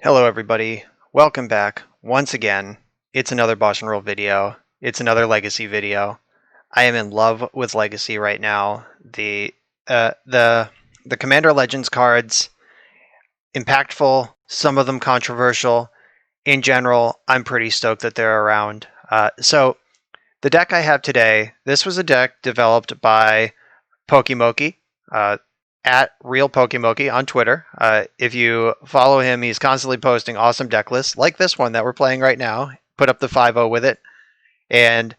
Hello everybody, welcome back once again. It's another Boss and Roll video. It's another Legacy video. I am in love with Legacy right now. The Commander Legends cards, impactful, some of them controversial. In general, I'm pretty stoked that they're around. So the deck I have today, this was a deck developed by Pokemoki, uh, at Real Pokemoki on Twitter. If you follow him, he's constantly posting awesome deck lists like this one that we're playing right now. Put up the 5-0 with it. And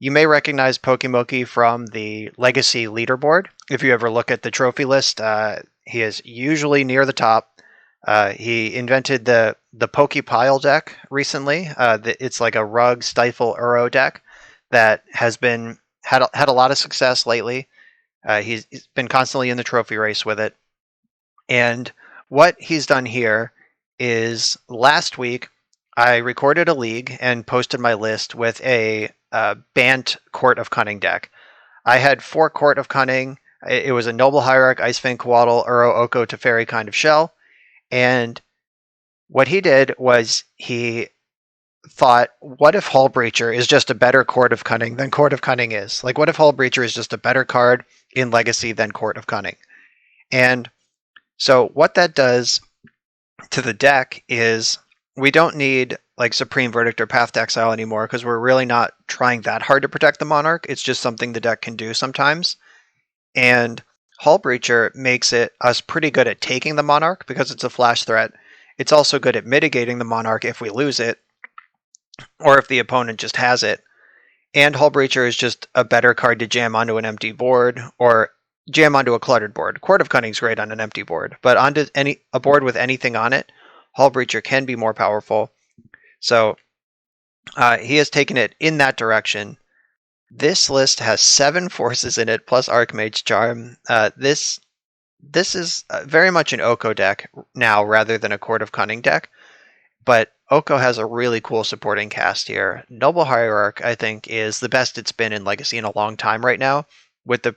you may recognize Pokemoki from the Legacy leaderboard. If you ever look at the trophy list, he is usually near the top. He invented the Pokepile deck recently. It's like a Rug Stifle Uro deck that has been had a lot of success lately. He's been constantly in the trophy race with it. And what he's done here is last week I recorded a league and posted my list with a Bant Court of Cunning deck. I had 4 Court of Cunning. It was a Noble Hierarch, Icefang Coatl, Uro, Oko, Teferi kind of shell. And what he did was he thought, what if Hullbreacher is just a better Court of Cunning than Court of Cunning is? Like, what if Hullbreacher is just a better card in Legacy than Court of Cunning? And so what that does to the deck is we don't need like Supreme Verdict or Path to Exile anymore because we're really not trying that hard to protect the Monarch. It's just something the deck can do sometimes. And Hullbreacher makes it us pretty good at taking the Monarch because it's a flash threat. It's also good at mitigating the Monarch if we lose it, or if the opponent just has it. And Hullbreacher is just a better card to jam onto an empty board or jam onto a cluttered board. Court of Cunning is great on an empty board, but onto a board with anything on it, Hullbreacher can be more powerful. So he has taken it in that direction. This list has 7 forces in it plus Archmage Charm. This is very much an Oko deck now rather than a Court of Cunning deck. But Oko has a really cool supporting cast here. Noble Hierarch, I think, is the best it's been in Legacy in a long time right now. With the,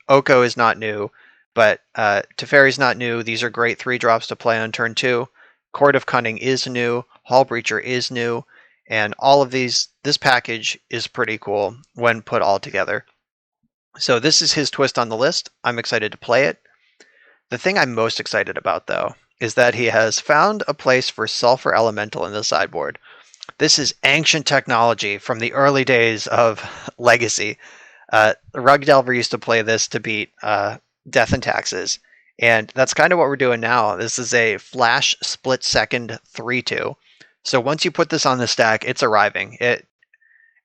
Oko is not new, but Teferi's not new. These are great 3-drops to play on turn 2. Court of Cunning is new. Hullbreacher is new. And all of this package is pretty cool when put all together. So this is his twist on the list. I'm excited to play it. The thing I'm most excited about, though, is that he has found a place for Sulfur Elemental in the sideboard. This is ancient technology from the early days of Legacy. Rug Delver used to play this to beat Death and Taxes, and that's kind of what we're doing now. This is a flash split-second 3/2. So once you put this on the stack, it's arriving.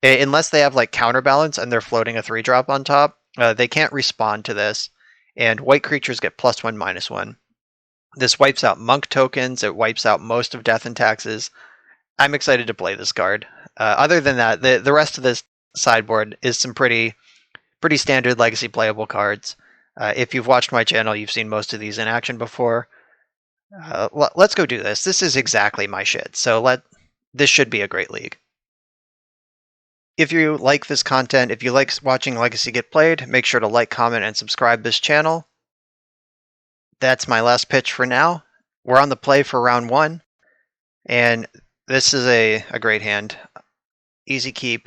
Unless they have like counterbalance and they're floating a 3-drop on top, they can't respond to this, and white creatures get +1/-1. This wipes out monk tokens. It wipes out most of Death and Taxes. I'm excited to play this card. Other than that, the rest of this sideboard is some pretty standard Legacy playable cards. If you've watched my channel, you've seen most of these in action before. Let's go do this. This is exactly my shit. So this should be a great league. If you like this content, if you like watching Legacy get played, make sure to like, comment, and subscribe this channel. That's my last pitch for now. We're on the play for round 1, and this is a great hand. Easy keep.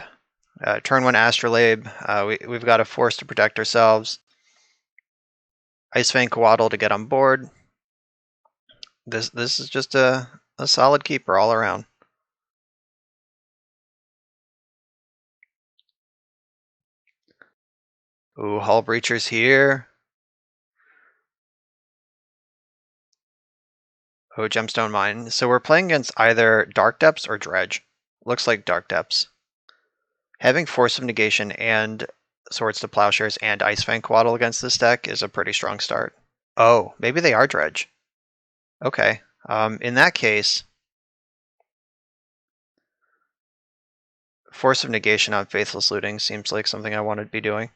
Turn 1 Astrolabe. We've got a force to protect ourselves. Icefang Coatl to get on board. This is just a solid keeper all around. Ooh, Hullbreacher's here. Oh, Gemstone Mine. So we're playing against either Dark Depths or Dredge. Looks like Dark Depths. Having Force of Negation and Swords to Plowshares and Icefang Coatl against this deck is a pretty strong start. Oh, maybe they are Dredge. Okay. In that case, Force of Negation on Faithless Looting seems like something I want to be doing.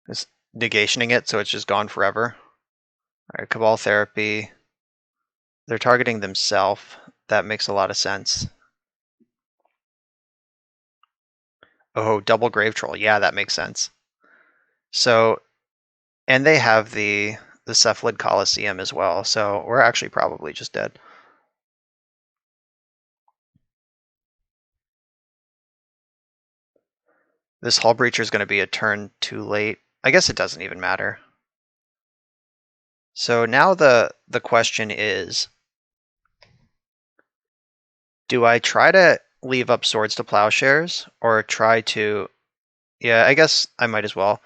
It's negationing it, so it's just gone forever. Alright, Cabal Therapy. They're targeting themselves. That makes a lot of sense. Oh, double Grave Troll. Yeah, that makes sense. So, and they have the the Cephalid Coliseum as well, so we're actually probably just dead. This Hullbreacher is going to be a turn too late. I guess it doesn't even matter. So now the question is, do I try to leave up Swords to Plowshares or try to... Yeah, I guess I might as well.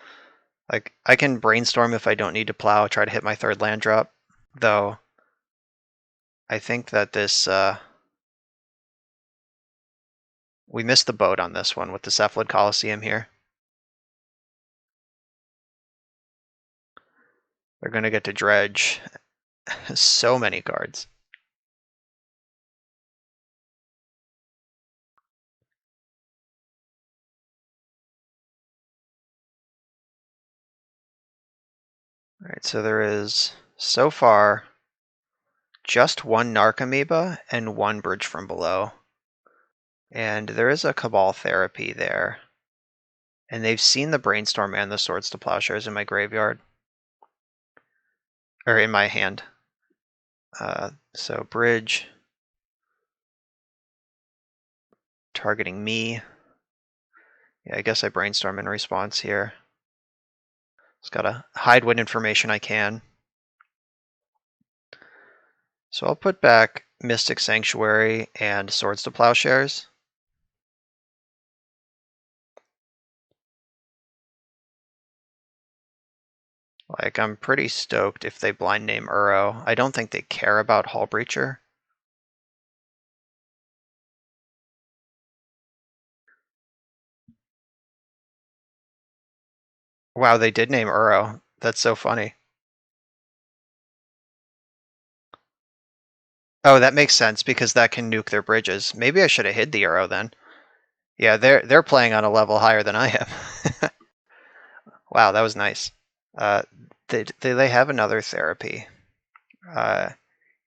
Like, I can Brainstorm if I don't need to plow, try to hit my third land drop, though I think that this... we missed the boat on this one with the Cephalid Coliseum here. They're going to get to dredge so many cards. All right, so there is, so far, just one Narcomoeba and one Bridge from Below. And there is a Cabal Therapy there. And they've seen the Brainstorm and the Swords to Plowshares in my graveyard. Or in my hand. So Bridge. Targeting me. Yeah, I guess I Brainstorm in response here. Just gotta hide what information I can. So I'll put back Mystic Sanctuary and Swords to Plowshares. Like, I'm pretty stoked if they blind name Uro. I don't think they care about Hullbreacher. Wow, they did name Uro. That's so funny. Oh, that makes sense because that can nuke their bridges. Maybe I should have hid the Uro then. Yeah, they're playing on a level higher than I am. Wow, that was nice. They have another therapy.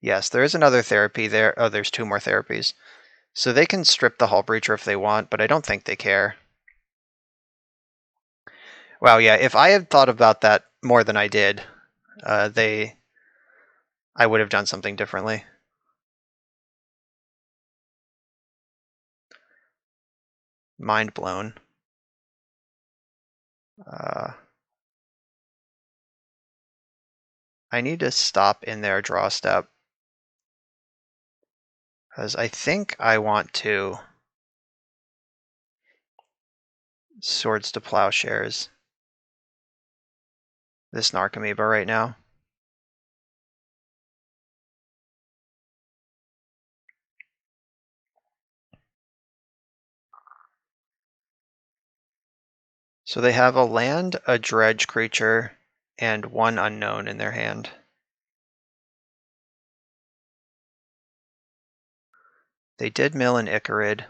Yes, there is another therapy there. Oh, there's two more therapies. So they can strip the Hullbreacher if they want, but I don't think they care. Wow, yeah, if I had thought about that more than I did, I would have done something differently. Mind blown. I need to stop in their draw step. Because I think I want to Swords to Plowshares this Narcomoeba right now. So they have a land, a dredge creature, and one unknown in their hand. They did mill an Icarid.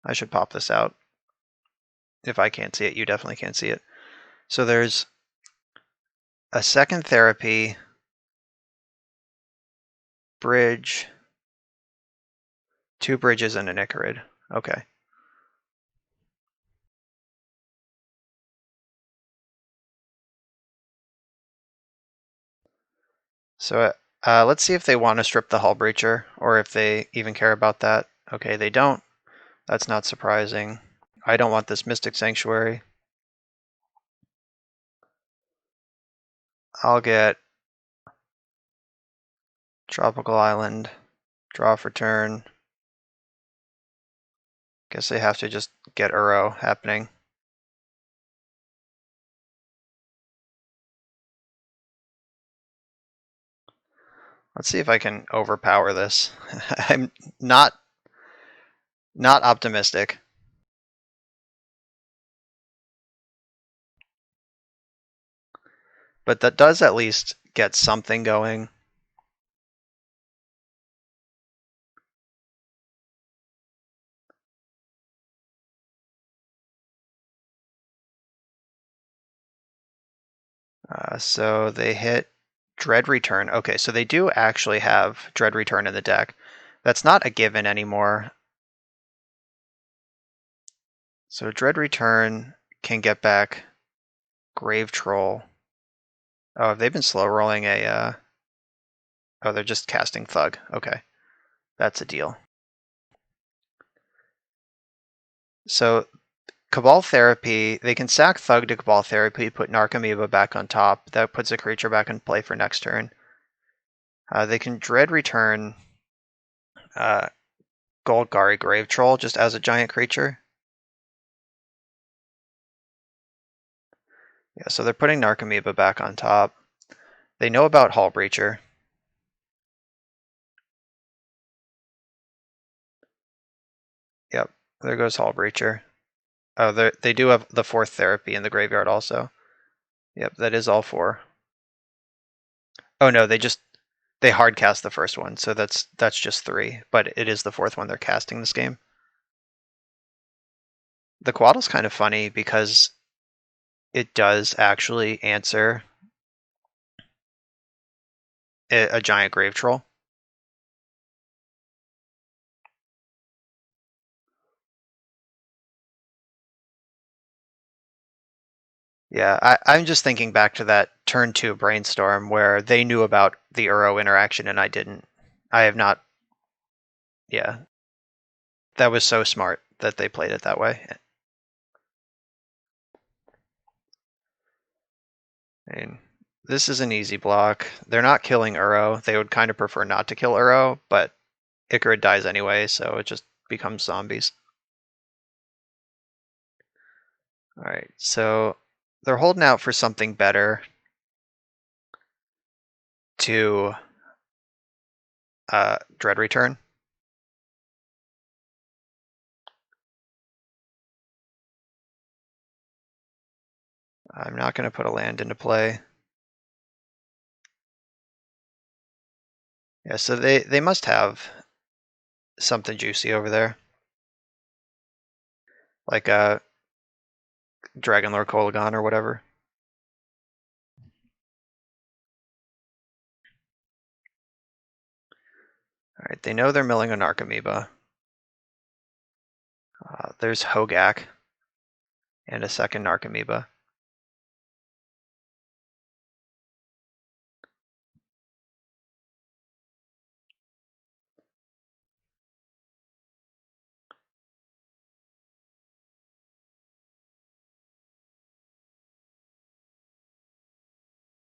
I should pop this out. If I can't see it, you definitely can't see it. So there's a second therapy, bridge, two bridges, and an Icarid. Okay. So let's see if they want to strip the Hullbreacher, or if they even care about that. Okay, they don't. That's not surprising. I don't want this Mystic Sanctuary. I'll get Tropical Island, draw for turn. Guess they have to just get Uro happening. Let's see if I can overpower this. I'm not optimistic. But that does at least get something going. So they hit Dread Return. Okay, so they do actually have Dread Return in the deck. That's not a given anymore. So Dread Return can get back Grave Troll. Oh, have they been slow rolling a... Oh, they're just casting Thug. Okay, that's a deal. So Cabal Therapy, they can sack Thug to Cabal Therapy, put Narcomoeba back on top. That puts a creature back in play for next turn. They can Dread Return Golgari Grave Troll just as a giant creature. Yeah, so they're putting Narcomoeba back on top. They know about Hullbreacher. Yep, there goes Hullbreacher. Oh, they do have the 4th Therapy in the graveyard also. Yep, that is all 4. Oh no, they hard cast the first one, so that's just 3, but it is the 4th one they're casting this game. The Quaddle's kind of funny because it does actually answer a giant Grave Troll. Yeah, I'm just thinking back to that turn 2 Brainstorm where they knew about the Uro interaction and I didn't. I have not. Yeah, that was so smart that they played it that way. I mean, this is an easy block. They're not killing Uro. They would kind of prefer not to kill Uro, but Icarus dies anyway, so it just becomes zombies. Alright, so they're holding out for something better to Dread Return. I'm not going to put a land into play. Yeah, so they must have something juicy over there. Like a Dragonlord Kolagon or whatever. Alright, they know they're milling an Archamoeba. There's Hogak and a second Archamoeba.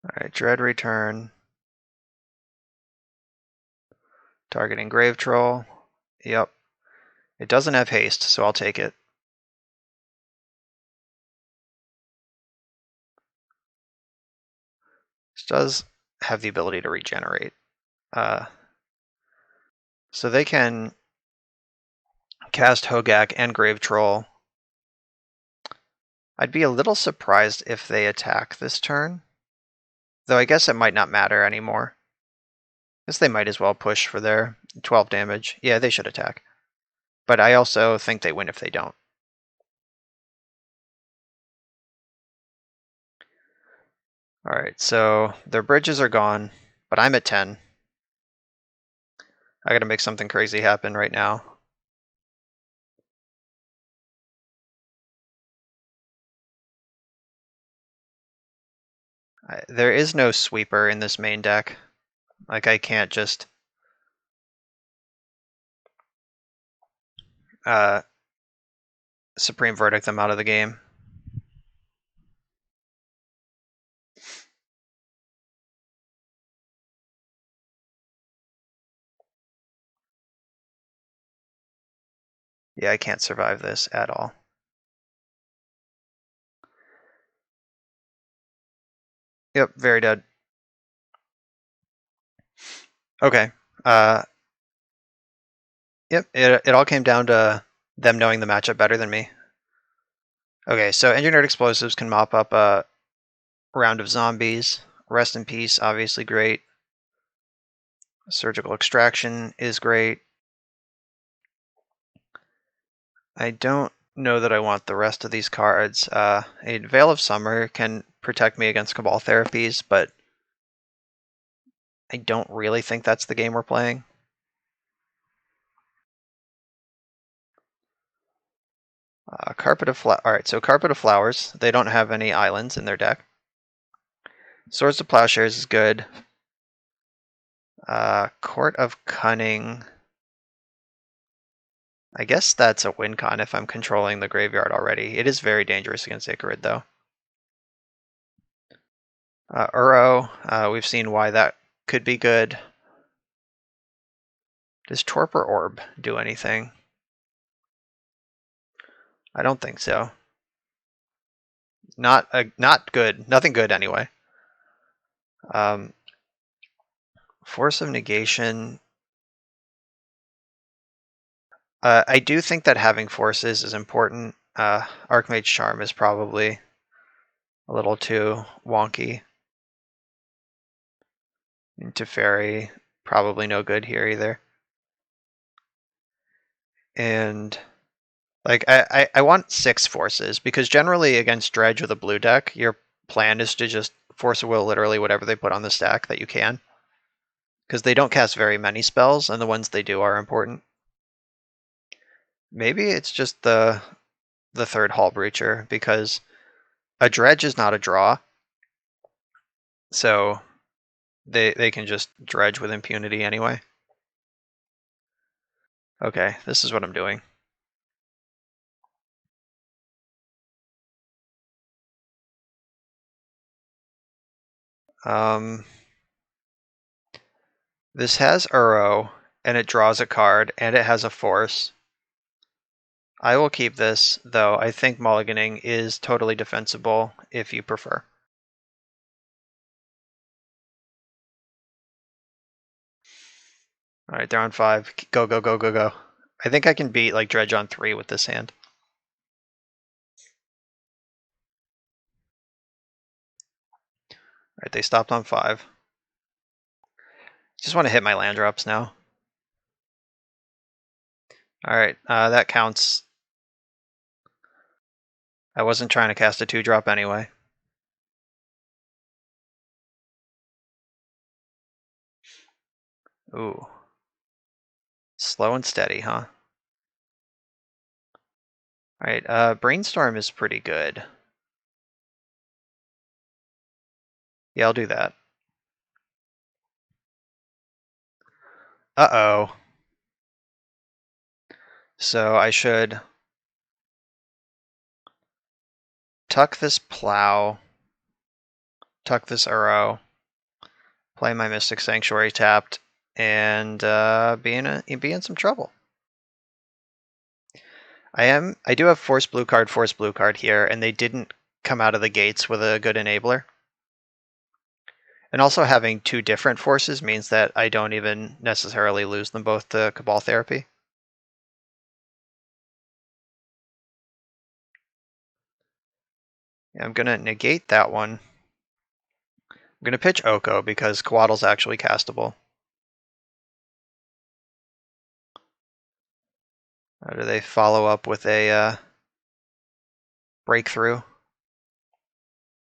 Alright, Dread Return. Targeting Grave Troll. Yep. It doesn't have haste, so I'll take it. This does have the ability to regenerate. So they can cast Hogak and Grave Troll. I'd be a little surprised if they attack this turn. Though I guess it might not matter anymore. I guess they might as well push for their 12 damage. Yeah, they should attack. But I also think they win if they don't. Alright, so their bridges are gone, but I'm at 10. I gotta make something crazy happen right now. There is no sweeper in this main deck. Like, I can't just Supreme Verdict them out of the game. Yeah, I can't survive this at all. Yep, very dead. Okay. Yep, it all came down to them knowing the matchup better than me. Okay, so Engineered Explosives can mop up a round of zombies. Rest in Peace, obviously great. Surgical Extraction is great. I don't know that I want the rest of these cards. A Veil of Summer can protect me against Cabal Therapies, but I don't really think that's the game we're playing. Alright, so Carpet of Flowers. They don't have any islands in their deck. Swords of Plowshares is good. Court of Cunning. I guess that's a win con if I'm controlling the graveyard already. It is very dangerous against Icarid, though. Uro, we've seen why that could be good. Does Torpor Orb do anything? I don't think so. Not good. Nothing good anyway. Force of Negation. I do think that having forces is important. Archmage Charm is probably a little too wonky. Into Fairy, probably no good here either. And like I want 6 forces, because generally against Dredge with a blue deck, your plan is to just Force of Will literally whatever they put on the stack that you can. Because they don't cast very many spells, and the ones they do are important. Maybe it's just the third Hullbreacher, because a Dredge is not a draw. So they can just dredge with impunity anyway. Okay, this is what I'm doing. This has Uro, and it draws a card, and it has a force. I will keep this, though I think mulliganing is totally defensible if you prefer. Alright, they're on 5. Go, go, go, go, go. I think I can beat like Dredge on 3 with this hand. Alright, they stopped on 5. Just want to hit my land drops now. Alright, that counts. I wasn't trying to cast a 2-drop anyway. Ooh. Slow and steady, huh? Alright, Brainstorm is pretty good. Yeah, I'll do that. Uh-oh. So I should tuck this Plow, tuck this Uro, play my Mystic Sanctuary tapped, and be in some trouble. I do have force blue card here, and they didn't come out of the gates with a good enabler. And also having 2 different forces means that I don't even necessarily lose them both to Cabal Therapy. Yeah, I'm gonna negate that one. I'm gonna pitch Oko because Coatl's actually castable. Or do they follow up with a breakthrough?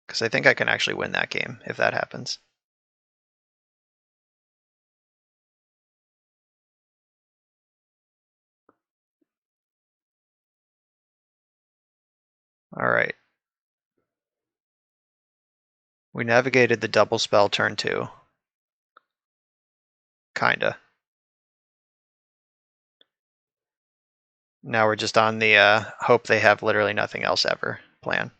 Because I think I can actually win that game if that happens. Alright. We navigated the double spell turn 2. Kinda. Now we're just on the hope they have literally nothing else ever plan.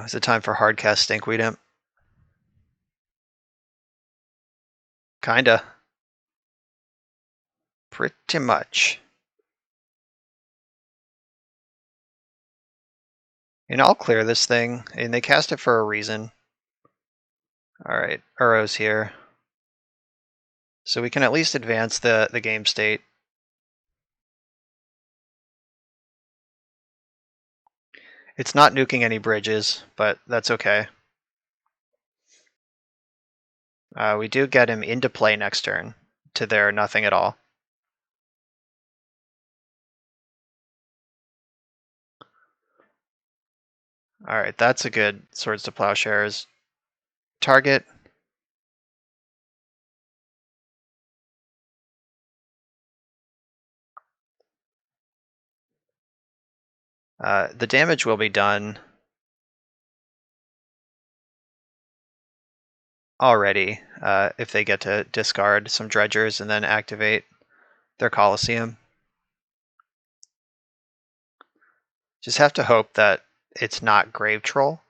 Is it time for hardcast Stinkweed Imp? Kinda. Pretty much. And I'll clear this thing, and they cast it for a reason. Alright, Uro's here. So we can at least advance the game state. It's not nuking any bridges, but that's okay. We do get him into play next turn to their nothing at all. Alright, that's a good Swords to Plowshares. Target. The damage will be done already if they get to discard some dredgers and then activate their Colosseum. Just have to hope that it's not Grave Troll.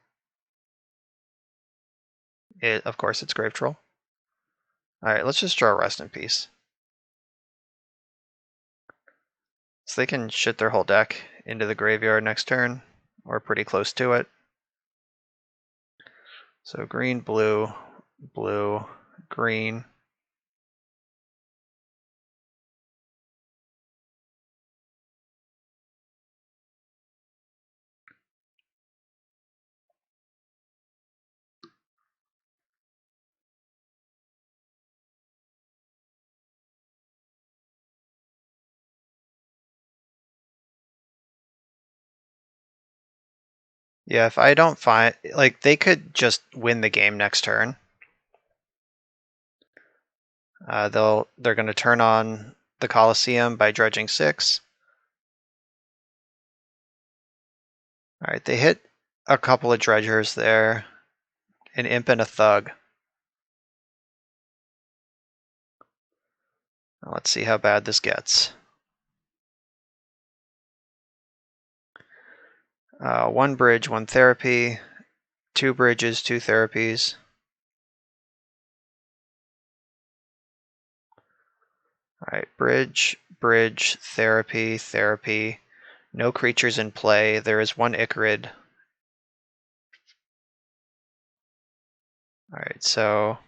Of course it's Grave Troll. Alright, let's just draw Rest in Peace. So they can shit their whole deck into the graveyard next turn, or pretty close to it. So green, blue, blue, green. Yeah, if I don't find, like, they could just win the game next turn. They're going to turn on the Colosseum by dredging 6. All right, they hit a couple of dredgers there, an imp and a thug. Let's see how bad this gets. 1 bridge, 1 therapy, 2 bridges, 2 therapies. All right, bridge, bridge, therapy, therapy. No creatures in play. There is 1 Icarid. All right, so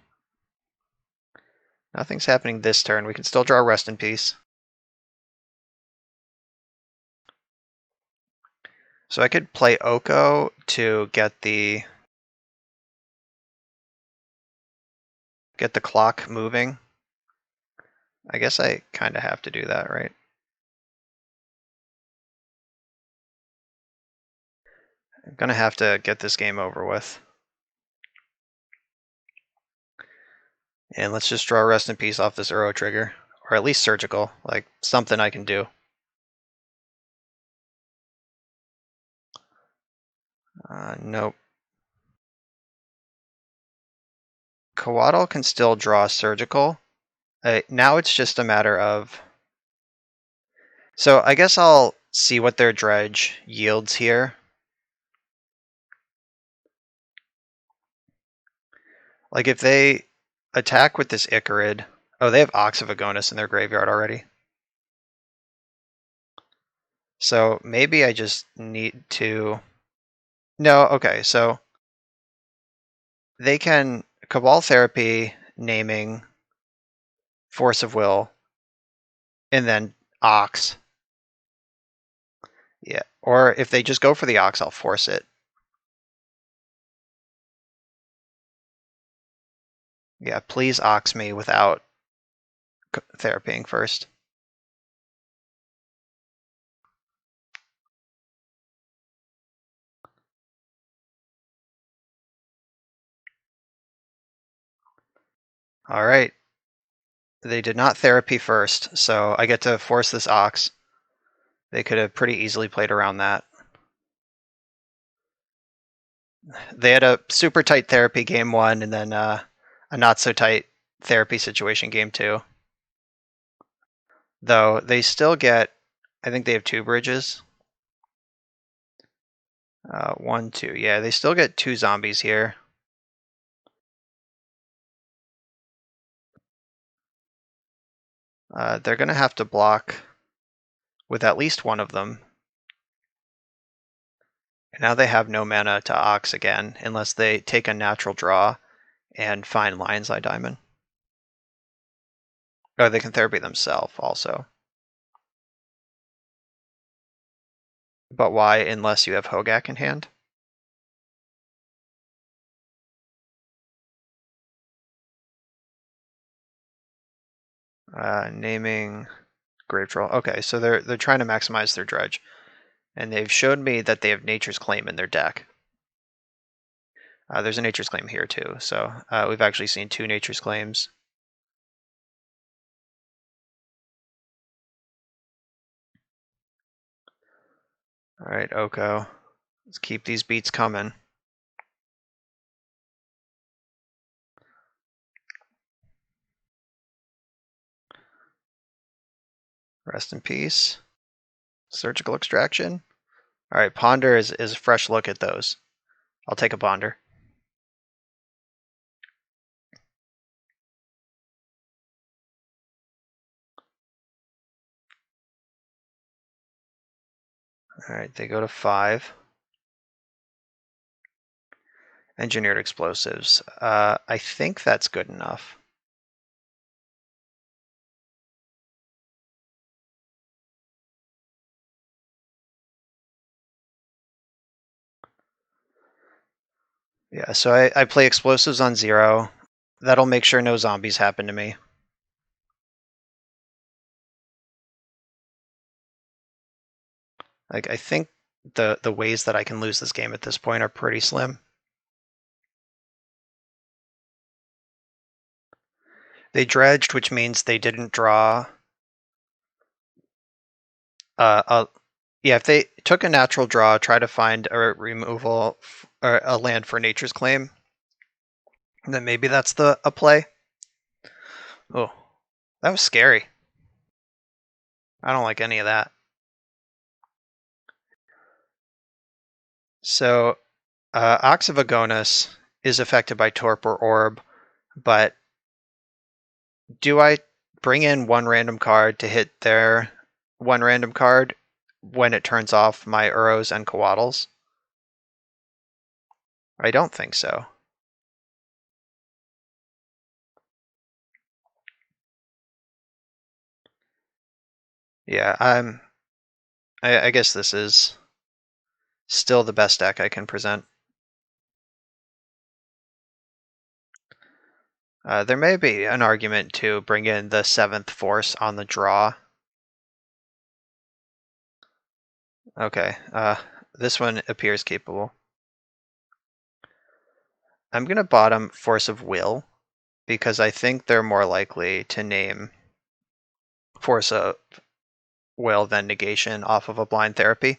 nothing's happening this turn. We can still draw Rest in Peace. So I could play Oko to get the clock moving. I guess I kind of have to do that, right? I'm gonna have to get this game over with. And let's just draw Rest in Peace off this Uro trigger. Or at least Surgical, like something I can do. Nope. Coatl can still draw Surgical. Now it's just a matter of... So I guess I'll see what their dredge yields here. Like if they attack with this Icarid... Oh, they have Ox of Agonis in their graveyard already. So maybe I just need to... No, okay, so they can Cabal Therapy, naming, Force of Will, and then Ox. Yeah, or if they just go for the Ox, I'll force it. Yeah, please Ox me without therapying first. All right. They did not therapy first, so I get to force this Ox. They could have pretty easily played around that. They had a super tight therapy game 1 and then a not so tight therapy situation game 2. Though they still get, I think they have 2 bridges. 1, 2. Yeah, they still get 2 zombies here. They're going to have to block with at least one of them. And now they have no mana to Ox again, unless they take a natural draw and find Lion's Eye Diamond. Oh, they can therapy themselves also. But why, unless you have Hogak in hand? Naming Grave Troll. Okay, so they're trying to maximize their dredge. And they've showed me that they have Nature's Claim in their deck. There's a Nature's Claim here too, so we've actually seen 2 Nature's Claims. All right, Oko. Let's keep these beats coming. Rest in peace. Surgical Extraction. All right, Ponder is a fresh look at those. I'll take a Ponder. All right, they go to 5. Engineered Explosives. I think that's good enough. Yeah, so I play Explosives on 0. That'll make sure no zombies happen to me. Like, I think the ways that I can lose this game at this point are pretty slim. They dredged, which means they didn't draw. Yeah, if they took a natural draw, try to find a removal or a land for Nature's Claim, then maybe that's a play. Oh, that was scary. I don't like any of that. So, Ox of Agonis is affected by Torpor Orb, but do I bring in 1 random card to hit their 1 random card when it turns off my Uros and Coatls? I don't think so. Yeah, I guess this is still the best deck I can present. There may be an argument to bring in the 7th Force on the draw. Okay, this one appears capable. I'm going to bottom Force of Will, because I think they're more likely to name Force of Will than Negation off of a blind therapy.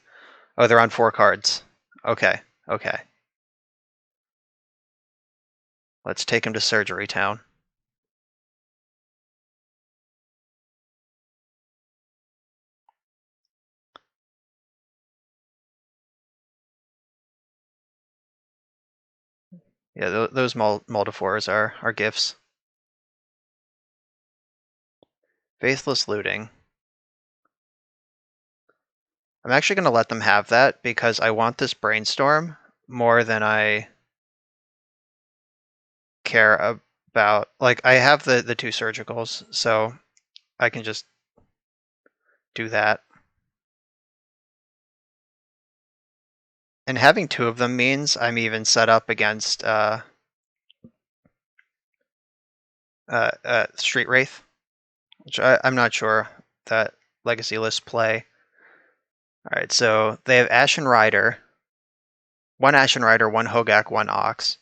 Oh, they're on 4 cards. Okay, okay. Let's take him to Surgery Town. Yeah, those Multifours are gifts. Faithless Looting. I'm actually going to let them have that because I want this Brainstorm more than I care about. Like, I have the 2 Surgicals, so I can just do that. And having 2 of them means I'm even set up against Street Wraith, which I'm not sure that Legacy lists play. All right, so they have Ashen Rider, 1 Ashen Rider, 1 Hogak, 1 Ox,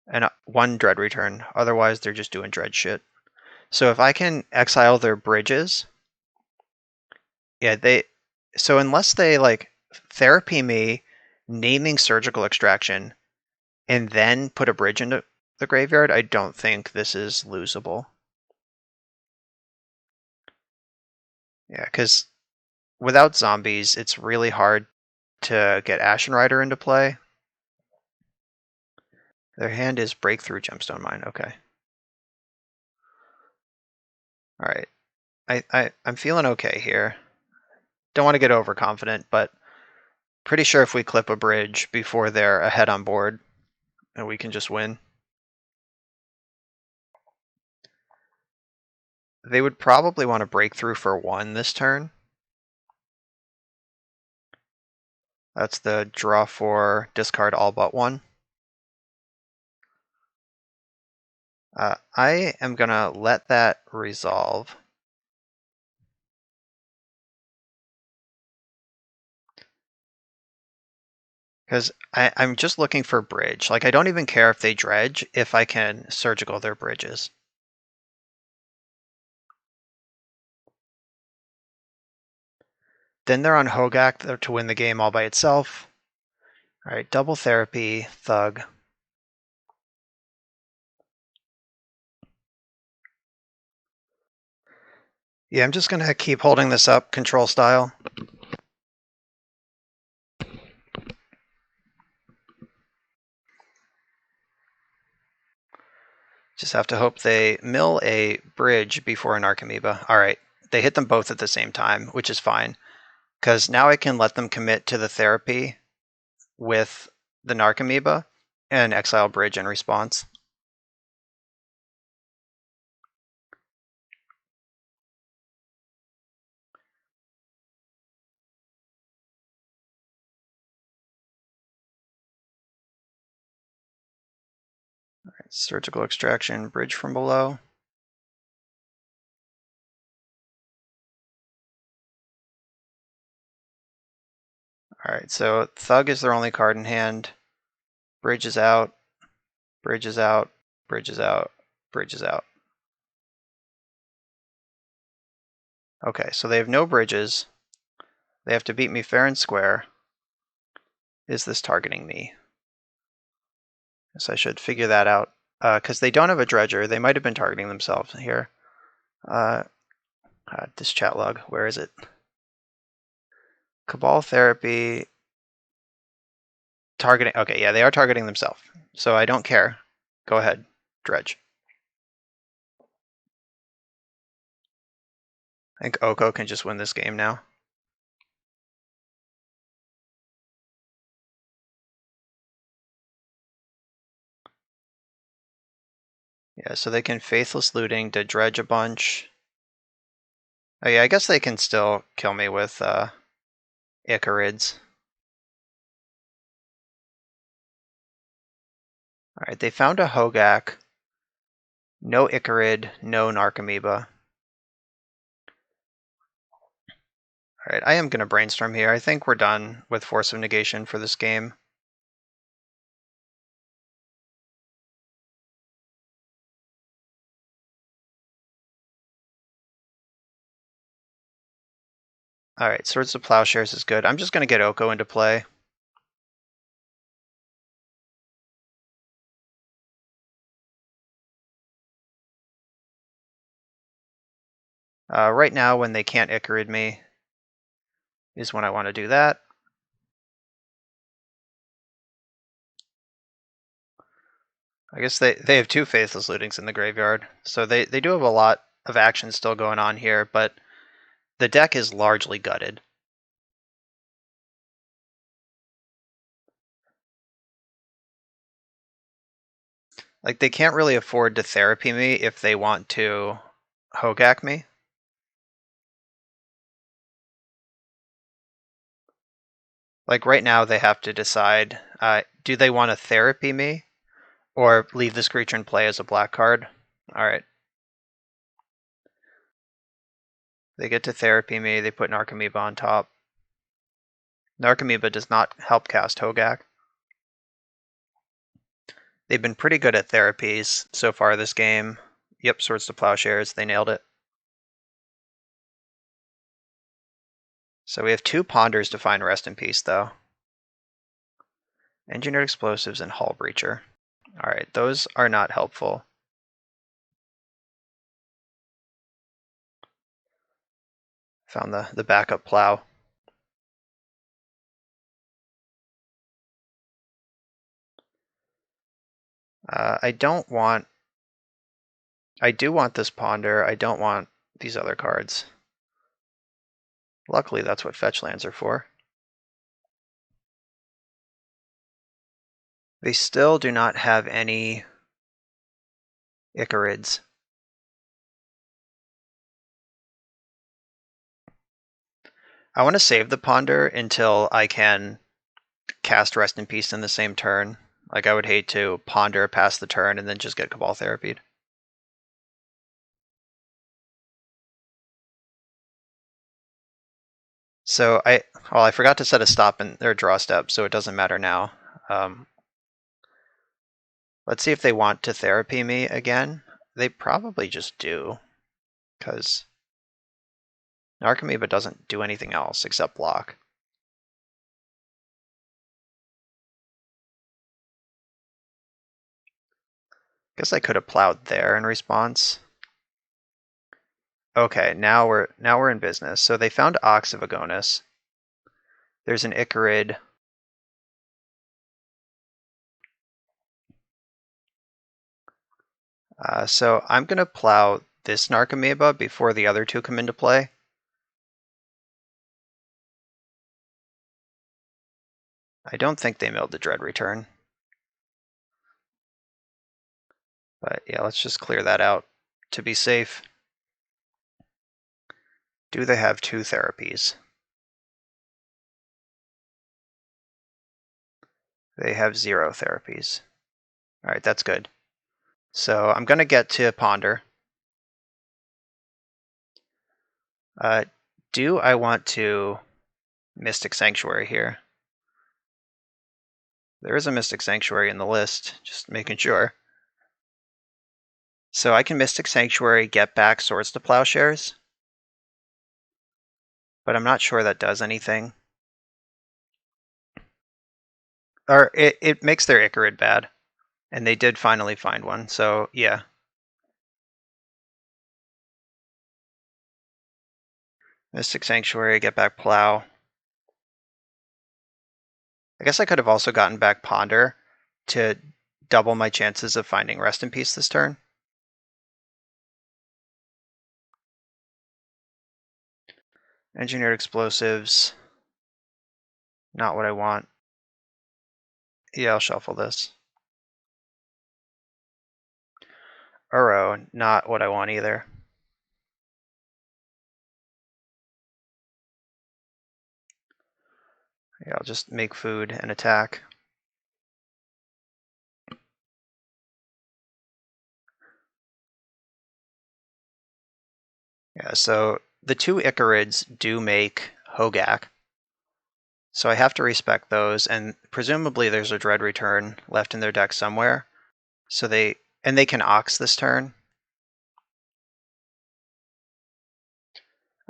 and 1 Dread Return. Otherwise, they're just doing Dread shit. So if I can exile their bridges, yeah, so unless they like therapy me, naming Surgical Extraction, and then put a bridge into the graveyard, I don't think this is losable. Yeah, because without zombies, it's really hard to get Ashen Rider into play. Their hand is Breakthrough Gemstone Mine. Okay. All right. I'm feeling okay here. Don't want to get overconfident, but pretty sure if we clip a bridge before they're ahead on board, and we can just win. They would probably want to break through for 1 this turn. That's the draw 4, discard all but 1. I am going to let that resolve. Because I'm just looking for bridge. Like, I don't even care if they dredge if I can surgical their bridges. Then they're on Hogak to win the game all by itself. All right, double therapy, thug. Yeah, I'm just gonna keep holding this up, control style. Just have to hope they mill a bridge before an Archamoeba. All right, they hit them both at the same time, which is fine. Because now I can let them commit to the therapy with the Narcomoeba and exile bridge in response. All right, surgical extraction, bridge from below. All right, so Thug is their only card in hand. Bridge is out, bridge is out, bridge is out, bridge is out. Okay, so they have no bridges. They have to beat me fair and square. Is this targeting me? Guess I should figure that out. Because they don't have a dredger. They might have been targeting themselves here. This chat log, where is it? Cabal therapy. Targeting. Okay, yeah, they are targeting themselves. So I don't care. Go ahead, dredge. I think Oko can just win this game now. Yeah, so they can Faithless Looting to dredge a bunch. Oh yeah, I guess they can still kill me with Icarids. Alright, they found a Hogak. No Icarid, no Narcomoeba. Alright, I am going to brainstorm here. I think we're done with Force of Negation for this game. Alright, Swords to Plowshares is good. I'm just going to get Oko into play. Right now, when they can't Icarid me, is when I want to do that. I guess they have two Faithless Lootings in the graveyard, so they do have a lot of action still going on here, but the deck is largely gutted. Like, they can't really afford to therapy me if they want to Hogak me. Like, right now they have to decide, do they want to therapy me or leave this creature in play as a black card? Alright. They get to therapy me, they put Narcomoeba on top. Narcomoeba does not help cast Hogak. They've been pretty good at therapies so far this game. Yep, Swords to Plowshares, they nailed it. So we have two Ponders to find Rest in Peace, though. Engineered Explosives and Hullbreacher. Alright, those are not helpful. Found the backup plow. I do want this Ponder. I don't want these other cards. Luckily, that's what fetch lands are for. They still do not have any Icarids. I want to save the Ponder until I can cast Rest in Peace in the same turn. Like, I would hate to Ponder past the turn and then just get Cabal therapied. So I forgot to set a stop in their draw step, so it doesn't matter now. Let's see if they want to therapy me again. They probably just do, because Narcomoeba doesn't do anything else except block. Guess I could have plowed there in response. Okay, now we're in business. So they found Ox of Agonis. There's an Icarid. So I'm gonna plow this Narcomoeba before the other two come into play. I don't think they milled the Dread Return. But yeah, let's just clear that out to be safe. Do they have two therapies? They have 0 therapies. All right, that's good. So I'm going to get to Ponder. Do I want to Mystic Sanctuary here? There is a Mystic Sanctuary in the list, just making sure. So I can Mystic Sanctuary, get back Swords to Plowshares, but I'm not sure that does anything. Or it makes their Icarid bad, and they did finally find one, so yeah. Mystic Sanctuary, get back Plow. I guess I could have also gotten back Ponder to double my chances of finding Rest in Peace this turn. Engineered Explosives. Not what I want. Yeah, I'll shuffle this. Uro, not what I want either. Yeah, I'll just make food and attack. Yeah, so the two Icarids do make Hogak. So I have to respect those, and presumably there's a Dread Return left in their deck somewhere. So they can Ox this turn.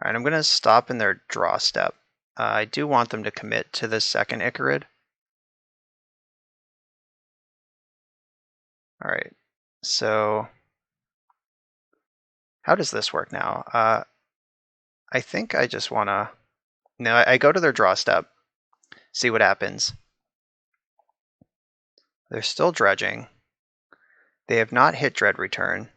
Alright, I'm going to stop in their draw step. I do want them to commit to the second Icarid. Alright, so how does this work now? I think I just want to... No, I go to their draw step, see what happens. They're still dredging. They have not hit Dread Return.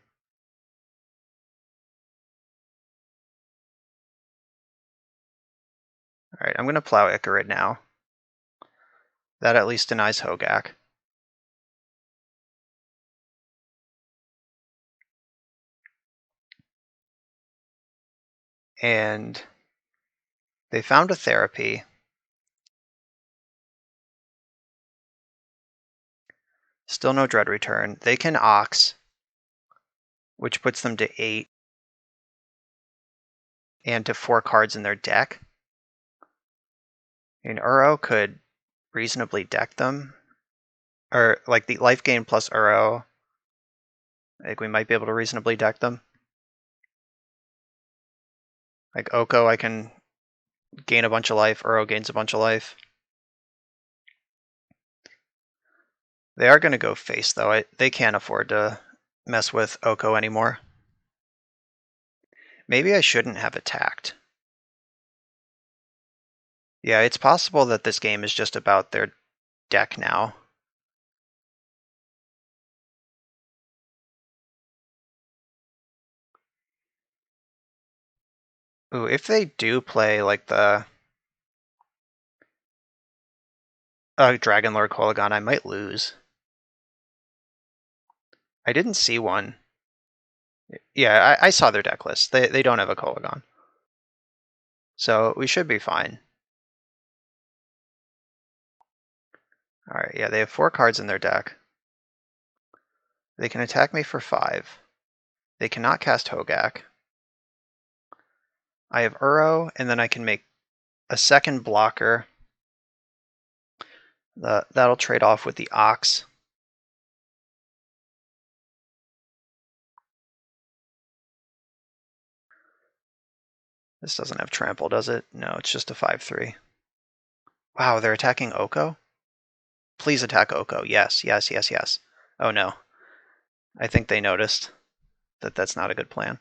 Alright, I'm going to plow Icarid now. That at least denies Hogak. And they found a therapy. Still no Dread Return. They can Ox, which puts them to 8 and to 4 cards in their deck. And Uro could reasonably deck them. Or like the life gain plus Uro. I think we might be able to reasonably deck them. Like Oko, I can gain a bunch of life. Uro gains a bunch of life. They are going to go face, though. They can't afford to mess with Oko anymore. Maybe I shouldn't have attacked. Yeah, it's possible that this game is just about their deck now. Ooh, if they do play like the Dragon Lord Kolaghan, I might lose. I didn't see one. Yeah, I saw their deck list. They don't have a Kolaghan. So we should be fine. Alright, yeah, they have 4 cards in their deck. They can attack me for 5. They cannot cast Hogak. I have Uro, and then I can make a second blocker. That'll trade off with the Ox. This doesn't have trample, does it? No, it's just a 5/3. Wow, they're attacking Oko? Please attack Oko. Yes, yes, yes, yes. Oh no. I think they noticed that that's not a good plan.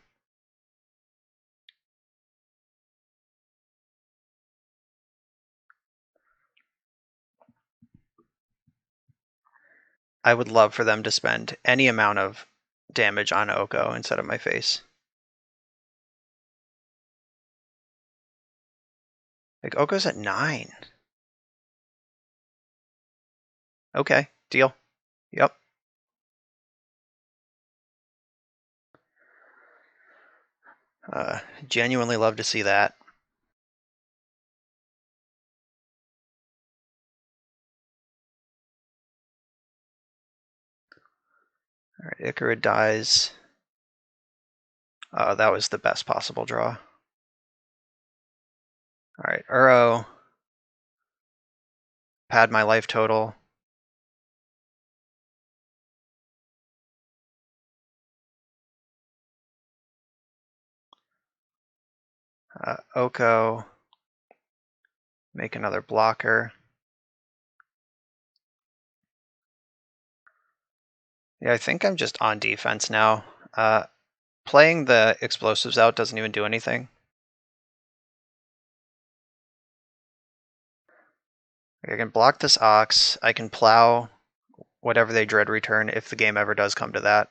I would love for them to spend any amount of damage on Oko instead of my face. Like, Oko's at 9. Okay, deal. Yep. Genuinely love to see that. All right, Icarus dies. That was the best possible draw. All right, Uro. Pad my life total. Oko. Make another blocker. Yeah, I think I'm just on defense now. Playing the explosives out doesn't even do anything. I can block this Ox. I can plow whatever they dread return if the game ever does come to that.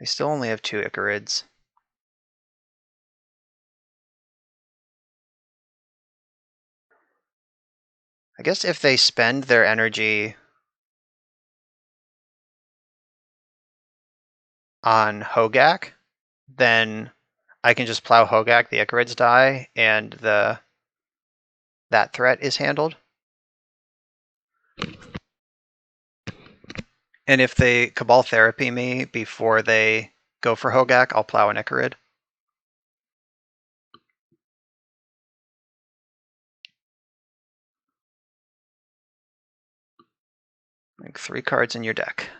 They still only have 2 Icarids. I guess if they spend their energy on Hogak, then I can just plow Hogak, the Icarids die, and that threat is handled. And if they Cabal Therapy me before they go for Hogak, I'll plow an Icarid. Like 3 cards in your deck.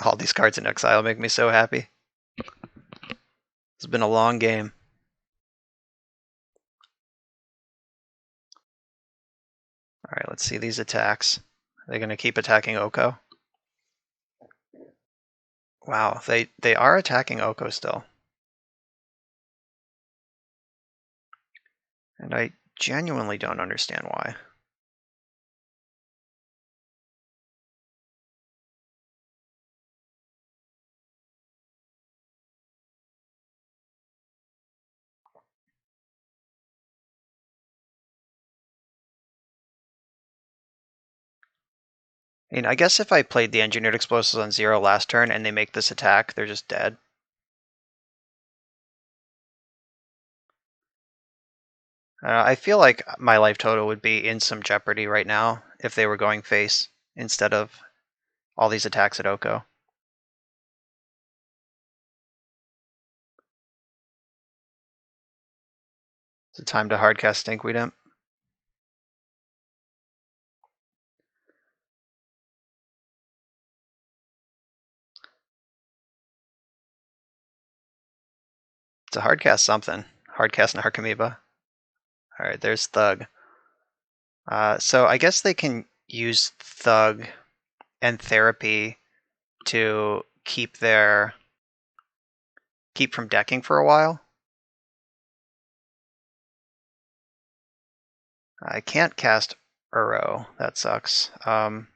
All these cards in exile make me so happy. It's been a long game. All right, let's see these attacks. Are they going to keep attacking Oko? Wow, they are attacking Oko still. And I genuinely don't understand why. I mean, I guess if I played the Engineered Explosives on 0 last turn and they make this attack, they're just dead. I feel like my life total would be in some jeopardy right now if they were going face instead of all these attacks at Oko. Is it time to hardcast Stinkweed Imp? It's a hardcast something. Hardcast Narcomoeba. Alright, there's Thug. So I guess they can use Thug and Therapy to keep from decking for a while. I can't cast Uro. That sucks. I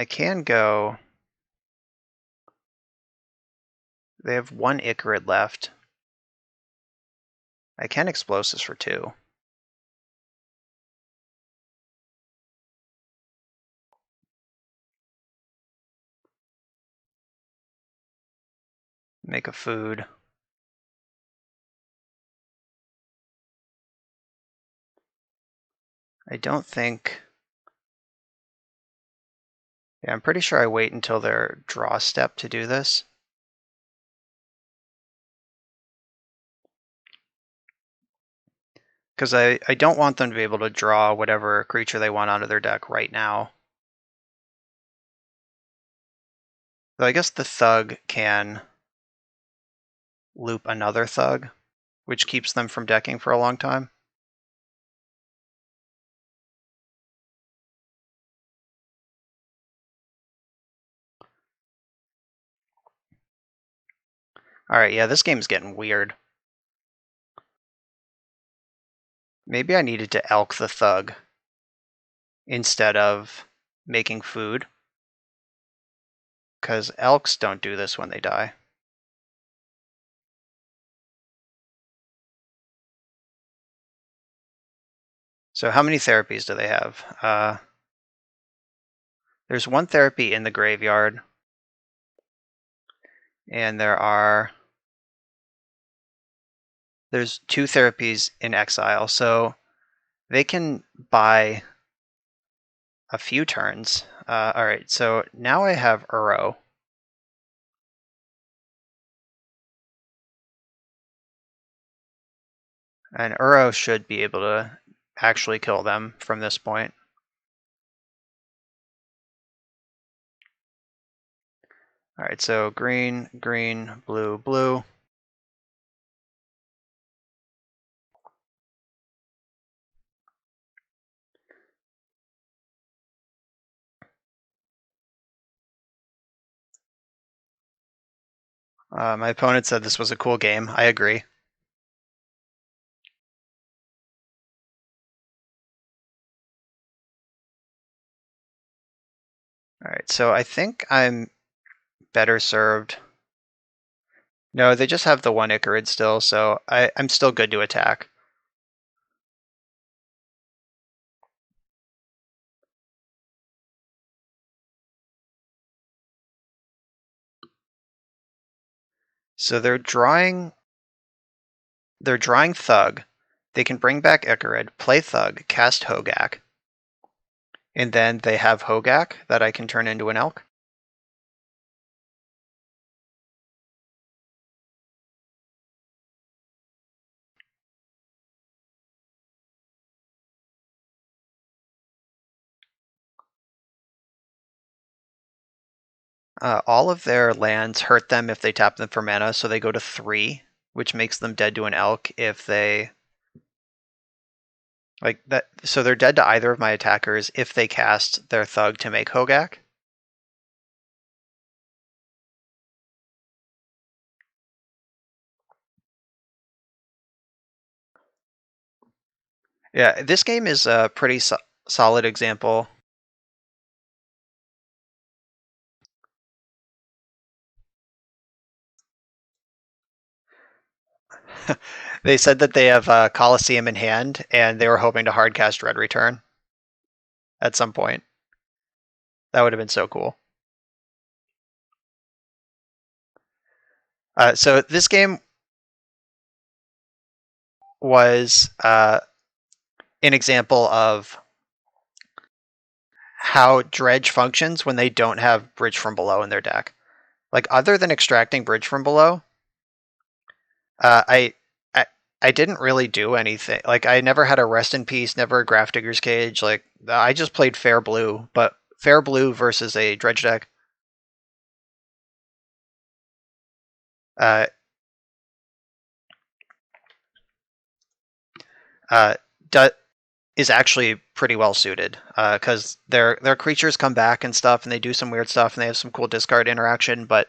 can go. They have 1 Icarid left. I can Explosives for 2. Make a food. I don't think... Yeah, I'm pretty sure I wait until their draw step to do this. Because I don't want them to be able to draw whatever creature they want out of their deck right now. So I guess the Thug can loop another Thug, which keeps them from decking for a long time. Alright, yeah, this game's getting weird. Maybe I needed to elk the Thug instead of making food. Because elks don't do this when they die. So how many therapies do they have? There's one therapy in the graveyard. And there's 2 therapies in exile. So they can buy a few turns. Alright, so now I have Uro. And Uro should be able to actually kill them from this point. Alright, so green, green, blue, blue. My opponent said this was a cool game. I agree. Alright, so I think I'm better served. No, they just have the 1 Icarid still, so I'm still good to attack. So they're drawing Thug. They can bring back Icarid, play Thug, cast Hogak. And then they have Hogak that I can turn into an elk. All of their lands hurt them if they tap them for mana, so they go to 3, which makes them dead to an elk if they... Like that, so they're dead to either of my attackers if they cast their Thug to make Hogak. Yeah, this game is a pretty solid example. They said that they have Colosseum in hand, and they were hoping to hardcast Red Return at some point. That would have been so cool. So this game was an example of how Dredge functions when they don't have Bridge from Below in their deck. Like, other than extracting Bridge from Below, I didn't really do anything. Like, I never had a Rest in Peace, never a Grafdigger's Cage. Like, I just played Fair Blue, but Fair Blue versus a Dredge deck. Uh, is actually pretty well suited because their creatures come back and stuff, and they do some weird stuff, and they have some cool discard interaction. But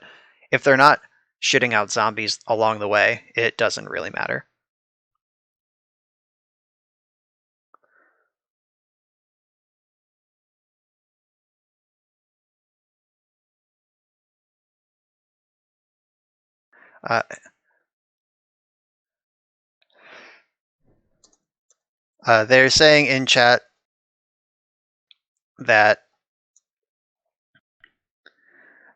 if they're not shitting out zombies along the way, it doesn't really matter. Uh, they're saying in chat that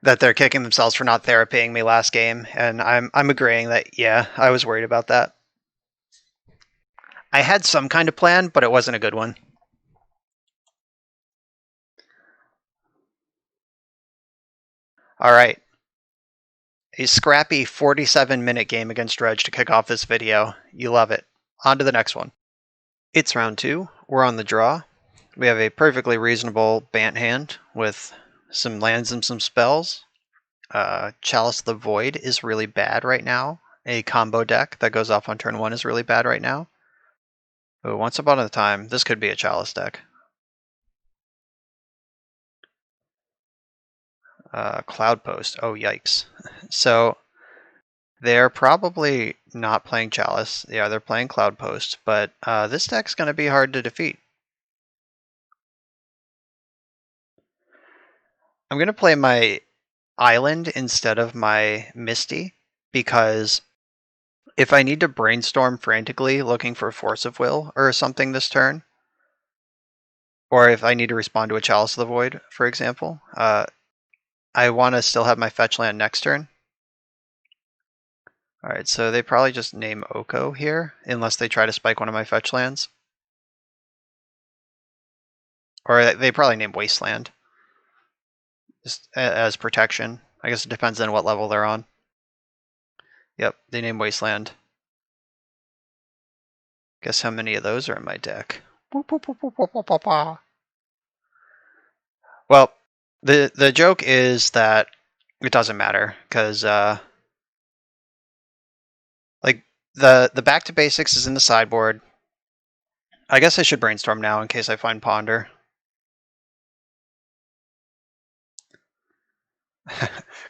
they're kicking themselves for not therapying me last game, and I'm agreeing that, yeah, I was worried about that. I had some kind of plan, but it wasn't a good one. All right. A scrappy 47-minute game against Dredge to kick off this video. You love it. On to the next one. It's round 2. We're on the draw. We have a perfectly reasonable Bant hand with some lands and some spells. Chalice of the Void is really bad right now. A combo deck that goes off on turn 1 is really bad right now. But once upon a time, this could be a Chalice deck. Cloud Post. Oh, yikes. So they're probably not playing Chalice. Yeah, they're playing Cloud Post, but this deck's going to be hard to defeat. I'm going to play my Island instead of my Misty, because if I need to brainstorm frantically looking for Force of Will or something this turn, or if I need to respond to a Chalice of the Void, for example, I want to still have my fetch land next turn. Alright, so they probably just name Oko here, unless they try to spike one of my fetch lands. Or they probably name Wasteland, just as protection. I guess it depends on what level they're on. Yep, they name Wasteland. Guess how many of those are in my deck? Well, the joke is that it doesn't matter, because like the back to basics is in the sideboard. I guess I should brainstorm now in case I find Ponder.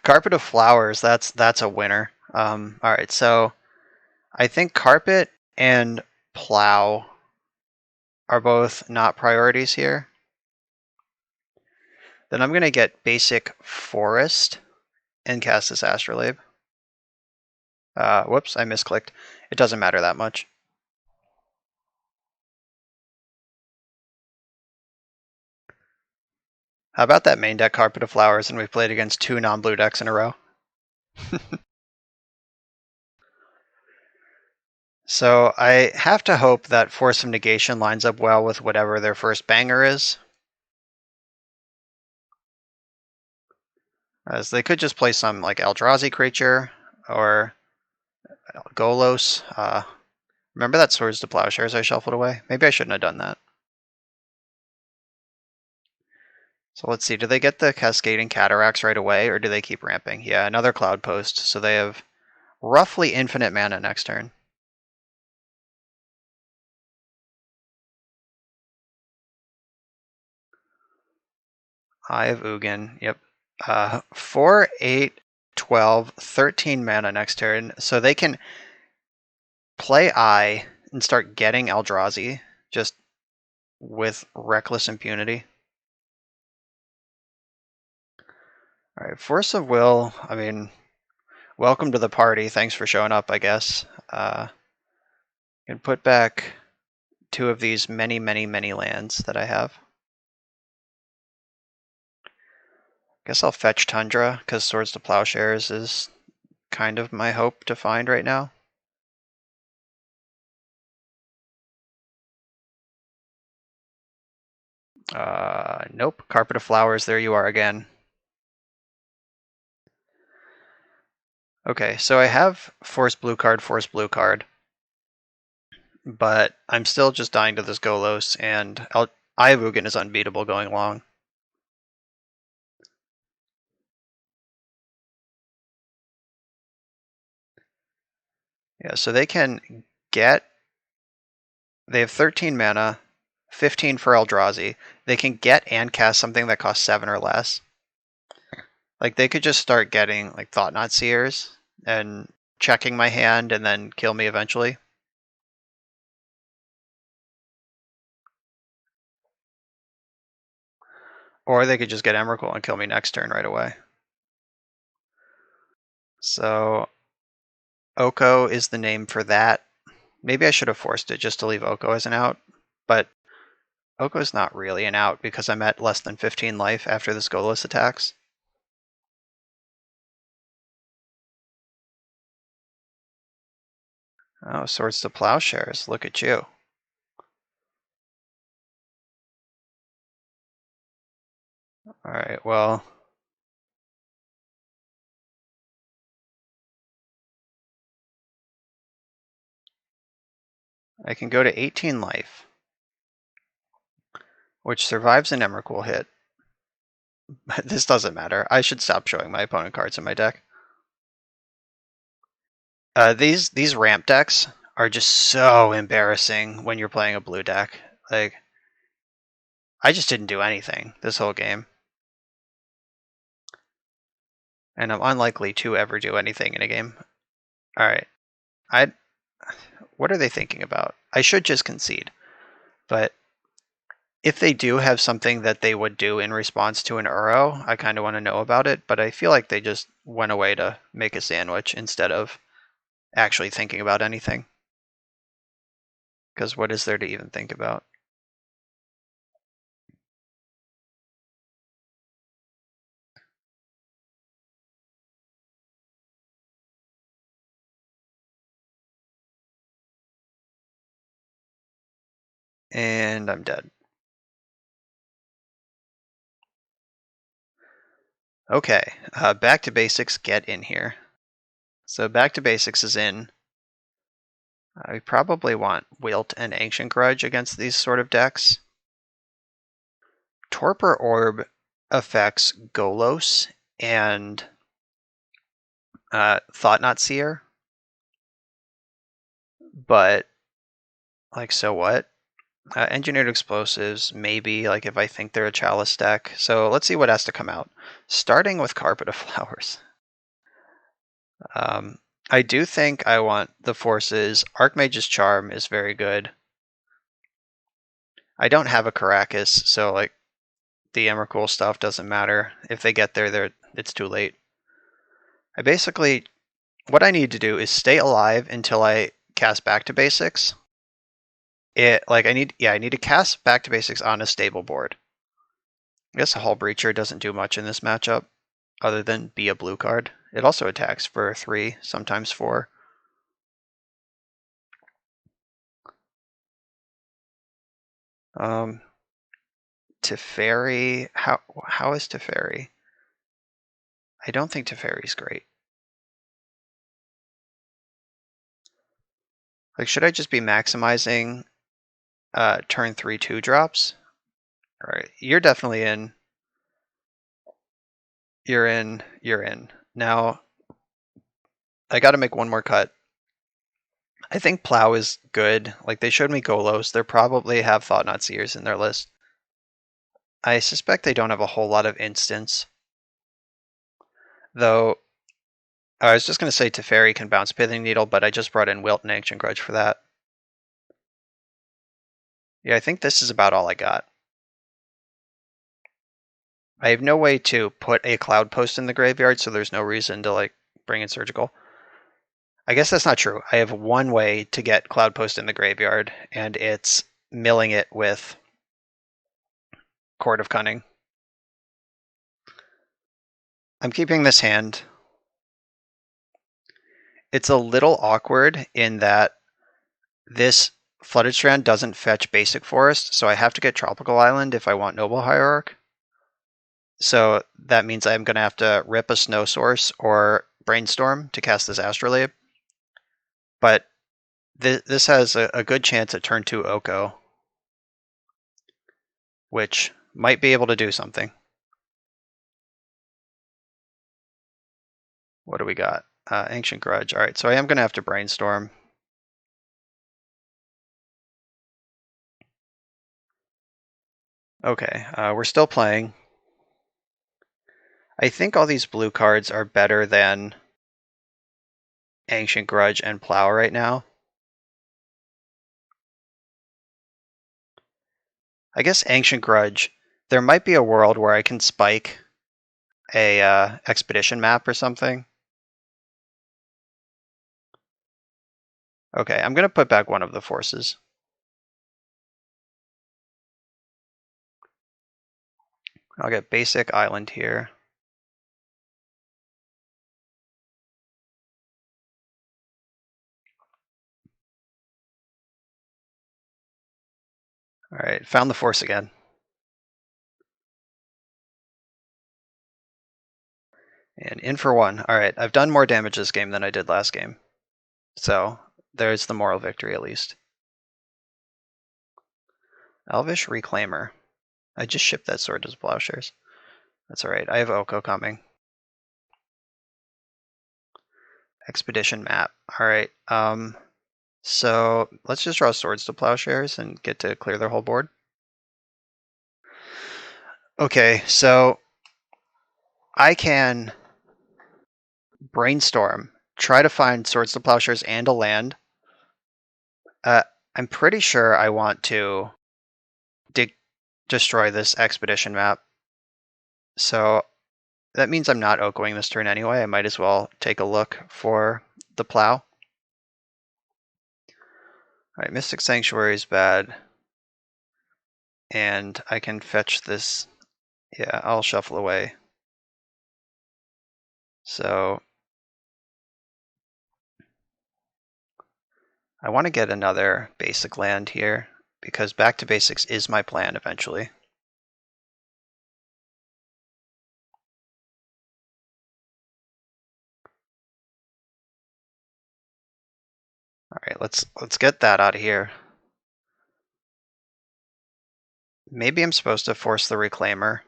Carpet of Flowers, that's a winner. Alright, so I think Carpet and Plow are both not priorities here. Then I'm going to get basic Forest and cast this Astrolabe. Whoops, I misclicked. It doesn't matter that much. How about that main deck Carpet of Flowers and we played against 2 non-blue decks in a row? So I have to hope that Force of Negation lines up well with whatever their first banger is. As they could just play some like Eldrazi creature or Golos. Remember that Swords to Plowshares I shuffled away? Maybe I shouldn't have done that. So let's see, do they get the Cascading Cataracts right away, or do they keep ramping? Yeah, another Cloud Post, so they have roughly infinite mana next turn. Eye of Ugin, yep. 4, 8, 12, 13 mana next turn, so they can play Eye and start getting Eldrazi, just with reckless impunity. Alright, Force of Will, I mean, welcome to the party, thanks for showing up, I guess. Can put back 2 of these many lands that I have. Guess I'll fetch Tundra, because Swords to Plowshares is kind of my hope to find right now. Nope. Carpet of Flowers, there you are again. Okay, so I have Force Blue card, but I'm still just dying to this Golos, and Eye of Ugin is unbeatable going long. Yeah, so they can get... They have 13 mana, 15 for Eldrazi. They can get and cast something that costs 7 or less. Like, they could just start getting, like, Thought-Knot Seers and checking my hand and then kill me eventually. Or they could just get Emrakul and kill me next turn right away. So Oko is the name for that. Maybe I should have forced it just to leave Oko as an out, but Oko's not really an out because I'm at less than 15 life after this Golos attacks. Oh, Swords to Plowshares, look at you. Alright, well, I can go to 18 life, which survives an Emrakul hit. This doesn't matter. I should stop showing my opponent cards in my deck. These ramp decks are just so embarrassing when you're playing a blue deck. Like, I just didn't do anything this whole game. And I'm unlikely to ever do anything in a game. Alright. What are they thinking about? I should just concede. But if they do have something that they would do in response to an Uro, I kind of want to know about it. But I feel like they just went away to make a sandwich instead of actually thinking about anything. Because what is there to even think about? And I'm dead. Okay, back to basics, get in here. So back to basics is in. We probably want Wilt and Ancient Grudge against these sort of decks. Torpor Orb affects Golos and Thought Not Seer. But, like, so what? Engineered Explosives, maybe, like, if I think they're a Chalice deck. So let's see what has to come out. Starting with Carpet of Flowers. I do think I want the forces. Archmage's Charm is very good. I don't have a Caracas, so, like, the Emrakul stuff doesn't matter. If they get there, it's too late. I basically, what I need to do is stay alive until I cast Back to Basics. I need to cast Back to Basics on a stable board. I guess a Hullbreacher doesn't do much in this matchup, other than be a blue card. It also attacks for 3, sometimes 4. Teferi, how is Teferi? I don't think Teferi's great. Like, should I just be maximizing turn 3 2-drops? Alright, you're definitely in. You're in. Now, I gotta make one more cut. I think Plow is good. Like, they showed me Golos. They probably have Thought Not Seers in their list. I suspect they don't have a whole lot of instants. Though, I was just going to say Teferi can bounce Pithing Needle, but I just brought in Wilt and Ancient Grudge for that. Yeah, I think this is about all I got. I have no way to put a Cloud Post in the graveyard, so there's no reason to, like, bring in Surgical. I guess that's not true. I have one way to get Cloud Post in the graveyard, and it's milling it with Court of Cunning. I'm keeping this hand. It's a little awkward in that this Flooded Strand doesn't fetch Basic Forest, so I have to get Tropical Island if I want Noble Hierarch. So that means I'm going to have to rip a Snow Source or Brainstorm to cast this Astrolabe. But this has a good chance at turn 2 Oko, which might be able to do something. What do we got? Ancient Grudge. Alright, so I am going to have to Brainstorm. Okay, we're still playing. I think all these blue cards are better than Ancient Grudge and Plow right now. I guess Ancient Grudge, there might be a world where I can spike a expedition map or something. Okay, I'm going to put back one of the forces. I'll get basic island here. Alright, found the force again. And in for one. Alright, I've done more damage this game than I did last game. So, there's the moral victory at least. Elvish Reclaimer. I just shipped that sword to Plowshares. That's alright. I have Oko coming. Expedition map. Alright. So let's just draw swords to Plowshares and get to clear their whole board. Okay, so I can brainstorm, try to find swords to Plowshares and a land. I'm pretty sure I want to destroy this expedition map. So that means I'm not Okoing this turn anyway. I might as well take a look for the plow. Alright, Mystic Sanctuary is bad. And I can fetch this. Yeah, I'll shuffle away. So I want to get another basic land here because back to basics is my plan eventually. All right, let's get that out of here. Maybe I'm supposed to force the Reclaimer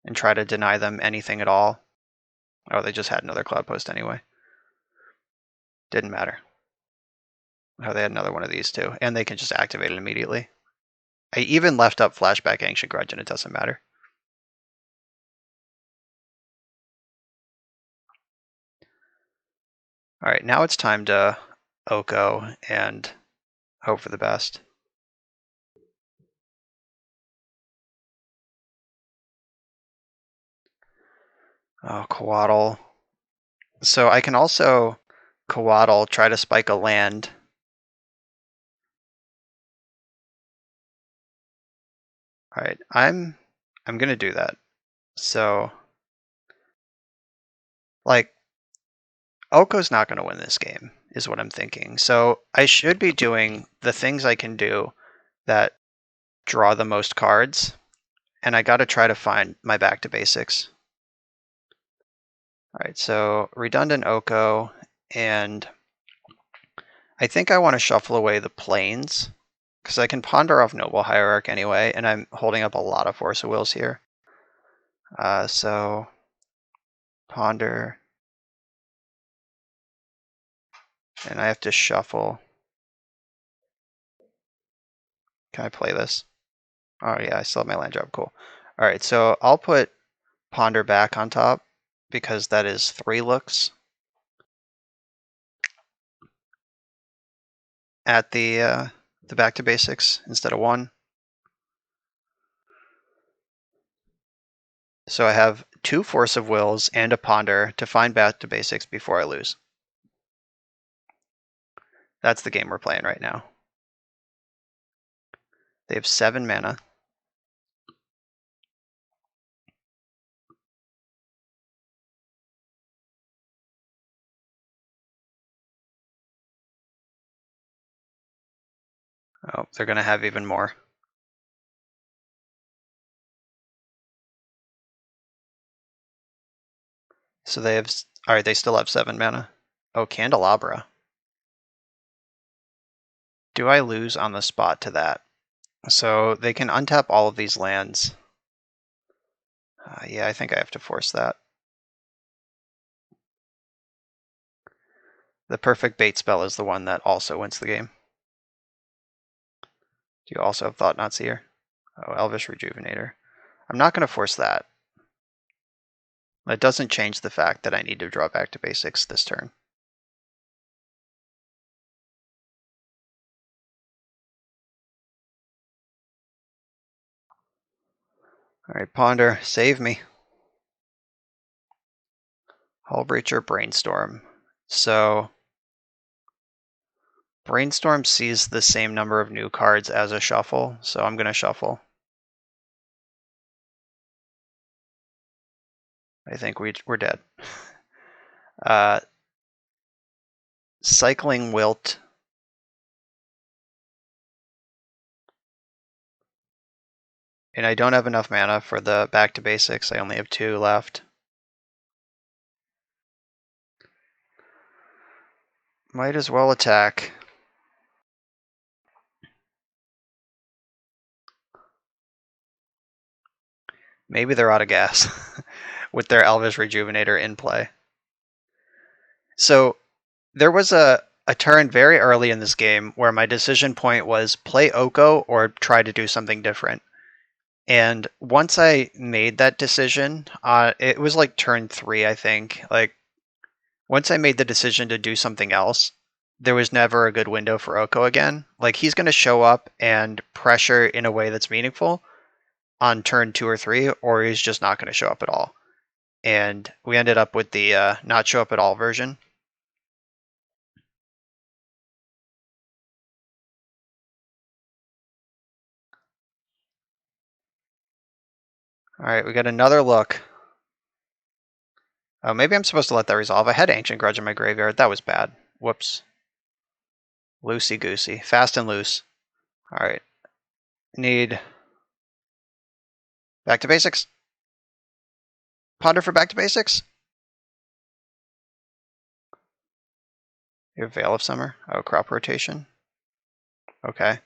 and try to deny them anything at all. Oh, they just had another Cloud Post anyway. Didn't matter. Oh, they had another one of these too, and they can just activate it immediately. I even left up Flashback Ancient Grudge and it doesn't matter. All right, now it's time to Oko and hope for the best. Oh, Coatl. So I can also Coatl, try to spike a land. All right, I'm gonna do that. So, like, Oko's not gonna win this game, is what I'm thinking. So I should be doing the things I can do that draw the most cards, and I got to try to find my back to basics. All right, so redundant Oko, and I think I want to shuffle away the planes because I can ponder off Noble Hierarch anyway, and I'm holding up a lot of Force of Wills here. So ponder, and I have to shuffle. Can I play this? Oh yeah, I still have my land drop. Cool. All right, so I'll put ponder back on top because that is 3 looks at the back to basics instead of 1. So I have 2 Force of Wills and a ponder to find back to basics before I lose. That's the game we're playing right now. They have 7 mana. Oh, they're going to have even more. So they have, all right, they still have 7 mana. Oh, Candelabra. Do I lose on the spot to that? So they can untap all of these lands. Yeah, I think I have to force that. The perfect bait spell is the one that also wins the game. Do you also have Thought-Knot Seer? Oh, Elvish Rejuvenator. I'm not going to force that. It doesn't change the fact that I need to draw back to basics this turn. Alright, Ponder, save me. Hullbreacher, Brainstorm. So, Brainstorm sees the same number of new cards as a shuffle, so I'm going to shuffle. I think we're dead. Cycling Wilt. And I don't have enough mana for the back to basics. I only have 2 left. Might as well attack. Maybe they're out of gas with their Elvish Rejuvenator in play. So there was a turn very early in this game where my decision point was play Oko or try to do something different. And once I made that decision, it was like turn 3, I think. Like, once I made the decision to do something else, there was never a good window for Oko again. Like, he's going to show up and pressure in a way that's meaningful on turn 2 or 3, or he's just not going to show up at all. And we ended up with the not show up at all version. All right, we got another look. Oh, maybe I'm supposed to let that resolve. I had Ancient Grudge in my graveyard. That was bad. Whoops. Loosey-goosey. Fast and loose. All right. Need back to basics. Ponder for back to basics. You have Veil of Summer. Oh, crop rotation. Okay.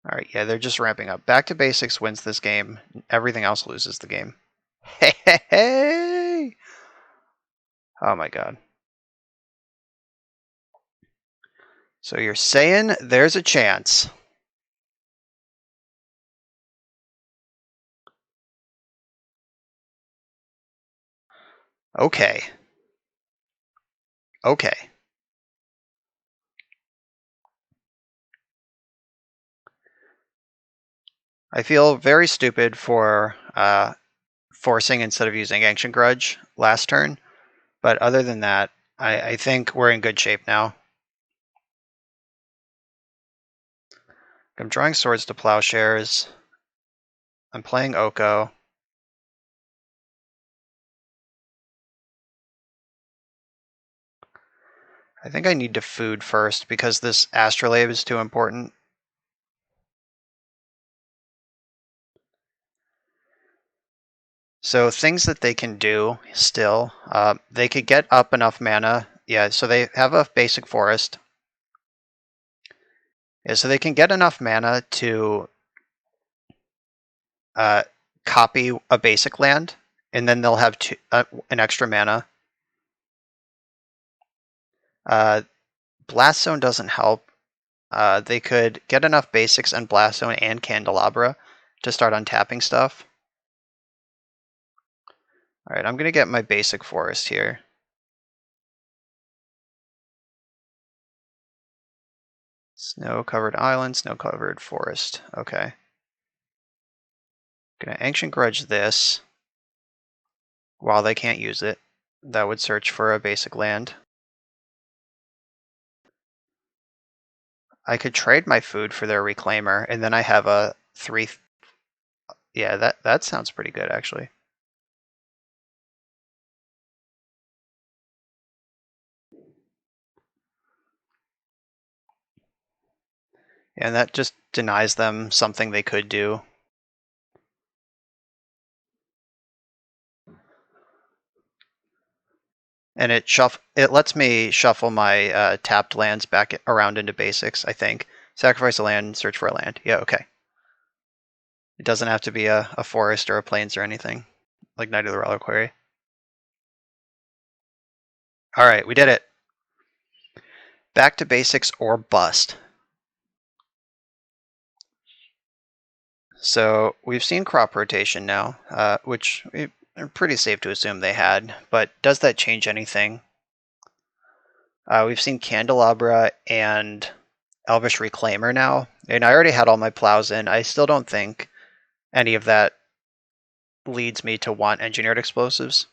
All right, yeah, they're just ramping up. Back to basics wins this game. Everything else loses the game. Hey, hey, hey! Oh my god. So you're saying there's a chance. Okay. Okay. I feel very stupid for forcing instead of using Ancient Grudge last turn. But other than that, I think we're in good shape now. I'm drawing Swords to Plowshares. I'm playing Oko. I think I need to food first because this Astrolabe is too important. So things that they can do still, they could get up enough mana. Yeah, so they have a basic forest. Yeah, so they can get enough mana to copy a basic land, and then they'll have an extra mana. Blast Zone doesn't help. They could get enough basics and Blast Zone and Candelabra to start untapping stuff. All right, I'm going to get my basic forest here. Snow-covered island, snow-covered forest. Okay. Gonna Ancient Grudge this. While they can't use it, that would search for a basic land. I could trade my food for their Reclaimer, and then I have a 3... Yeah, that sounds pretty good, actually. And that just denies them something they could do. And it lets me shuffle my tapped lands back around into basics, I think. Sacrifice a land, search for a land. Yeah, okay. It doesn't have to be a forest or a plains or anything, like Knight of the Reliquary. All right, we did it. Back to basics or bust. So we've seen crop rotation now, which are pretty safe to assume they had, but does that change anything? We've seen Candelabra and Elvish Reclaimer now, and I already had all my plows in. I still don't think any of that leads me to want Engineered Explosives.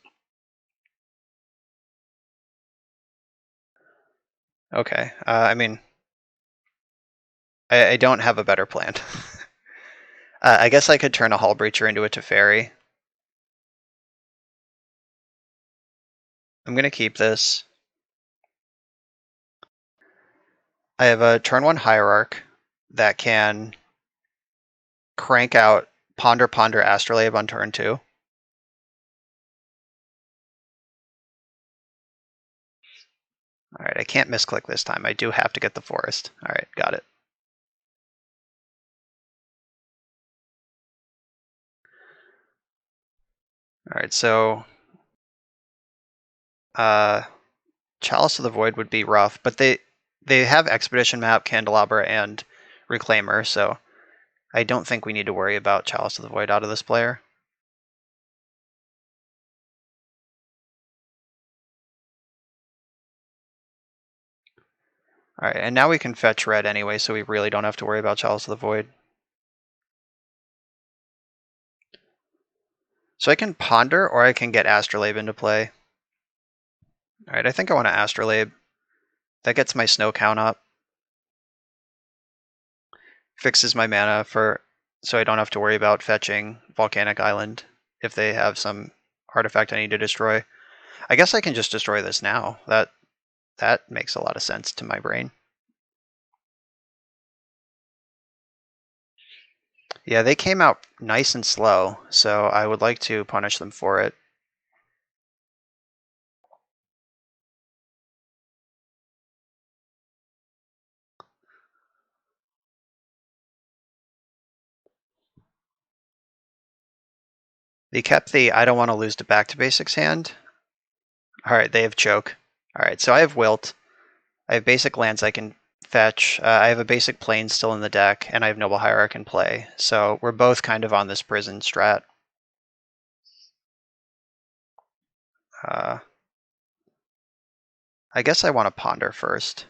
Okay, I mean, I don't have a better plan. I guess I could turn a Hullbreacher into a Teferi. I'm going to keep this. I have a turn 1 Hierarch that can crank out Ponder Ponder Astrolabe on turn 2. All right, I can't misclick this time. I do have to get the forest. All right, got it. Alright, so Chalice of the Void would be rough, but they have Expedition Map, Candelabra, and Reclaimer, so I don't think we need to worry about Chalice of the Void out of this player. Alright, and now we can fetch red anyway, so we really don't have to worry about Chalice of the Void. So I can Ponder, or I can get Astrolabe into play. Alright, I think I want to Astrolabe. That gets my snow count up. Fixes my mana so I don't have to worry about fetching Volcanic Island if they have some artifact I need to destroy. I guess I can just destroy this now. That makes a lot of sense to my brain. Yeah, they came out nice and slow, so I would like to punish them for it. They kept the I don't want to lose to back to basics hand. Alright, they have choke. Alright, so I have wilt. I have basic lands I can fetch. I have a basic plane still in the deck, and I have Noble Hierarch in play. So we're both kind of on this prison strat. I guess I want to ponder first.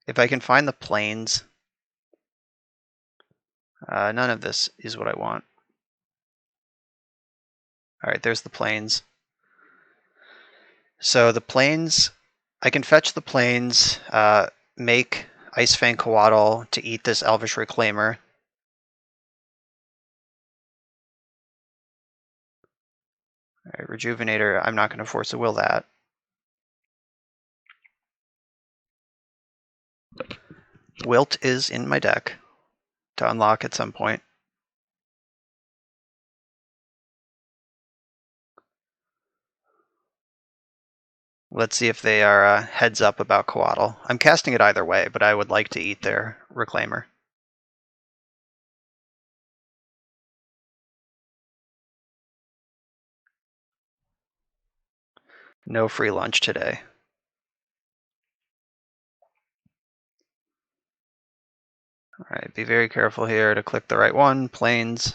If I can find the planes, none of this is what I want. Alright, there's the planes. So the planes, I can fetch the planes, make Icefang Coatl to eat this Elvish Reclaimer. Alright, Rejuvenator, I'm not going to force a will that. Wilt is in my deck to unlock at some point. Let's see if they are heads up about Coatl. I'm casting it either way, but I would like to eat their Reclaimer. No free lunch today. Alright, be very careful here to click the right one. Planes.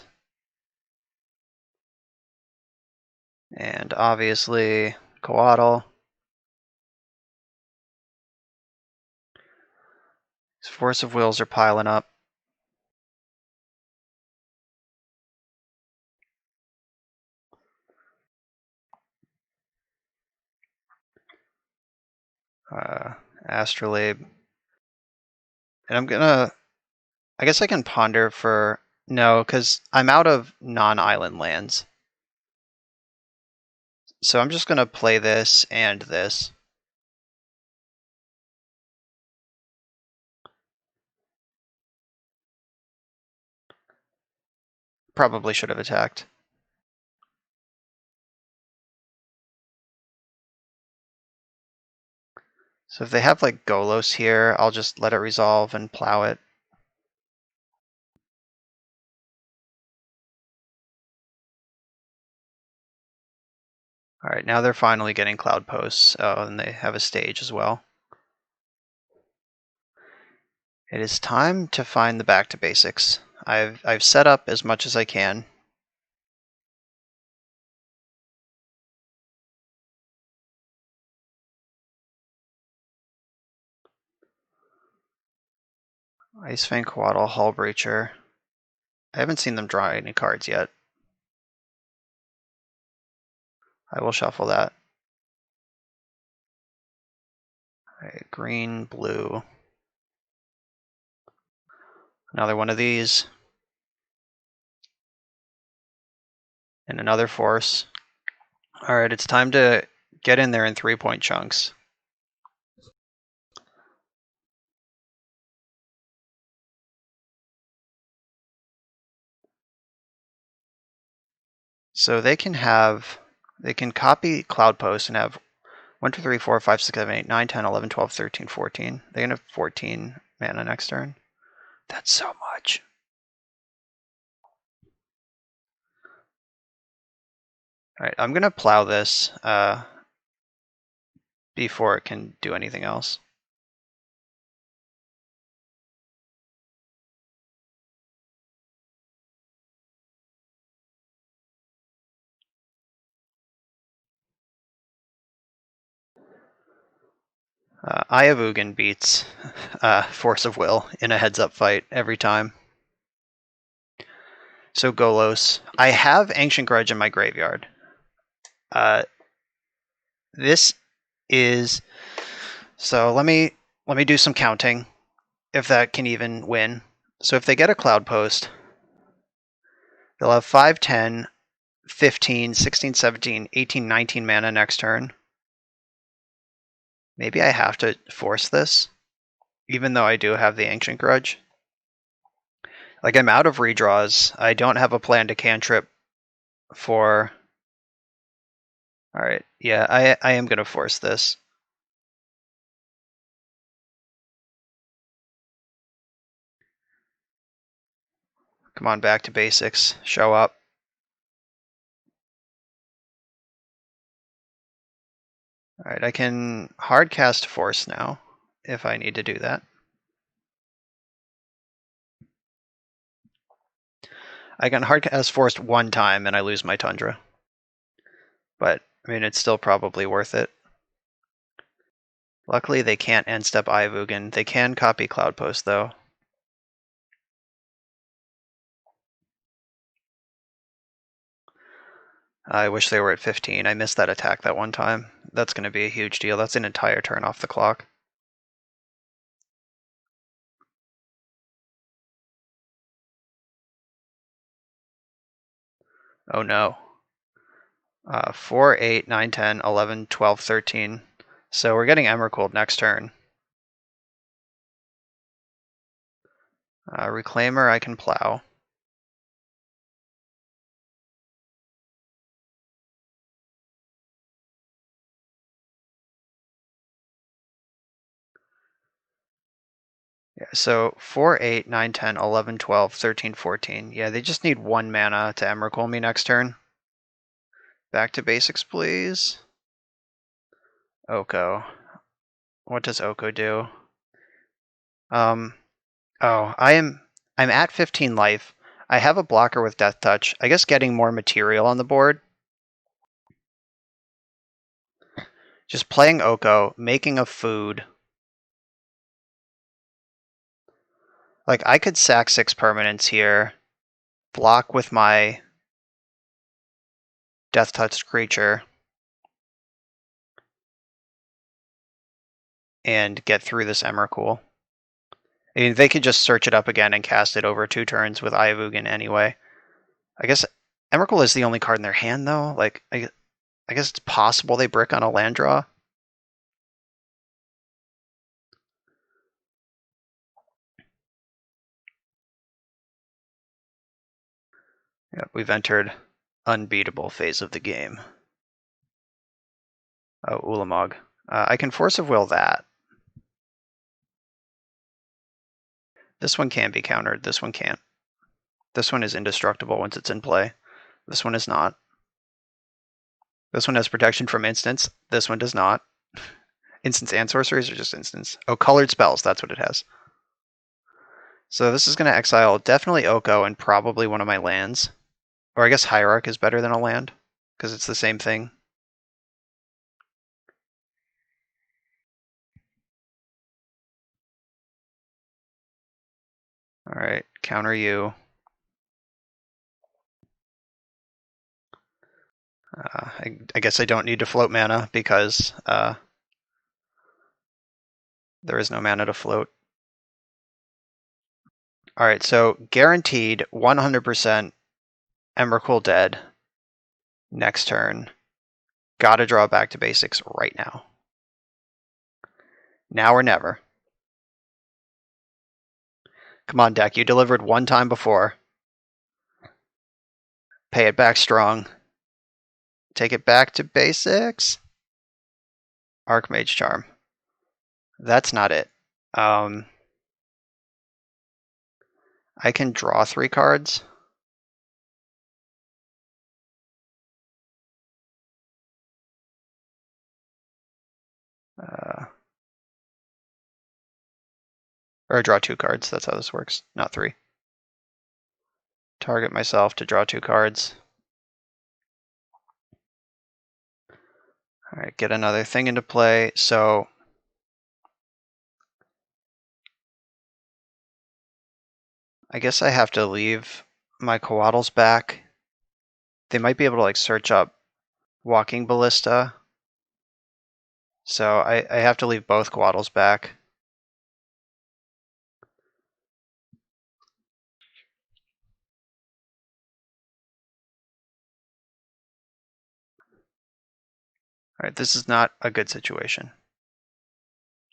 And obviously, Coatl. These Force of Wills are piling up. Astrolabe. And I'm gonna... I guess I can ponder for... No, because I'm out of non-island lands. So I'm just gonna play this and this. Probably should have attacked. So if they have like Golos here, I'll just let it resolve and plow it. Alright, now they're finally getting Cloud Posts. Oh, and they have a stage as well. It is time to find the back to basics. I've set up as much as I can. Icefang Coatl, Hullbreacher. I haven't seen them draw any cards yet. I will shuffle that. Right, green, blue. Another one of these. And another force. Alright, it's time to get in there in 3-point chunks. So they can copy Cloud Post and have 1, 2, 3, 4, 5, 6, 7, 8, 9, 10, 11, 12, 13, 14. They can have 14 mana next turn. That's so much. All right, I'm gonna plow this before it can do anything else. Eye of Ugin beats Force of Will in a heads-up fight every time. So Golos. I have Ancient Grudge in my graveyard. This is... So let me do some counting, if that can even win. So if they get a Cloud Post, they'll have 5, 10, 15, 16, 17, 18, 19 mana next turn. Maybe I have to force this, even though I do have the Ancient Grudge. Like, I'm out of redraws. I don't have a plan to cantrip for... Alright, yeah, I am going to force this. Come on, back to basics. Show up. Alright, I can hard cast Force now, if I need to do that. I can hard cast Force one time and I lose my Tundra. But, I mean, it's still probably worth it. Luckily, they can't end step Eye of Ugin. They can copy Cloud Post, though. I wish they were at 15. I missed that attack that one time. That's going to be a huge deal. That's an entire turn off the clock. Oh no. 4, 8, 9, 10, 11, 12, 13. So we're getting Emrakul next turn. Reclaimer I can plow. Yeah, so 4, 8, 9, 10, 11, 12, 13, 14. Yeah, they just need 1 mana to Emrakul me next turn. Back to basics, please. Oko. What does Oko do? Oh, I'm at 15 life. I have a blocker with Death Touch. I guess getting more material on the board. Just playing Oko, making a food. Like, I could sack 6 permanents here, block with my Death Touch creature, and get through this Emrakul. I mean, they could just search it up again and cast it over 2 turns with Eye of Ugin anyway. I guess Emrakul is the only card in their hand, though. Like, I guess it's possible they brick on a land draw. Yep, we've entered unbeatable phase of the game. Oh, Ulamog. I can Force of Will that. This one can be countered. This one can't. This one is indestructible once it's in play. This one is not. This one has protection from instants. This one does not. Instants and sorceries or just instants? Oh, colored spells. That's what it has. So this is going to exile definitely Oko and probably one of my lands. Or I guess Hierarch is better than a land, because it's the same thing. Alright, counter you. I guess I don't need to float mana because there is no mana to float. Alright, so guaranteed 100% Emrakul dead next turn. Gotta draw back to basics right now. Now or never. Come on, deck. You delivered one time before. Pay it back strong. Take it back to basics. Archmage Charm. That's not it. I can draw 3 cards. Or draw 2 cards. That's how this works, not 3. Target myself to draw 2 cards. All right, get another thing into play. So I guess I have to leave my Coatls back. They might be able to like search up Walking Ballista. So I have to leave both Coatls back. All right, this is not a good situation.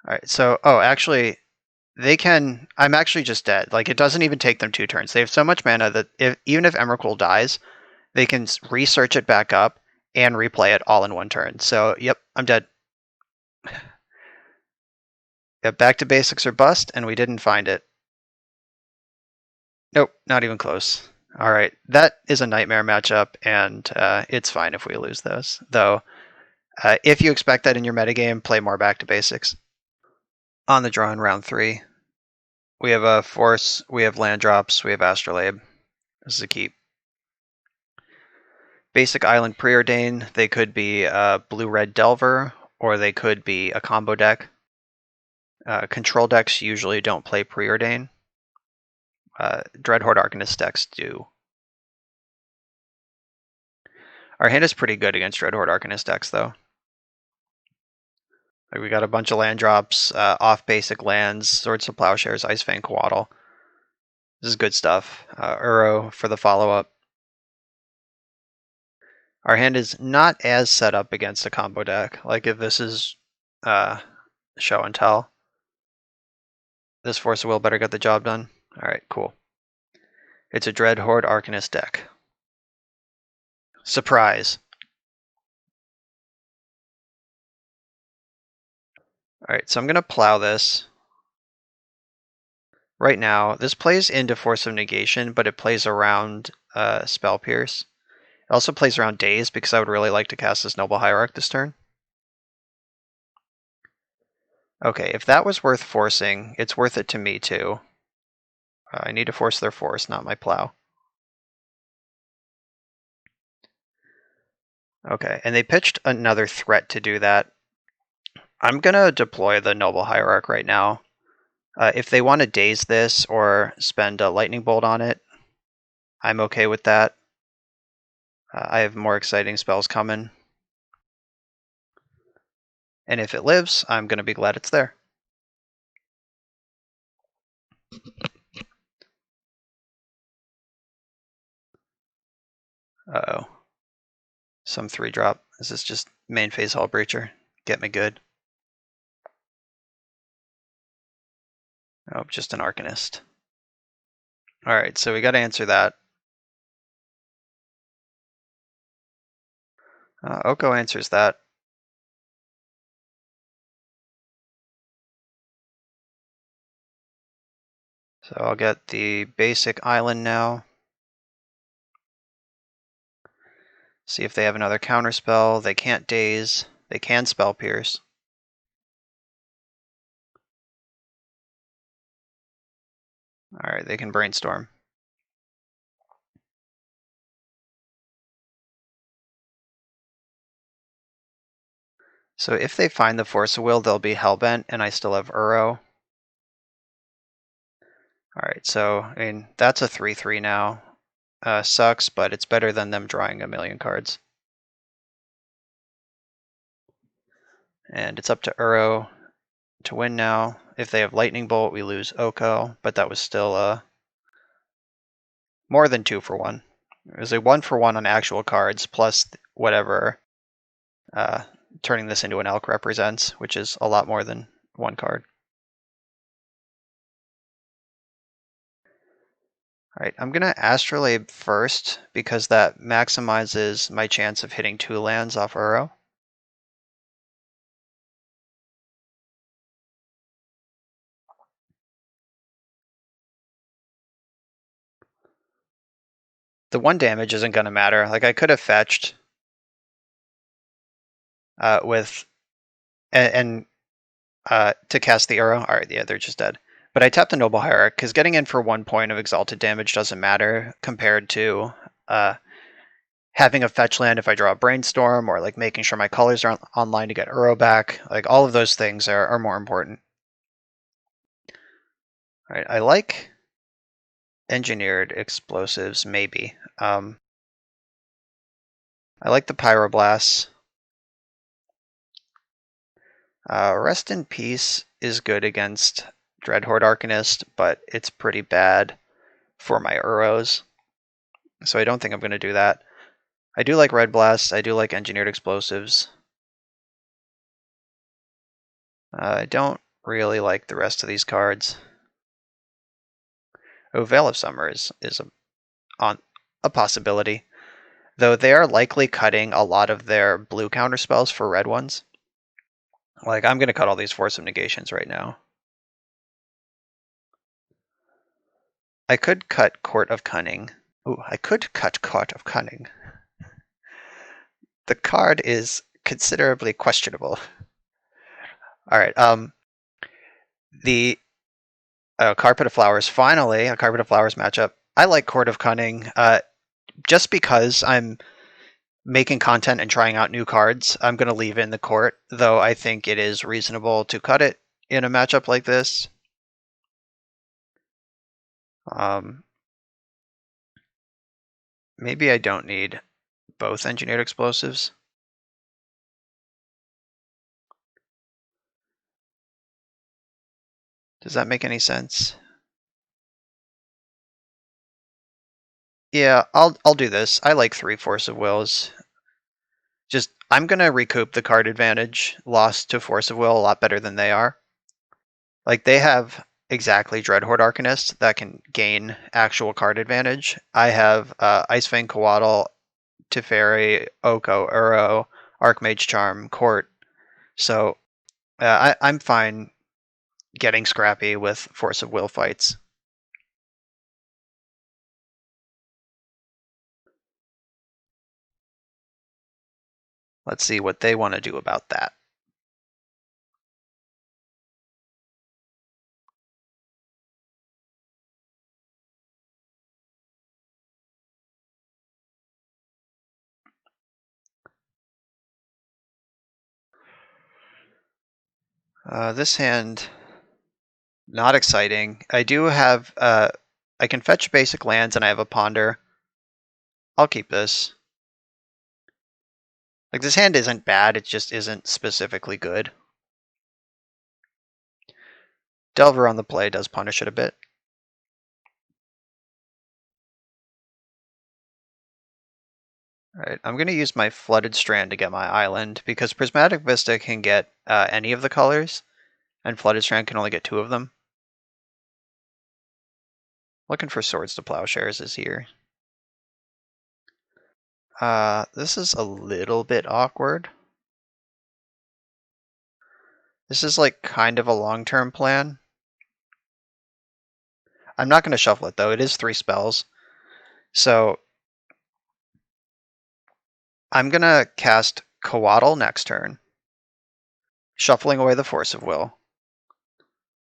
All right, so, oh, actually, they can, I'm actually just dead. Like, it doesn't even take them 2 turns. They have so much mana that even if Emrakul dies, they can research it back up and replay it all in 1 turn. So, yep, I'm dead. Yep, back to basics or bust, and we didn't find it. Nope, not even close. All right, that is a nightmare matchup, and it's fine if we lose those. Though, if you expect that in your metagame, play more back to basics. On the draw in round 3, we have a force, we have land drops, we have Astrolabe. This is a keep. Basic Island Preordain, they could be Blue-Red Delver, or they could be a combo deck. Control decks usually don't play Preordain. Dreadhorde Arcanist decks do. Our hand is pretty good against Dreadhorde Arcanist decks, though. Like we got a bunch of land drops, off basic lands, Swords to Plowshares, Icefang Coatl. This is good stuff. Uro for the follow-up. Our hand is not as set up against a combo deck. Like if this is show and tell. This Force of Will better get the job done. Alright, cool. It's a Dreadhorde Arcanist deck. Surprise. Alright, so I'm going to plow this. Right now, this plays into Force of Negation, but it plays around Spell Pierce. It also plays around Daze, because I would really like to cast this Noble Hierarch this turn. Okay, if that was worth forcing, it's worth it to me too. I need to force their force, not my plow. Okay, and they pitched another threat to do that. I'm going to deploy the Noble Hierarch right now. If they want to daze this or spend a Lightning Bolt on it, I'm okay with that. I have more exciting spells coming. And if it lives, I'm going to be glad it's there. Uh-oh. Some 3-drop. Is this just main phase Hullbreacher? Get me good. Oh, just an Arcanist. Alright, so we got to answer that. Oko answers that. So I'll get the basic island now. See if they have another counterspell. They can't daze. They can spell pierce. Alright, they can brainstorm. So if they find the Force of Will, they'll be Hellbent, and I still have Uro. Alright, so, I mean, that's a 3/3 now. Sucks, but it's better than them drawing a million cards. And it's up to Uro to win now. If they have Lightning Bolt, we lose Oko, but that was still more than 2 for 1. It was a 1 for 1 on actual cards, plus whatever turning this into an elk represents, which is a lot more than 1 card. Alright, I'm going to Astrolabe first, because that maximizes my chance of hitting 2 lands off Uro. The 1 damage isn't going to matter. Like, I could have fetched with... And to cast the arrow. All right, yeah, they're just dead. But I tapped the Noble Hierarch because getting in for 1 point of exalted damage doesn't matter compared to having a fetch land if I draw a Brainstorm, or like making sure my colors are online to get Uro back. Like all of those things are more important. All right, I like engineered explosives, maybe. I like the Pyroblasts. Rest in Peace is good against Dreadhorde Arcanist, but it's pretty bad for my Uros. So I don't think I'm going to do that. I do like Red Blast. I do like Engineered Explosives. I don't really like the rest of these cards. Oh, Veil of Summer is a possibility, though they are likely cutting a lot of their blue counter spells for red ones. Like, I'm going to cut all these Force of Negations right now. I could cut Court of Cunning. Ooh, I could cut Court of Cunning. The card is considerably questionable. All right, the Carpet of Flowers, finally, a Carpet of Flowers matchup. I like Court of Cunning, just because I'm making content and trying out new cards. I'm going to leave in the court, though I think it is reasonable to cut it in a matchup like this. Maybe I don't need both Engineered Explosives. Does that make any sense? Yeah, I'll do this. I like 3 Force of Wills. Just, I'm going to recoup the card advantage lost to Force of Will a lot better than they are. Like, they have exactly Dreadhorde Arcanist that can gain actual card advantage. I have Icefang Coatl, Teferi, Oko, Uro, Archmage Charm, Court. So I'm fine getting scrappy with Force of Will fights. Let's see what they want to do about that. This hand, not exciting. I do have, I can fetch basic lands and I have a Ponder. I'll keep this. Like, this hand isn't bad, it just isn't specifically good. Delver on the play does punish it a bit. Alright, I'm going to use my Flooded Strand to get my island, because Prismatic Vista can get any of the colors, and Flooded Strand can only get 2 of them. Looking for Swords to Plowshares is here. This is a little bit awkward. This is like kind of a long-term plan. I'm not going to shuffle it though. It is 3 spells. So I'm going to cast Coatl next turn, shuffling away the Force of Will.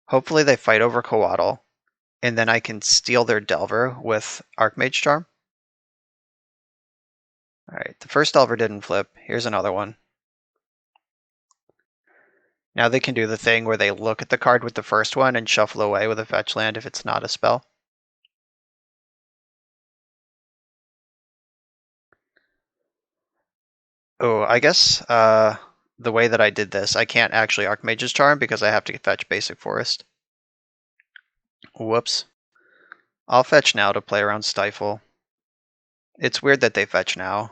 Hopefully they fight over Coatl, and then I can steal their Delver with Archmage Charm. Alright, the first Delver didn't flip. Here's another one. Now they can do the thing where they look at the card with the first one and shuffle away with a fetch land if it's not a spell. Oh, I guess the way that I did this, I can't actually Archmage's Charm because I have to fetch Basic Forest. Whoops. I'll fetch now to play around Stifle. It's weird that they fetch now.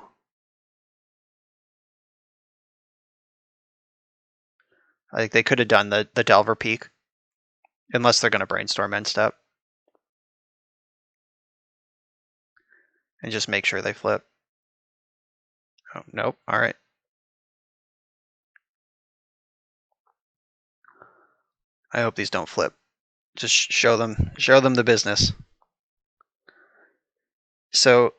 Like, they could have done the Delver Peak. Unless they're going to Brainstorm end step. And just make sure they flip. Oh, nope. Alright. I hope these don't flip. Just show them the business. So,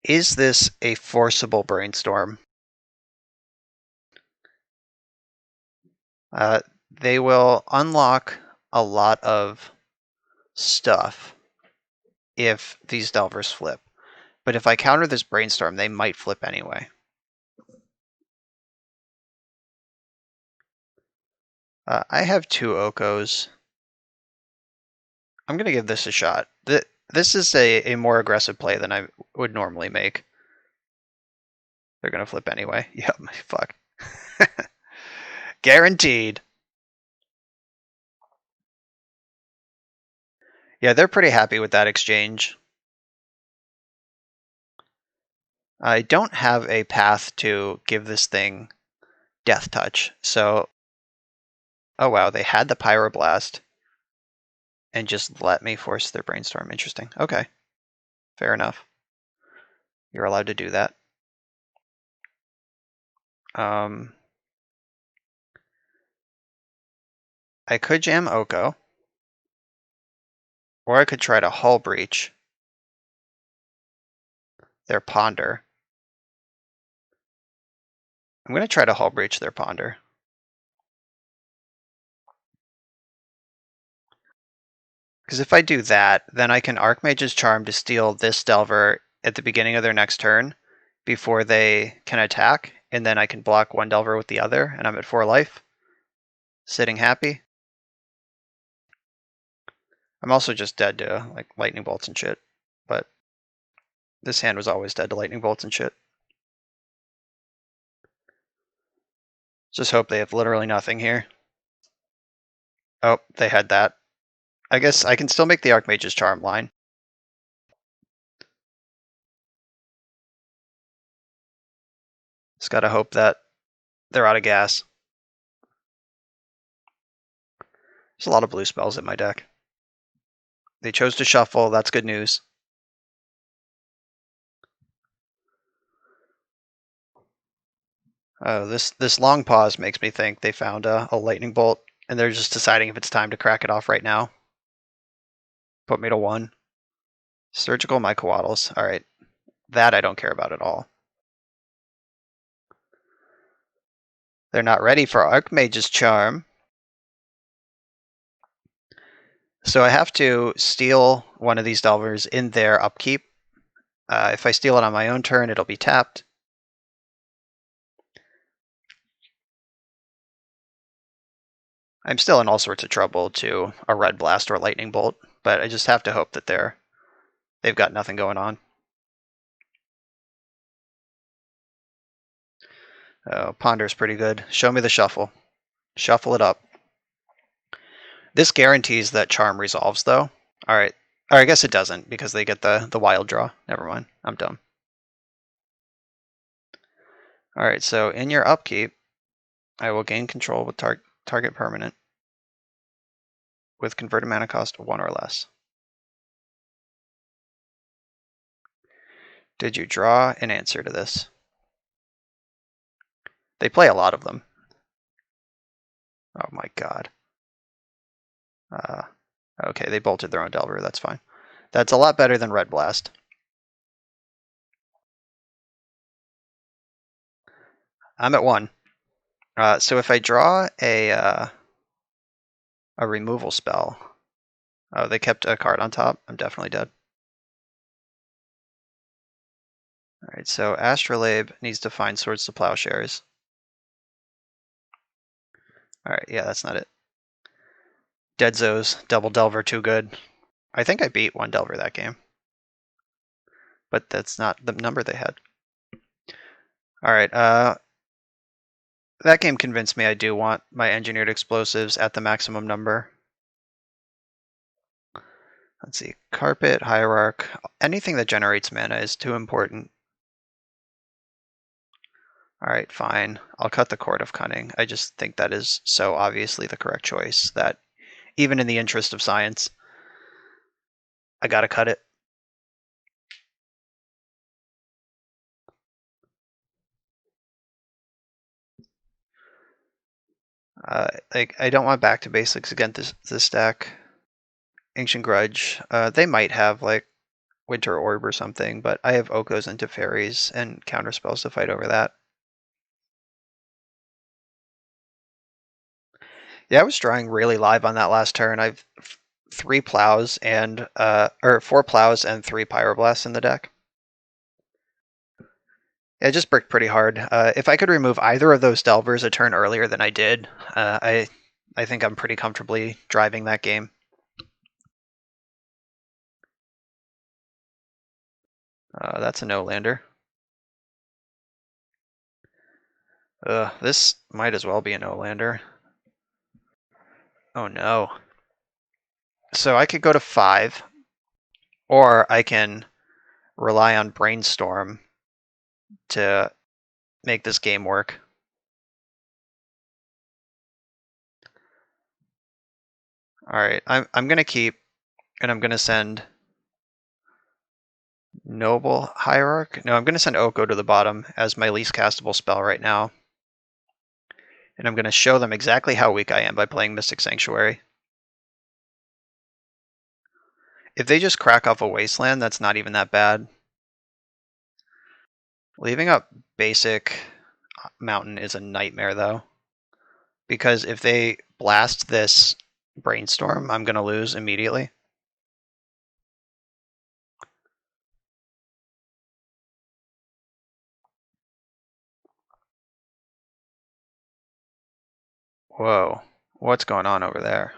is this a forcible Brainstorm? They will unlock a lot of stuff if these Delvers flip. But if I counter this Brainstorm, they might flip anyway. I have 2 Okos. I'm going to give this a shot. This is a more aggressive play than I would normally make. They're going to flip anyway. Yep, fuck. Guaranteed. Yeah, they're pretty happy with that exchange. I don't have a path to give this thing Death Touch, so... Oh wow, they had the Pyroblast and just let me force their Brainstorm. Interesting. Okay. Fair enough. You're allowed to do that. I could jam Oko. Or I could try to Hull Breach their Ponder. I'm going to try to Hull Breach their Ponder. Because if I do that, then I can Archmage's Charm to steal this Delver at the beginning of their next turn before they can attack, and then I can block one Delver with the other, and I'm at 4 life. Sitting happy. I'm also just dead to like Lightning Bolts and shit, but this hand was always dead to Lightning Bolts and shit. Just hope they have literally nothing here. Oh, they had that. I guess I can still make the Archmage's Charm line. Just gotta hope that they're out of gas. There's a lot of blue spells in my deck. They chose to shuffle, that's good news. Oh, this long pause makes me think they found a Lightning Bolt, and they're just deciding if it's time to crack it off right now. Put me to 1. Surgical Mycowaddles. Alright. That I don't care about at all. They're not ready for Archmage's Charm. So I have to steal one of these Delvers in their upkeep. If I steal it on my own turn, it'll be tapped. I'm still in all sorts of trouble to a Red Blast or Lightning Bolt, but I just have to hope that they've got nothing going on. Oh, Ponder's pretty good. Show me the shuffle. Shuffle it up. This guarantees that Charm resolves, though. Alright. Or I guess it doesn't, because they get the wild draw. Never mind. I'm dumb. Alright, so in your upkeep, I will gain control with target permanent with converted mana cost 1 or less. Did you draw an answer to this? They play a lot of them. Oh my god. Okay, they bolted their own Delver, that's fine. That's a lot better than Red Blast. I'm at 1. So if I draw a removal spell... Oh, they kept a card on top? I'm definitely dead. Alright, so Astrolabe needs to find Swords to Plowshares. Alright, yeah, that's not it. Dead Zoes, double Delver, too good. I think I beat 1 Delver that game. But that's not the number they had. Alright, that game convinced me I do want my Engineered Explosives at the maximum number. Let's see, Carpet, Hierarch, anything that generates mana is too important. Alright, fine. I'll cut the Court of Cunning. I just think that is so obviously the correct choice that even in the interest of science, I gotta cut it. I don't want back to basics against this deck. Ancient Grudge. They might have like Winter Orb or something, but I have Okos into Fairies and counter spells to fight over that. Yeah, I was drawing really live on that last turn. I've 3 plows and or 4 plows and 3 pyroblasts in the deck. Yeah, I just bricked pretty hard. If I could remove either of those delvers a turn earlier than I did, I think I'm pretty comfortably driving that game. That's a no-lander. This might as well be a no-lander. Oh no. So I could go to 5, or I can rely on Brainstorm to make this game work. Alright, I'm gonna keep, and I'm gonna send Noble Hierarch. No, I'm gonna send Oko to the bottom as my least castable spell right now. And I'm gonna show them exactly how weak I am by playing Mystic Sanctuary. If they just crack off a Wasteland, that's not even that bad. Leaving up basic Mountain is a nightmare though. Because if they blast this Brainstorm, I'm gonna lose immediately. Whoa, what's going on over there?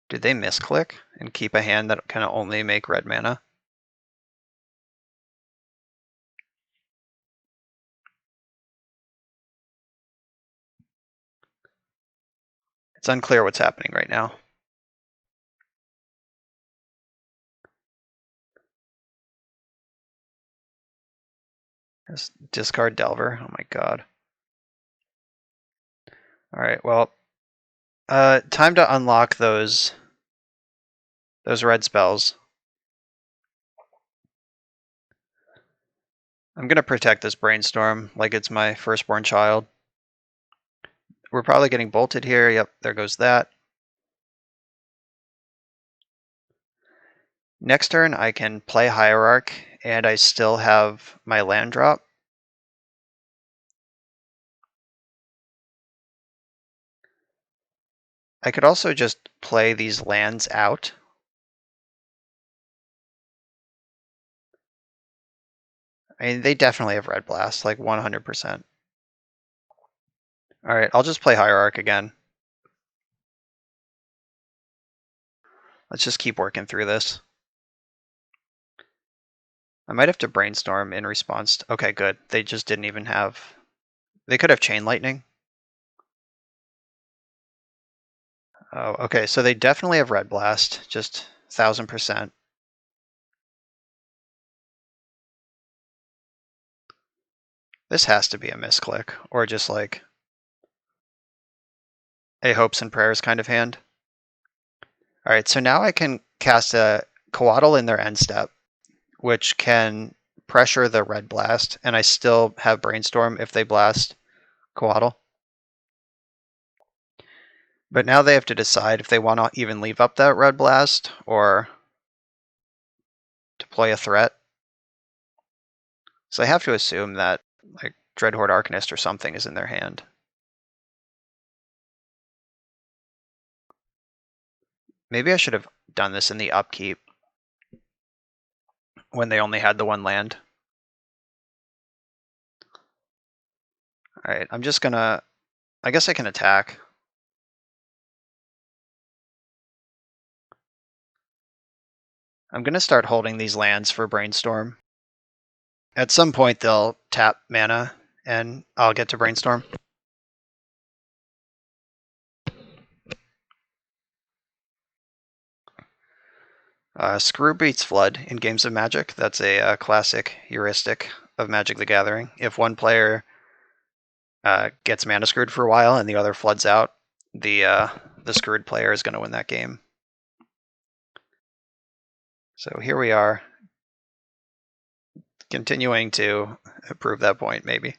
Did they misclick and keep a hand that can only make red mana? It's unclear what's happening right now. Just discard Delver. Oh my god. Alright, well, time to unlock those red spells. I'm gonna protect this Brainstorm like it's my firstborn child. We're probably getting bolted here. Yep, there goes that. Next turn, I can play Hierarch, and I still have my land drop. I could also just play these lands out. I mean, they definitely have Red Blast, like 100%. Alright, I'll just play Hierarch again. Let's just keep working through this. I might have to Brainstorm in response. Okay, good. They just didn't even have... They could have Chain Lightning. Oh, okay, so they definitely have Red Blast, just 1000%. This has to be a misclick, or just like a hopes and prayers kind of hand. Alright, so now I can cast a Coatl in their end step, which can pressure the Red Blast, and I still have Brainstorm if they blast Coatl. But now they have to decide if they want to even leave up that Red Blast, or deploy a threat. So I have to assume that like Dreadhorde Arcanist or something is in their hand. Maybe I should have done this in the upkeep when they only had the one land. Alright, I'm just gonna... I guess I can attack. I'm gonna start holding these lands for Brainstorm. At some point they'll tap mana, and I'll get to Brainstorm. Screw beats Flood in games of Magic. That's a classic heuristic of Magic the Gathering. If one player gets mana screwed for a while and the other floods out, the screwed player is going to win that game. So here we are, continuing to prove that point, maybe.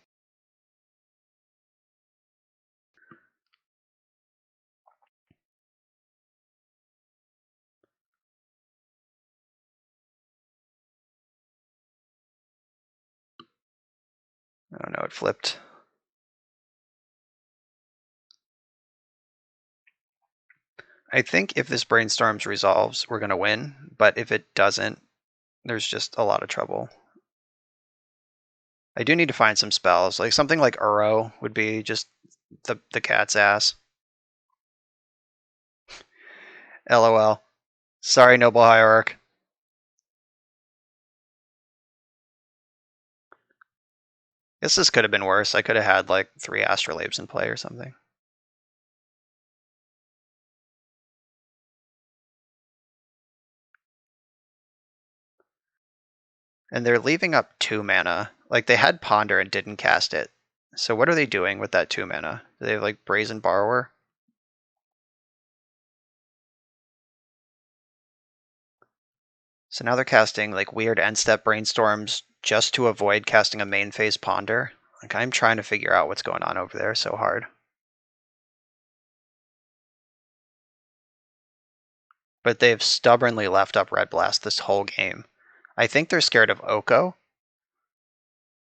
Oh no, it flipped. I think if this Brainstorms resolves, we're going to win, but if it doesn't, there's just a lot of trouble. I do need to find some spells. Like something like Uro would be just the cat's ass. LOL. Sorry, Noble Hierarch. Guess this could have been worse. I could have had like 3 Astrolabes in play or something. And they're leaving up 2 mana. Like they had Ponder and didn't cast it. So what are they doing with that 2 mana? Do they have like Brazen Borrower? So now they're casting like weird end step Brainstorms just to avoid casting a main phase Ponder. Like I'm trying to figure out what's going on over there so hard. But they've stubbornly left up Red Blast this whole game. I think they're scared of Oko,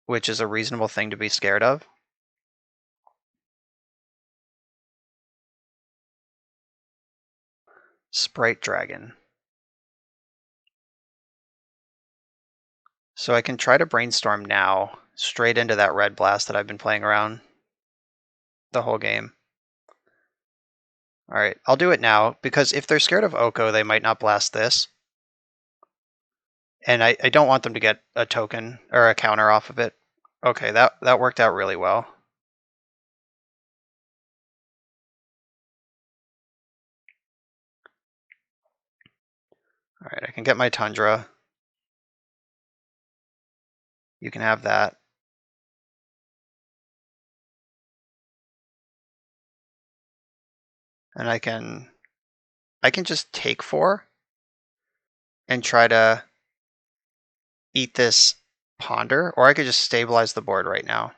which is a reasonable thing to be scared of. Sprite Dragon. So I can try to Brainstorm now, straight into that Red Blast that I've been playing around the whole game. Alright, I'll do it now, because if they're scared of Oko, they might not blast this. And I don't want them to get a token, or a counter off of it. Okay, that worked out really well. Alright, I can get my Tundra. You can have that. And I can just take 4 and try to eat this Ponder, or I could just stabilize the board right now.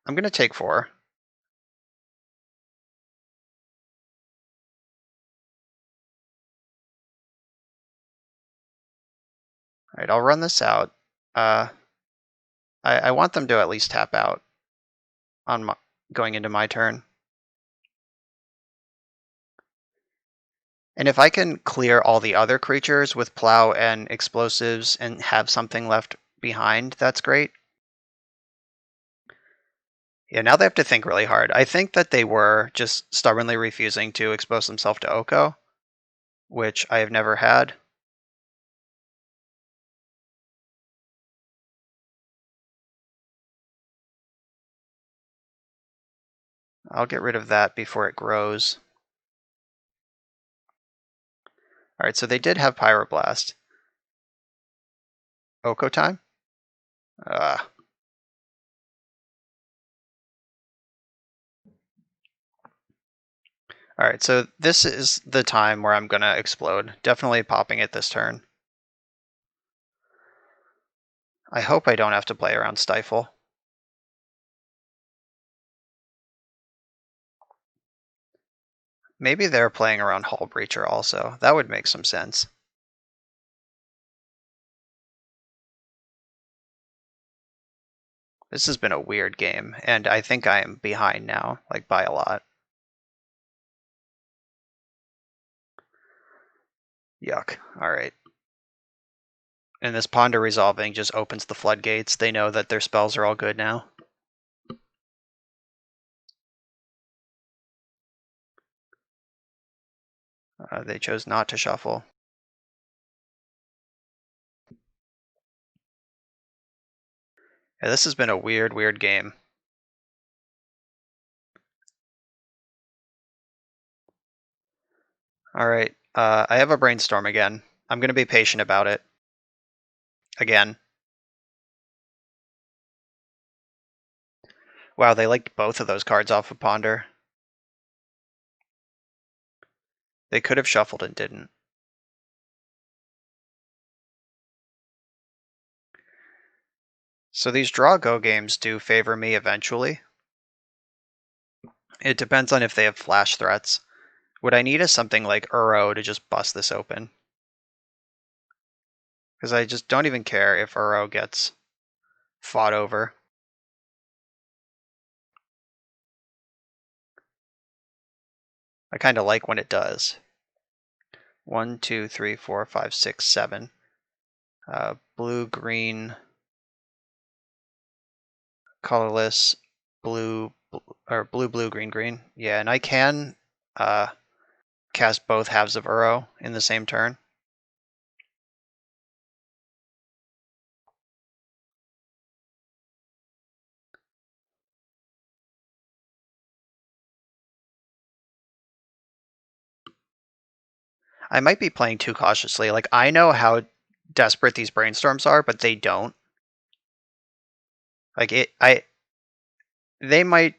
I'm going to take 4. Alright, I'll run this out. I want them to at least tap out on going into my turn. And if I can clear all the other creatures with Plow and Explosives and have something left behind, that's great. Yeah, now they have to think really hard. I think that they were just stubbornly refusing to expose themselves to Oko, which I have never had. I'll get rid of that before it grows. Alright, so they did have Pyroblast. Oko time? Alright, so this is the time where I'm going to explode. Definitely popping it this turn. I hope I don't have to play around Stifle. Maybe they're playing around Hullbreacher also. That would make some sense. This has been a weird game, and I think I am behind now, like by a lot. Yuck. Alright. And this Ponder resolving just opens the floodgates. They know that their spells are all good now. They chose not to shuffle. Yeah, this has been a weird game. Alright, I have a Brainstorm again. I'm going to be patient about it. Again. Wow, they liked both of those cards off of Ponder. They could have shuffled and didn't. So these draw-go games do favor me eventually. It depends on if they have flash threats. What I need is something like Uro to just bust this open. Because I just don't even care if Uro gets fought over. I kind of like when it does. 1, 2, 3, 4, 5, 6, 7. Blue, green, colorless, blue, or blue, blue, green, green. Yeah, and I can cast both halves of Uro in the same turn. I might be playing too cautiously. Like, I know how desperate these brainstorms are, but they don't. Like, they might,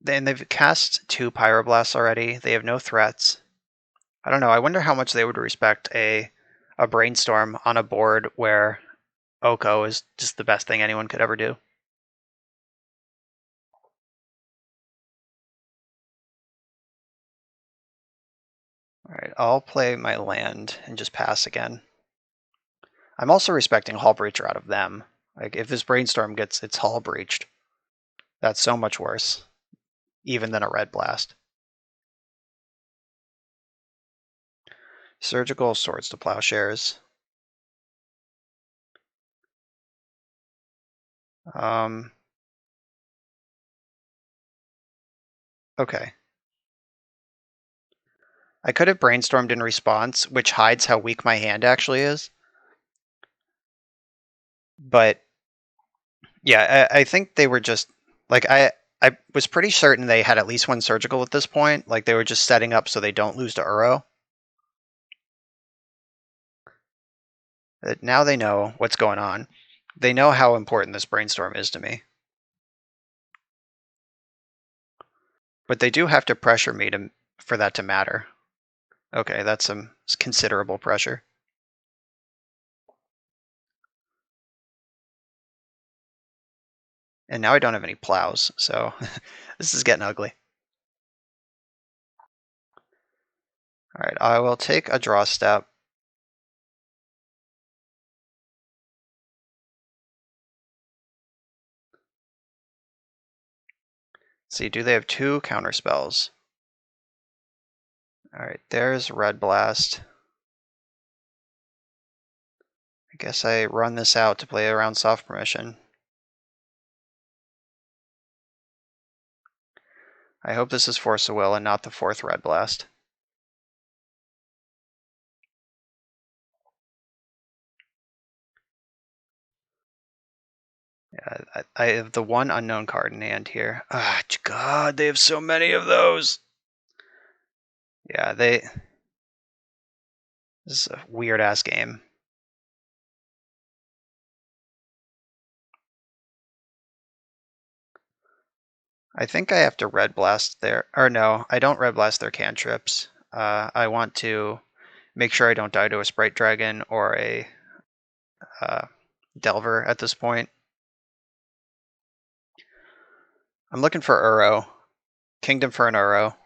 and they've cast 2 Pyroblasts already. They have no threats. I don't know. I wonder how much they would respect a brainstorm on a board where Oko is just the best thing anyone could ever do. Alright, I'll play my land and just pass again. I'm also respecting Hullbreacher out of them. Like, if this brainstorm gets its Hull breached, that's so much worse, even than a red blast. Surgical Swords to Plowshares. Okay. I could have brainstormed in response, which hides how weak my hand actually is. But yeah, I think they were just like I was pretty certain they had at least one surgical at this point. Like, they were just setting up so they don't lose to Uro. Now they know what's going on. They know how important this brainstorm is to me. But they do have to pressure me for that to matter. Okay, that's some considerable pressure. And now I don't have any plows, so this is getting ugly. Alright, I will take a draw step. See, do they have 2 counter spells? Alright, there's Red Blast. I guess I run this out to play around soft permission. I hope this is Force of Will and not the 4th Red Blast. Yeah, I have the 1 unknown card in hand here. Ah, God, they have so many of those! Yeah, this is a weird-ass game. I think I have to Red Blast or no, I don't Red Blast their cantrips. I want to make sure I don't die to a Sprite Dragon or a Delver at this point. I'm looking for Uro. Kingdom for an Uro.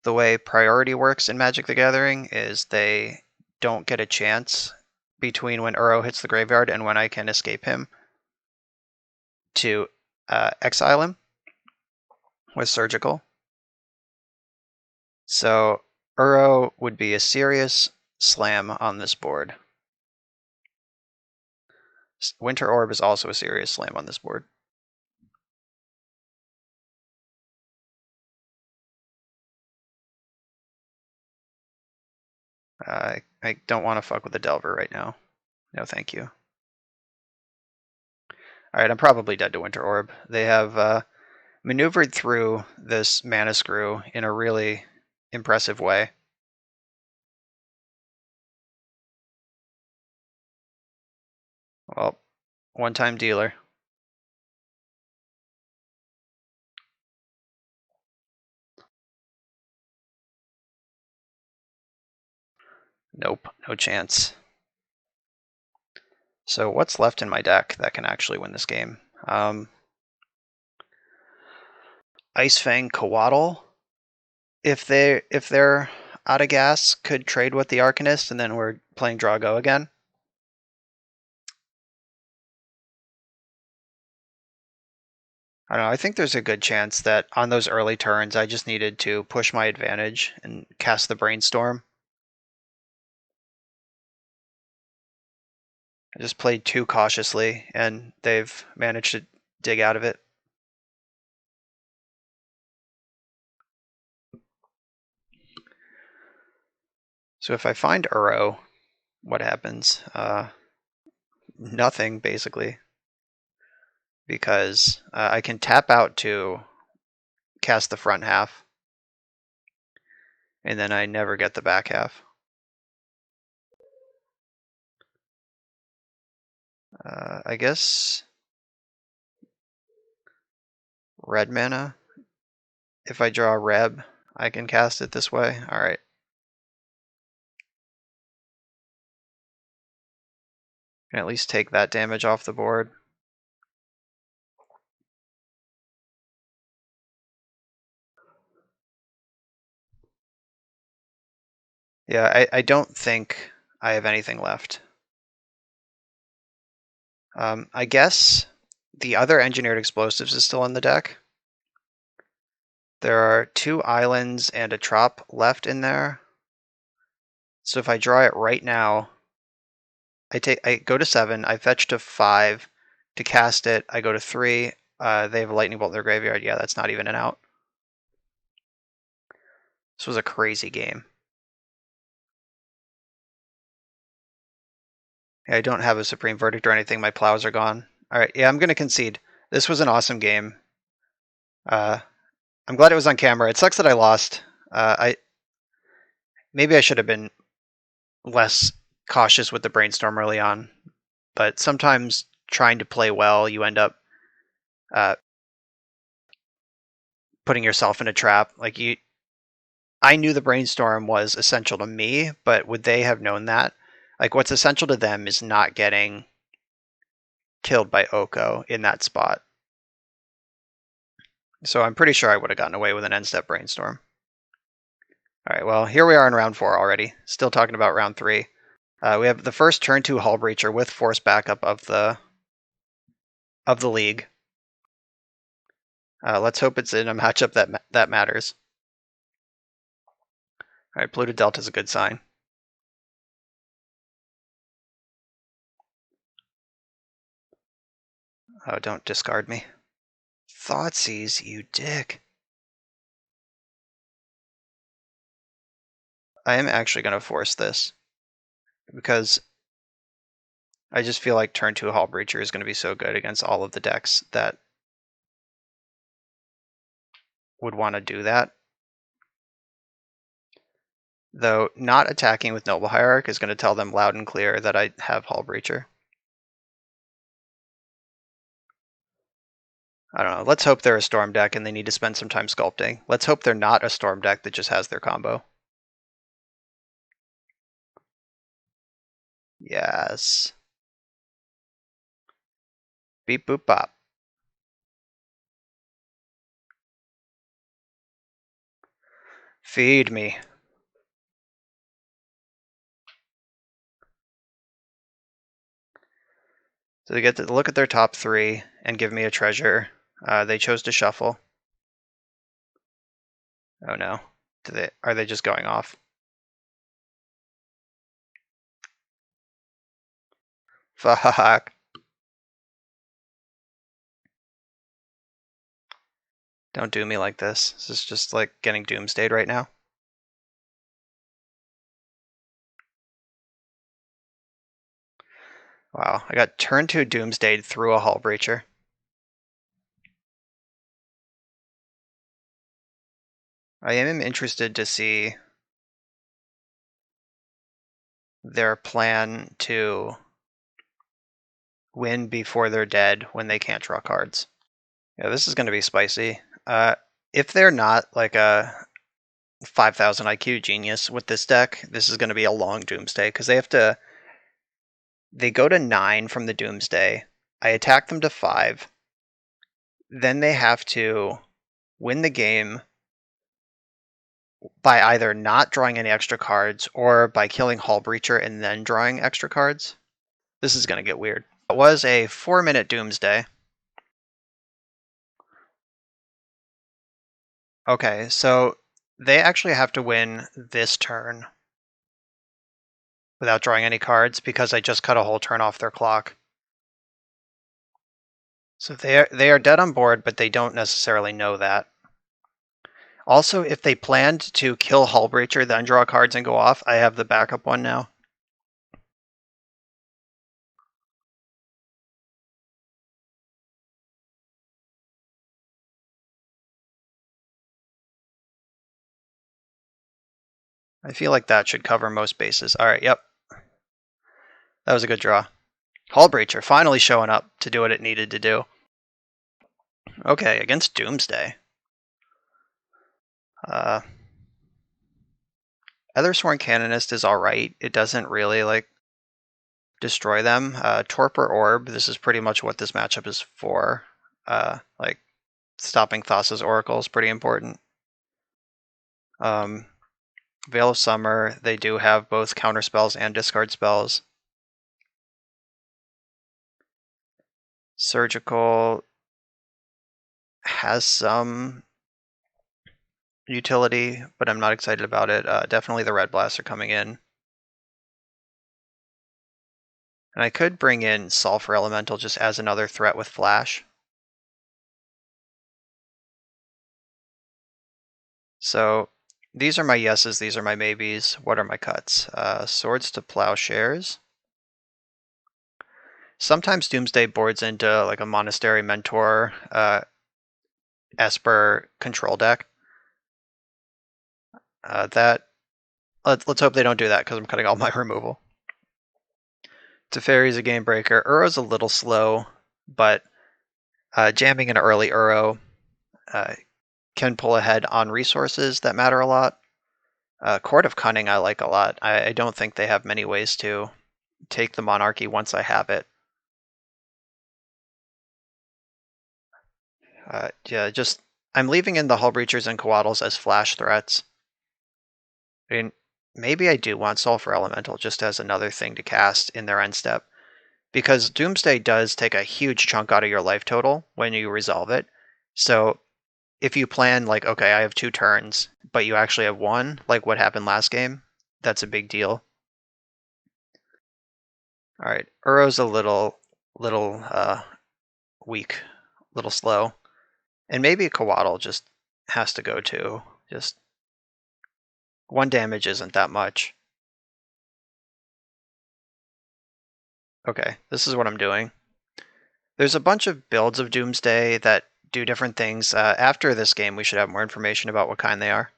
The way priority works in Magic the Gathering is they don't get a chance between when Uro hits the graveyard and when I can escape him to exile him with Surgical. So Uro would be a serious slam on this board. Winter Orb is also a serious slam on this board. I don't want to fuck with the Delver right now. No, thank you. Alright, I'm probably dead to Winter Orb. They have maneuvered through this mana screw in a really impressive way. Well, one-time dealer. Nope, no chance. So what's left in my deck that can actually win this game? Ice Fang Coatl. If they're out of gas, could trade with the Arcanist, and then we're playing draw go again. I don't know. I think there's a good chance that on those early turns, I just needed to push my advantage and cast the Brainstorm. I just played too cautiously, and they've managed to dig out of it. So if I find Uro, what happens? Nothing, basically. Because I can tap out to cast the front half, and then I never get the back half. I guess red mana. If I draw a Reb, I can cast it this way. All right. Can at least take that damage off the board. Yeah, I don't think I have anything left. I guess the other engineered explosives is still in the deck. There are 2 islands and a trop left in there. So if I draw it right now, I go to 7, I fetch to 5 to cast it. I go to 3. They have a lightning bolt in their graveyard. Yeah, that's not even an out. This was a crazy game. I don't have a Supreme Verdict or anything. My plows are gone. All right, yeah, I'm going to concede. This was an awesome game. I'm glad it was on camera. It sucks that I lost. Maybe I should have been less cautious with the brainstorm early on, but sometimes trying to play well, you end up putting yourself in a trap. I knew the brainstorm was essential to me, but would they have known that? Like, what's essential to them is not getting killed by Oko in that spot. So I'm pretty sure I would have gotten away with an end step brainstorm. All right, well, here we are in round 4 already. Still talking about round 3. We have the first turn 2 Hullbreacher with force backup of the league. Let's hope it's in a matchup that matters. All right, blue to delta is a good sign. Oh, don't discard me. Thoughtseize, you dick. I am actually going to force this because I just feel like turn 2 Hullbreacher is going to be so good against all of the decks that would want to do that. Though not attacking with Noble Hierarch is going to tell them loud and clear that I have Hullbreacher. I don't know. Let's hope they're a Storm deck and they need to spend some time sculpting. Let's hope they're not a Storm deck that just has their combo. Yes. Beep boop bop. Feed me. So they get to look at their top 3 and give me a treasure. They chose to shuffle. Oh no. Are they just going off? Fuck. Don't do me like this. This is just like getting doomsdayed right now. Wow, I got turn 2 doomsdayed through a Hullbreacher. I am interested to see their plan to win before they're dead when they can't draw cards. Yeah, this is going to be spicy. If they're not like a 5,000 IQ genius with this deck, this is going to be a long doomsday because they go to 9 from the doomsday. I attack them to 5. Then they have to win the game by either not drawing any extra cards or by killing Hullbreacher and then drawing extra cards. This is going to get weird. It was a 4-minute doomsday. Okay, so they actually have to win this turn without drawing any cards because I just cut a whole turn off their clock. So they are dead on board, but they don't necessarily know that. Also, if they planned to kill Hullbreacher, then draw cards and go off, I have the backup one now. I feel like that should cover most bases. Alright, yep. That was a good draw. Hullbreacher finally showing up to do what it needed to do. Okay, against Doomsday. Ethersworn Canonist is alright. It doesn't really, destroy them. Torpor Orb, this is pretty much what this matchup is for. Stopping Thassa's Oracle is pretty important. Veil of Summer, they do have both counter spells and discard spells. Surgical has some utility, but I'm not excited about it. Definitely the Red Blasts are coming in. And I could bring in Sulfur Elemental just as another threat with Flash. So these are my yeses, these are my maybes. What are my cuts? Swords to Plowshares. Sometimes Doomsday boards into like a Monastery Mentor Esper control deck. Let's hope they don't do that because I'm cutting all my removal. Teferi's a game breaker. Uro's a little slow, but jamming an early Uro can pull ahead on resources that matter a lot. Court of Cunning I like a lot. I don't think they have many ways to take the Monarchy once I have it. I'm leaving in the Hullbreachers and Coatls as flash threats. I mean, maybe I do want Sulfur Elemental just as another thing to cast in their end step. Because Doomsday does take a huge chunk out of your life total when you resolve it. So if you plan, like, okay, I have 2 turns, but you actually have 1, like what happened last game, that's a big deal. Alright, Uro's a little weak, little slow. And maybe Coatl just has to go too. Just 1 damage isn't that much. Okay, this is what I'm doing. There's a bunch of builds of Doomsday that do different things. After this game, we should have more information about what kind they are.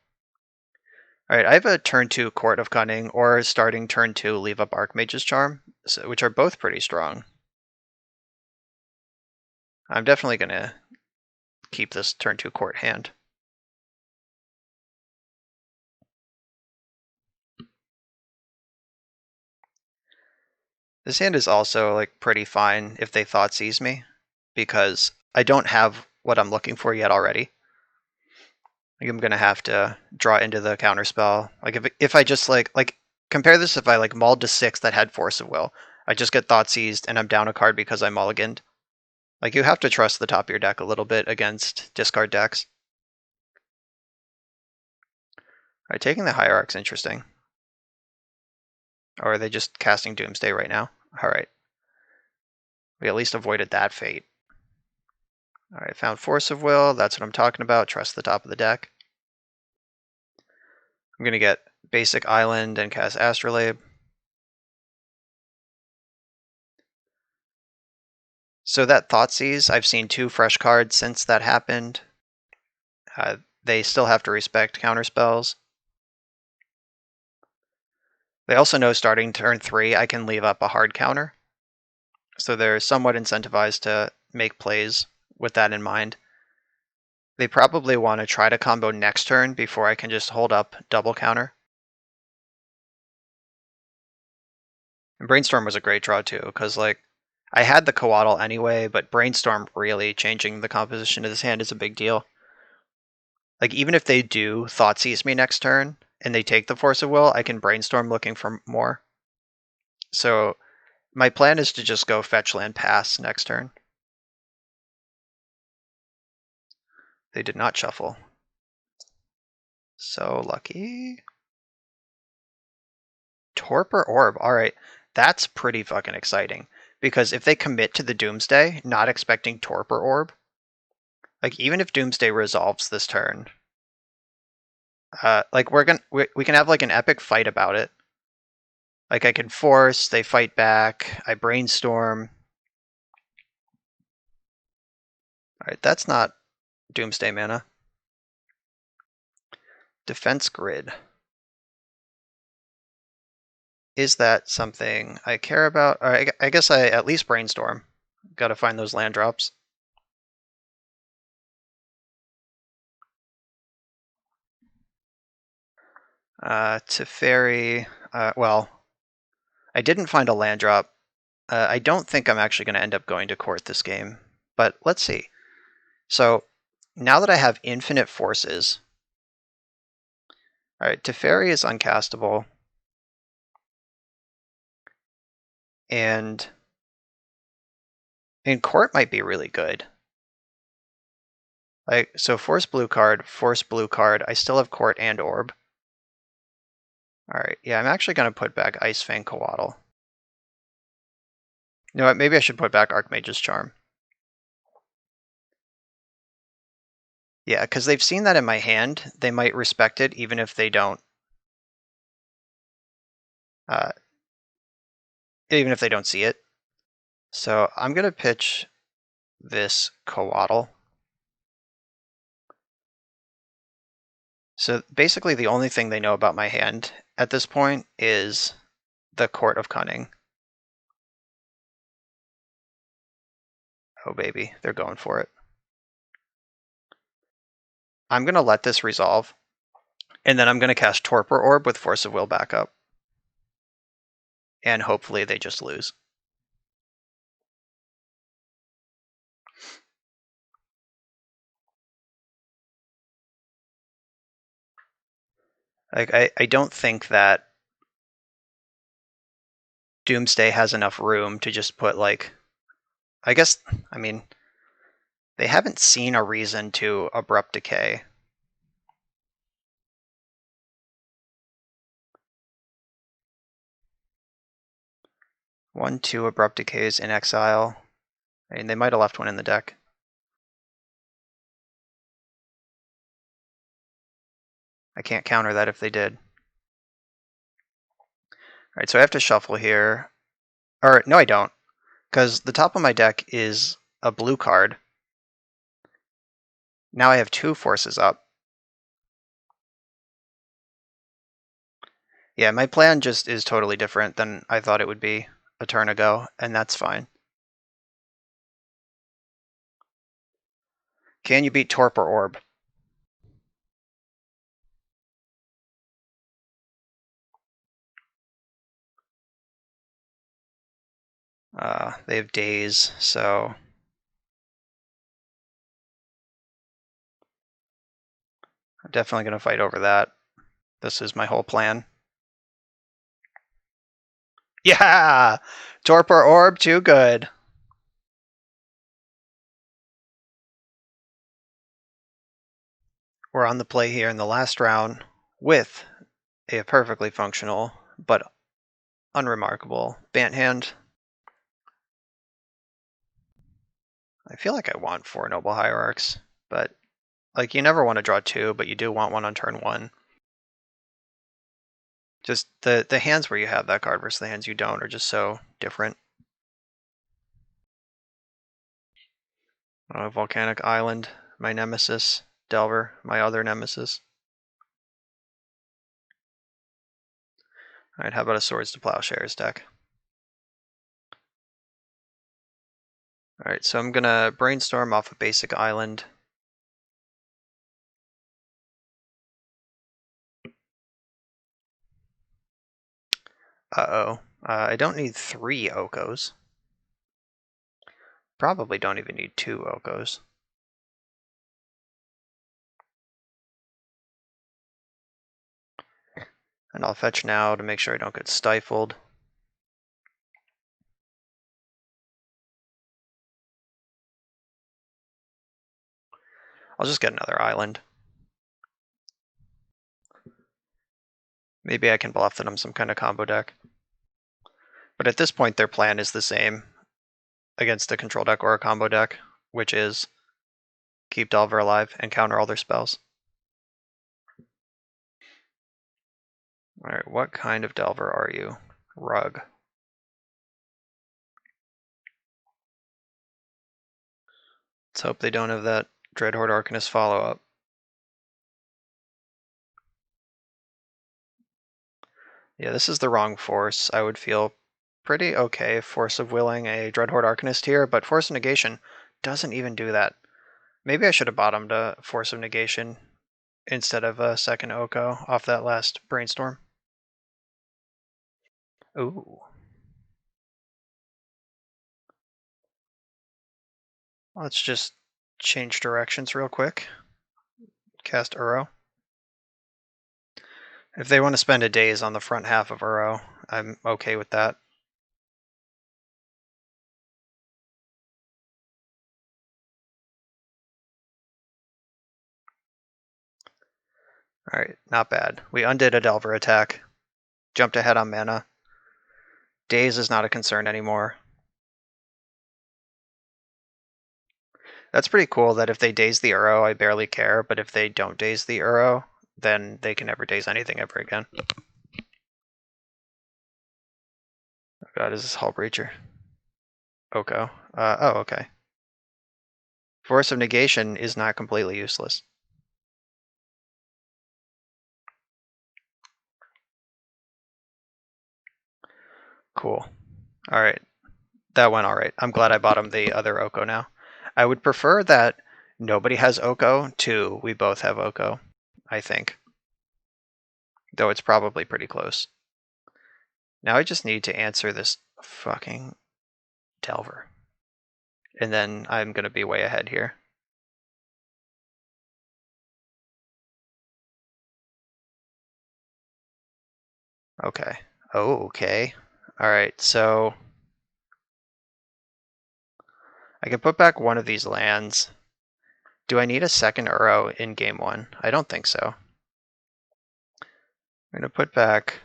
Alright, I have a turn 2 Court of Cunning, or starting turn 2 leave up Archmage's Charm, which are both pretty strong. I'm definitely going to keep this turn 2 Court hand. This hand is also like pretty fine if they Thoughtseize me, because I don't have what I'm looking for yet already. Like, I'm gonna have to draw into the counterspell. Like if I just like compare this if I like mauled to 6 that had Force of Will. I just get Thoughtseized and I'm down a card because I mulliganed. Like, you have to trust the top of your deck a little bit against discard decks. Alright, taking the Hierarch's interesting. Or are they just casting Doomsday right now? Alright. We at least avoided that fate. Alright, found Force of Will. That's what I'm talking about. Trust the top of the deck. I'm going to get basic Island and cast Astrolabe. So that Thoughtseize, I've seen 2 fresh cards since that happened. They still have to respect counterspells. They also know starting turn 3, I can leave up a hard counter. So they're somewhat incentivized to make plays with that in mind. They probably want to try to combo next turn before I can just hold up double counter. And Brainstorm was a great draw too, because like I had the Coatl anyway, but Brainstorm really changing the composition of this hand is a big deal. Like, even if they do Thoughtseize me next turn and they take the Force of Will, I can Brainstorm looking for more. So my plan is to just go fetch land pass next turn. They did not shuffle. So lucky. Torpor Orb. All right. That's pretty fucking exciting. Because if they commit to the Doomsday, not expecting Torpor Orb, like even if Doomsday resolves this turn, like we can have like an epic fight about it. Like I can force, they fight back, I brainstorm. Alright, that's not Doomsday mana. Defense Grid. Is that something I care about? I guess I at least brainstorm. Gotta find those land drops. Teferi, well, I didn't find a land drop. I don't think I'm actually going to end up going to court this game, but let's see. So now that I have infinite forces, all right, Teferi is uncastable, and court might be really good. Like so, force blue card. I still have court and orb. All right, yeah, I'm actually going to put back Ice Fang Coatl. You know what? Maybe I should put back Archmage's Charm. Yeah, because they've seen that in my hand. They might respect it even if they don't. Even if they don't see it. So I'm going to pitch this Coatl. So basically the only thing they know about my hand at this point is the Court of Cunning. Oh baby, they're going for it. I'm going to let this resolve, and then I'm going to cast Torpor Orb with Force of Will backup. And hopefully they just lose. Like I don't think that Doomsday has enough room to just put like, I mean, they haven't seen a reason to Abrupt Decay. One, two Abrupt Decays in exile. I mean, they might have left one in the deck. I can't counter that if they did. Alright, so I have to shuffle here. Or, no I don't. Because the top of my deck is a blue card. Now I have two forces up. Yeah, my plan just is totally different than I thought it would be a turn ago, and that's fine. Can you beat Torpor Orb? They have Daze, so I'm definitely going to fight over that. This is my whole plan. Yeah! Torpor Orb, too good. We're on the play here in the last round with a perfectly functional but unremarkable Bant hand. I feel like I want 4 Noble Hierarchs, but like you never want to draw 2, but you do want one on turn 1. Just the hands where you have that card versus the hands you don't are just so different. Volcanic Island, my nemesis. Delver, my other nemesis. Alright, how about a Swords to Plowshares deck? Alright, so I'm gonna brainstorm off a basic island. I don't need 3 Okos. Probably don't even need 2 Okos. And I'll fetch now to make sure I don't get stifled. I'll just get another island. Maybe I can bluff that I'm some kind of combo deck. But at this point, their plan is the same against a control deck or a combo deck, which is keep Delver alive and counter all their spells. Alright, what kind of Delver are you? Rug. Let's hope they don't have that Dreadhorde Arcanist follow-up. Yeah, this is the wrong force. I would feel pretty okay Force of Willing a Dreadhorde Arcanist here, but Force of Negation doesn't even do that. Maybe I should have bottomed a Force of Negation instead of a second Oko off that last Brainstorm. Ooh. Let's just change directions real quick. Cast Uro. If they want to spend a daze on the front half of Uro, I'm okay with that. Alright, not bad. We undid a Delver attack. Jumped ahead on mana. Daze is not a concern anymore. That's pretty cool that if they daze the Uro, I barely care, but if they don't daze the Uro, then they can never daze anything ever again. Oh god, is this Hullbreacher? Oko. Oh, okay. Force of Negation is not completely useless. Cool. Alright. That went alright. I'm glad I bottomed the other Oko now. I would prefer that nobody has Oko to we both have Oko, I think. Though it's probably pretty close. Now I just need to answer this fucking Delver. And then I'm going to be way ahead here. Okay. Oh, okay. Alright, so I can put back one of these lands. Do I need a second Uro in game one? I don't think so. I'm going to put back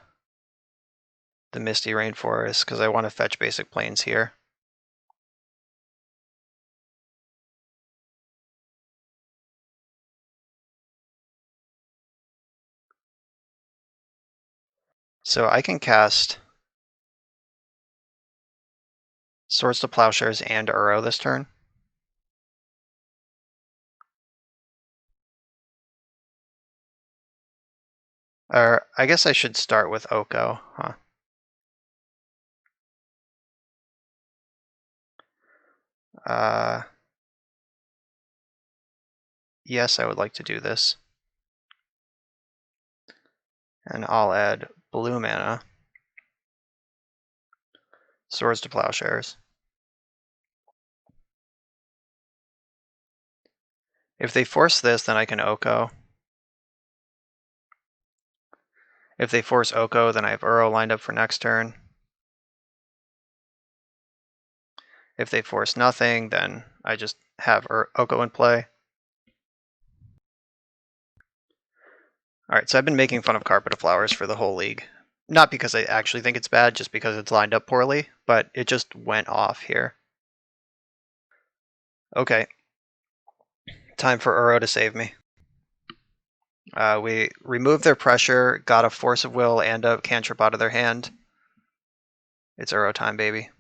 the Misty Rainforest because I want to fetch basic plains here. So I can cast Swords to Plowshares and Uro this turn. Or I guess I should start with Oko, huh? Yes, I would like to do this. And I'll add blue mana. Swords to Plowshares. If they force this, then I can Oko. If they force Oko, then I have Uro lined up for next turn. If they force nothing, then I just have Oko in play. Alright, so I've been making fun of Carpet of Flowers for the whole league. Not because I actually think it's bad, just because it's lined up poorly, but it just went off here. Okay. Time for Uro to save me. We removed their pressure, got a Force of Will and a cantrip out of their hand. It's Uro time, baby.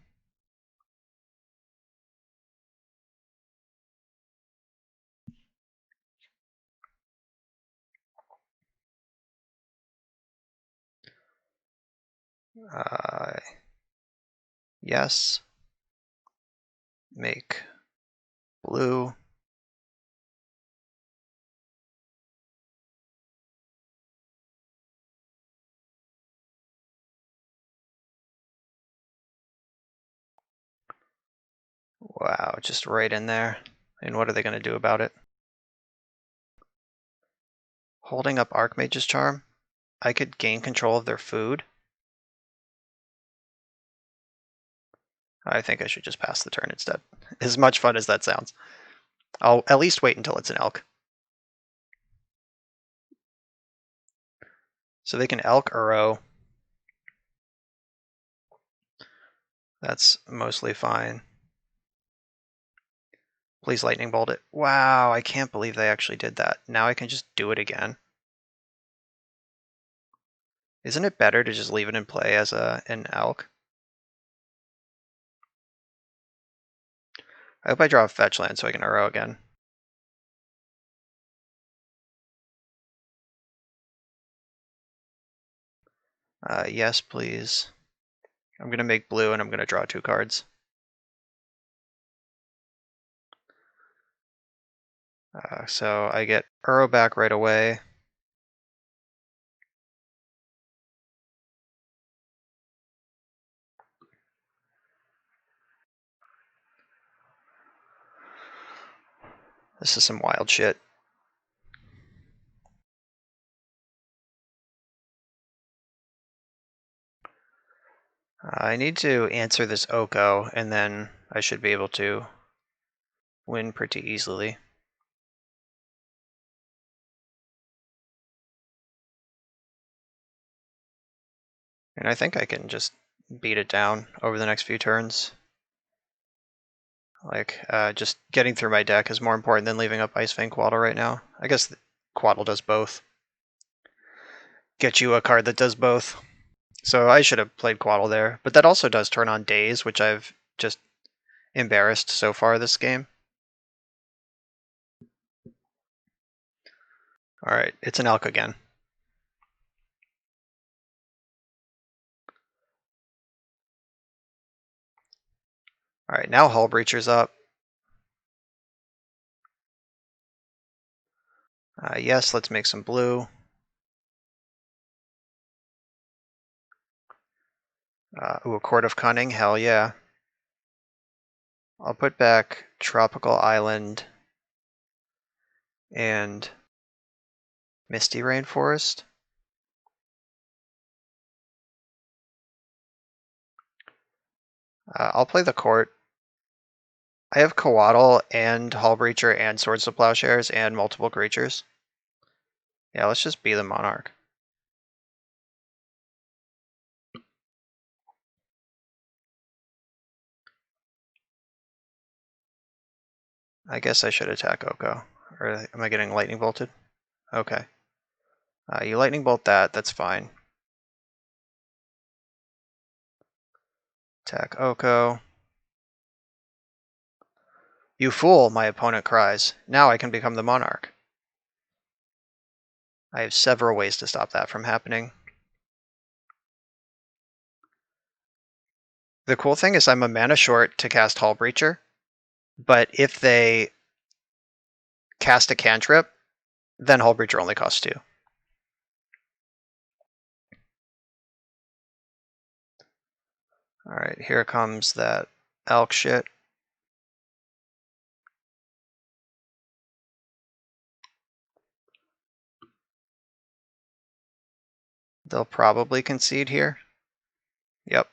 Yes. Make blue. Wow, just right in there. And what are they going to do about it? Holding up Archmage's Charm? I could gain control of their food? I think I should just pass the turn instead. As much fun as that sounds. I'll at least wait until it's an elk. So they can Elk Uro. That's mostly fine. Please lightning bolt it. Wow, I can't believe they actually did that. Now I can just do it again. Isn't it better to just leave it in play as an Elk? I hope I draw a fetch land so I can Uro again. Yes, please. I'm going to make blue and I'm going to draw 2 cards. So I get Uro back right away. This is some wild shit. I need to answer this Oko, and then I should be able to win pretty easily. And I think I can just beat it down over the next few turns. Like, just getting through my deck is more important than leaving up Ice Fang Quaddle right now. I guess Quaddle does both. Get you a card that does both. So I should have played Quaddle there. But that also does turn on Daze, which I've just embarrassed so far this game. Alright, it's an Elk again. Alright, now Hullbreacher's up. Yes, let's make some blue. Ooh, a Court of Cunning, hell yeah. I'll put back Tropical Island and Misty Rainforest. I'll play the Court. I have Coatl and Hullbreacher and Swords of Plowshares and multiple creatures. Yeah, let's just be the Monarch. I guess I should attack Oko. Or am I getting lightning bolted? Okay. You lightning bolt that, that's fine. Attack Oko. You fool, my opponent cries. Now I can become the Monarch. I have several ways to stop that from happening. The cool thing is I'm a mana short to cast Hullbreacher, but if they cast a cantrip, then Hullbreacher only costs 2. Alright, here comes that Elk shit. They'll probably concede here. Yep.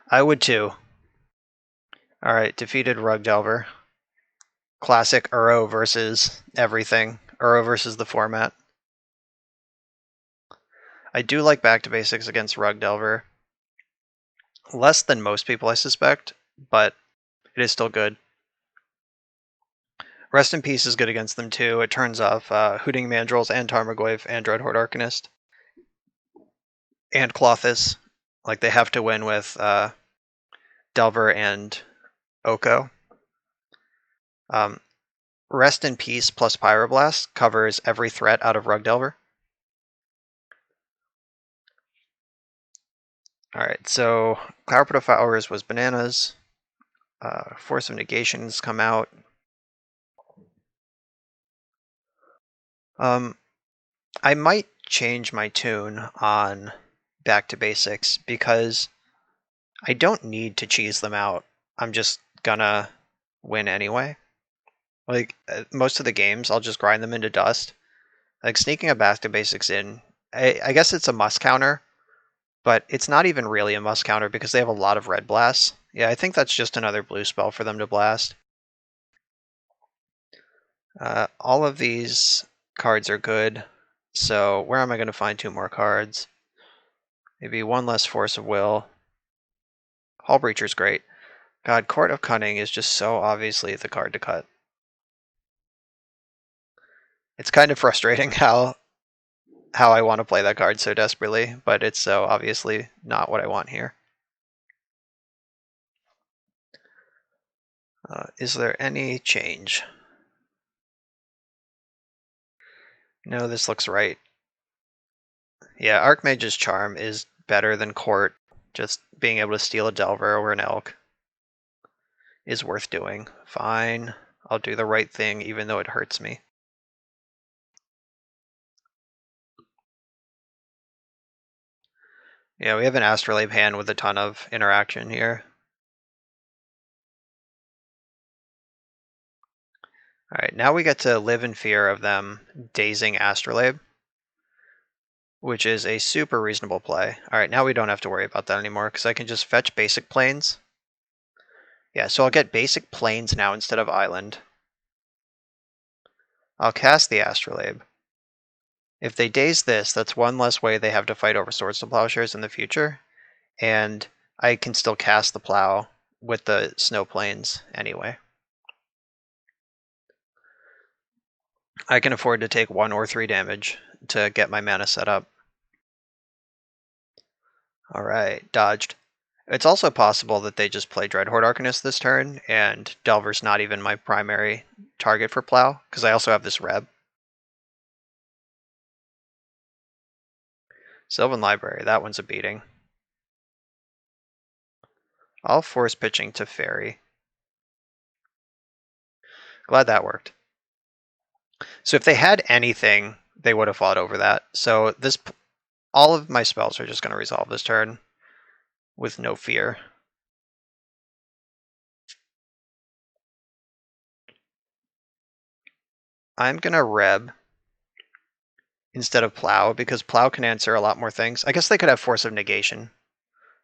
I would too. Alright, defeated Rug Delver. Classic Uro versus everything. Uro versus the format. I do like back to basics against Rug Delver. Less than most people, I suspect, but it is still good. Rest in Peace is good against them too. It turns off Hooting Mandrills and Tarmogoyf and Dreadhorde Arcanist. And Clothis. Like, they have to win with Delver and Oko. Rest in Peace plus Pyroblast covers every threat out of Rug Delver. Alright, so Cloudpit of Flowers was bananas. Force of Negations come out. I might change my tune on Back to Basics because I don't need to cheese them out. I'm just gonna win anyway. Like, most of the games, I'll just grind them into dust. Like, sneaking a Back to Basics in, I guess it's a must counter, but it's not even really a must counter because they have a lot of red blasts. Yeah, I think that's just another blue spell for them to blast. All of these cards are good. So where am I going to find 2 more cards? Maybe 1 less Force of Will. Hullbreacher's great. God, Court of Cunning is just so obviously the card to cut. It's kind of frustrating how I want to play that card so desperately, but it's so obviously not what I want here. Is there any change? No, this looks right. Yeah, Archmage's Charm is better than Court. Just being able to steal a Delver or an Elk is worth doing. Fine, I'll do the right thing even though it hurts me. Yeah, we have an Astrolabe hand with a ton of interaction here. Alright, now we get to live in fear of them dazing Astrolabe, which is a super reasonable play. Alright, now we don't have to worry about that anymore, because I can just fetch basic planes. Yeah, so I'll get basic planes now instead of island. I'll cast the Astrolabe. If they daze this, that's 1 less way they have to fight over Swords to Plowshares in the future, and I can still cast the Plow with the Snow Plains anyway. I can afford to take 1 or 3 damage to get my mana set up. Alright, dodged. It's also possible that they just play Dreadhorde Arcanist this turn, and Delver's not even my primary target for Plow, because I also have this Reb. Sylvan Library, that one's a beating. I'll force pitching to Fairy. Glad that worked. So if they had anything, they would have fought over that. So all of my spells are just going to resolve this turn with no fear. I'm going to Reb instead of Plow, because Plow can answer a lot more things. I guess they could have Force of Negation.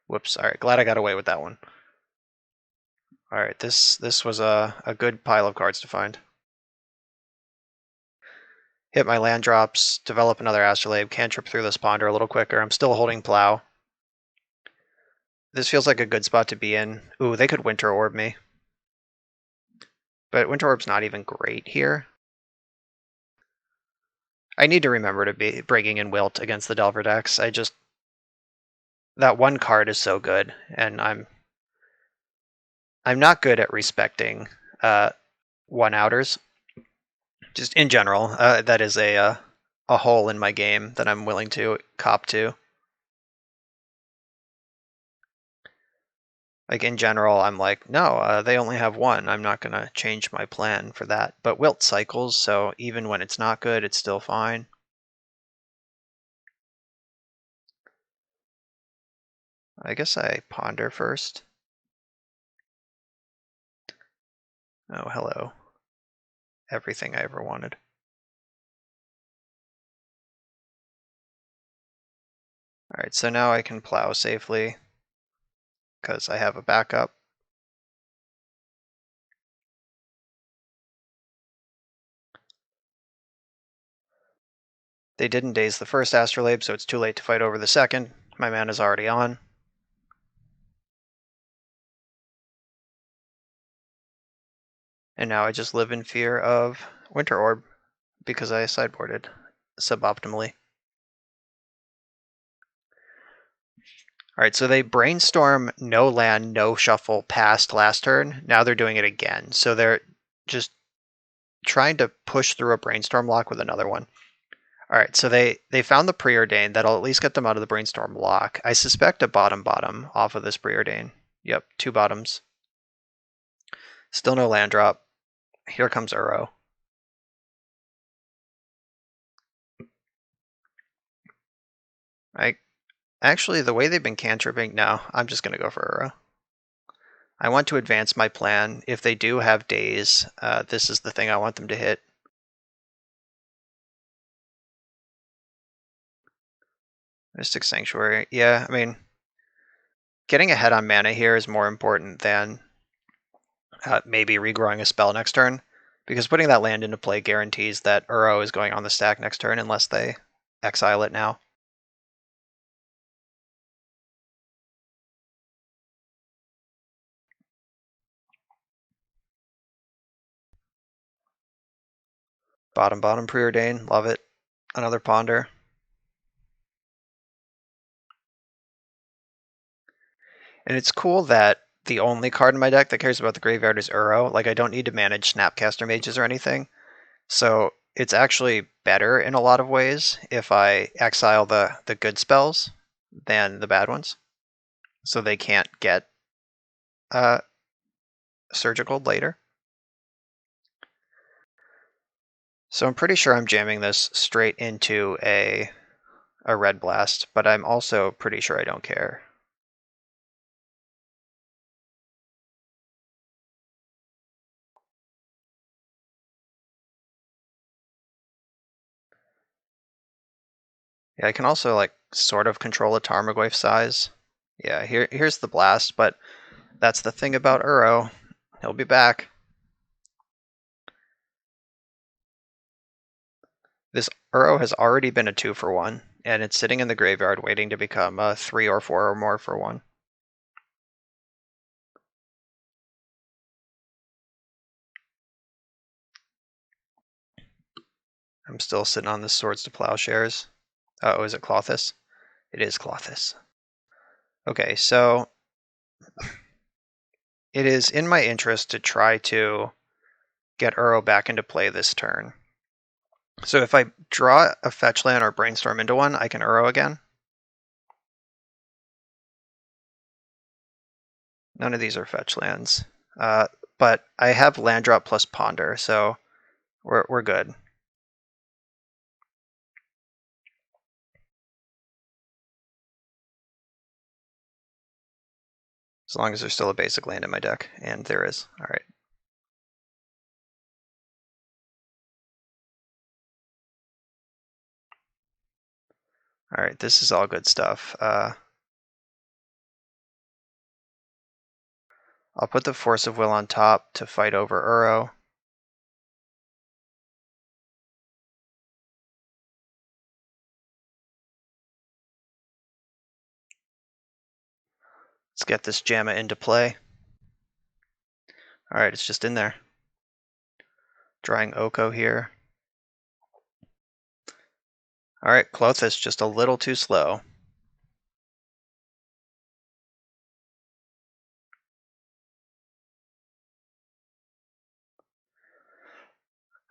Whoops, alright, glad I got away with that one. Alright, this was a good pile of cards to find. Hit my land drops, develop another Astrolabe, cantrip through this Ponder a little quicker. I'm still holding Plow. This feels like a good spot to be in. Ooh, they could Winter Orb me. But Winter Orb's not even great here. I need to remember to be breaking in Wilt against the Delver decks. That one card is so good, and I'm not good at respecting one-outers. Just in general, that is a hole in my game that I'm willing to cop to. Like, in general, I'm like, no, they only have one. I'm not going to change my plan for that. But Wilt cycles, so even when it's not good, it's still fine. I guess I Ponder first. Oh, hello. Everything I ever wanted. Alright, so now I can Plow safely, because I have a backup. They didn't daze the first Astrolabe, so it's too late to fight over the second. My mana's already on. And now I just live in fear of Winter Orb, because I sideboarded suboptimally. Alright, so they brainstorm no land, no shuffle past last turn. Now they're doing it again. So they're just trying to push through a brainstorm lock with another one. Alright, so they found the Preordain. That'll at least get them out of the brainstorm lock. I suspect a bottom off of this Preordain. Yep, 2 bottoms. Still no land drop. Here comes Uro. Actually, the way they've been cantripping, no, I'm just going to go for Uro. I want to advance my plan. If they do have days, this is the thing I want them to hit. Mystic Sanctuary. Yeah, I mean, getting ahead on mana here is more important than maybe regrowing a spell next turn, because putting that land into play guarantees that Uro is going on the stack next turn unless they exile it now. Bottom, preordain, love it. Another ponder. And it's cool that the only card in my deck that cares about the graveyard is Uro. Like, I don't need to manage Snapcaster Mages or anything. So it's actually better in a lot of ways if I exile the good spells than the bad ones. So they can't get surgical later. So I'm pretty sure I'm jamming this straight into a red blast, but I'm also pretty sure I don't care. Yeah, I can also like sort of control a Tarmogoyf size. Yeah, here's the blast, but that's the thing about Uro. He'll be back. This Uro has already been a 2-for-1, and it's sitting in the graveyard waiting to become a 3 or 4 or more for 1. I'm still sitting on this Swords to Plowshares. Oh, is it Clothis? It is Clothis. Okay, so it is in my interest to try to get Uro back into play this turn. So if I draw a fetch land or brainstorm into one, I can Uro again. None of these are fetch lands. But I have land drop plus ponder, so we're good. As long as there's still a basic land in my deck, and there is. All right. All right, this is all good stuff. I'll put the Force of Will on top to fight over Uro. Let's get this Jamma into play. All right, it's just in there. Drawing Oko here. All right, Clothis just a little too slow.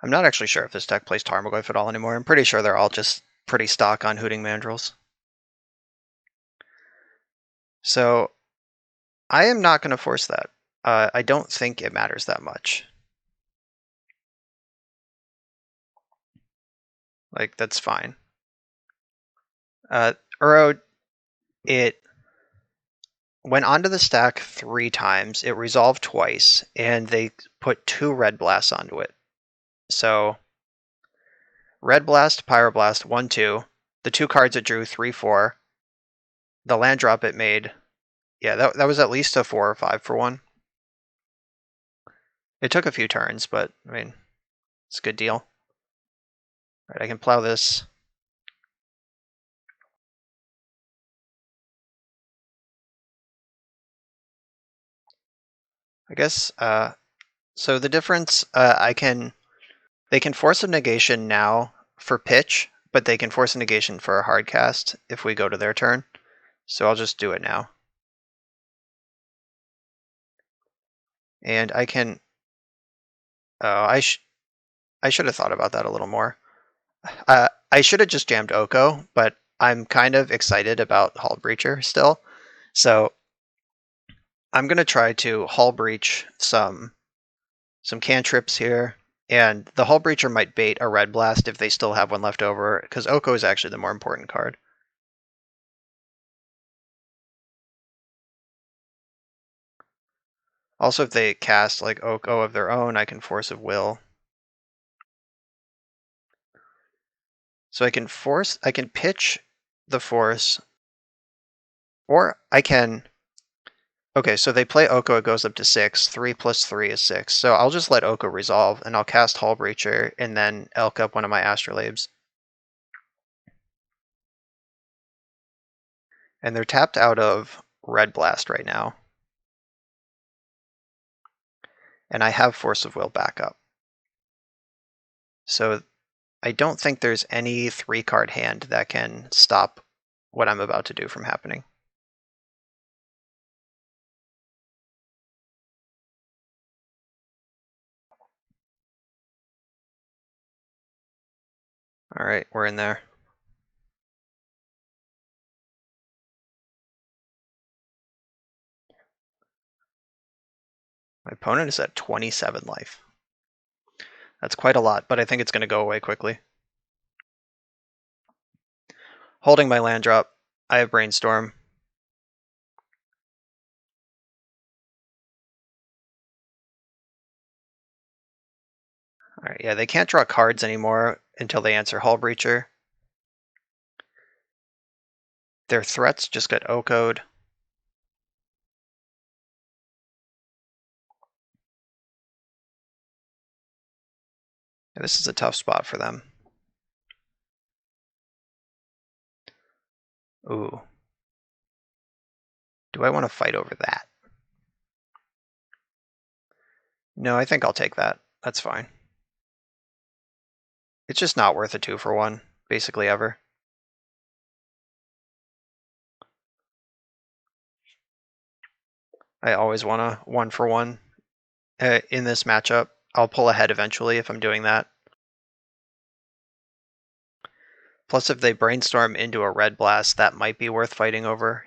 I'm not actually sure if this deck plays Tarmogoyf at all anymore. I'm pretty sure they're all just pretty stock on Hooting Mandrills. So I am not going to force that. I don't think it matters that much. Like, that's fine. Uro, it went onto the stack 3 times, it resolved twice, and they put 2 red blasts onto it. So red blast, pyroblast, 1-2. The 2 cards it drew, 3-4. The land drop it made, yeah, that was at least a 4 or 5 for 1. It took a few turns, but I mean, it's a good deal. All right, I can plow this. I guess, so the difference, they can force a negation now for pitch, but they can force a negation for a hard cast if we go to their turn. So I'll just do it now. And I can, I should have thought about that a little more. I should have just jammed Oko, but I'm kind of excited about Hullbreacher still. So I'm going to try to Hullbreach some cantrips here. And the Hullbreacher might bait a red blast if they still have one left over, because Oko is actually the more important card. Also, if they cast like Oko of their own, I can Force of Will. So I can pitch the Force, or I can. Okay, so they play Oko, it goes up to 6. 3 plus 3 is 6. So I'll just let Oko resolve, and I'll cast Hullbreacher, and then elk up one of my Astrolabes. And they're tapped out of Red Blast right now. And I have Force of Will backup. So I don't think there's any 3-card hand that can stop what I'm about to do from happening. All right, we're in there. My opponent is at 27 life. That's quite a lot, but I think it's going to go away quickly. Holding my land drop, I have Brainstorm. All right, yeah, they can't draw cards anymore until they answer Hullbreacher. Their threats just got OHKO'd. Yeah, this is a tough spot for them. Ooh. Do I want to fight over that? No, I think I'll take that. That's fine. It's just not worth a 2-for-1, basically ever. I always want a 1-for-1 in this matchup. I'll pull ahead eventually if I'm doing that. Plus, if they Brainstorm into a Red Blast, that might be worth fighting over.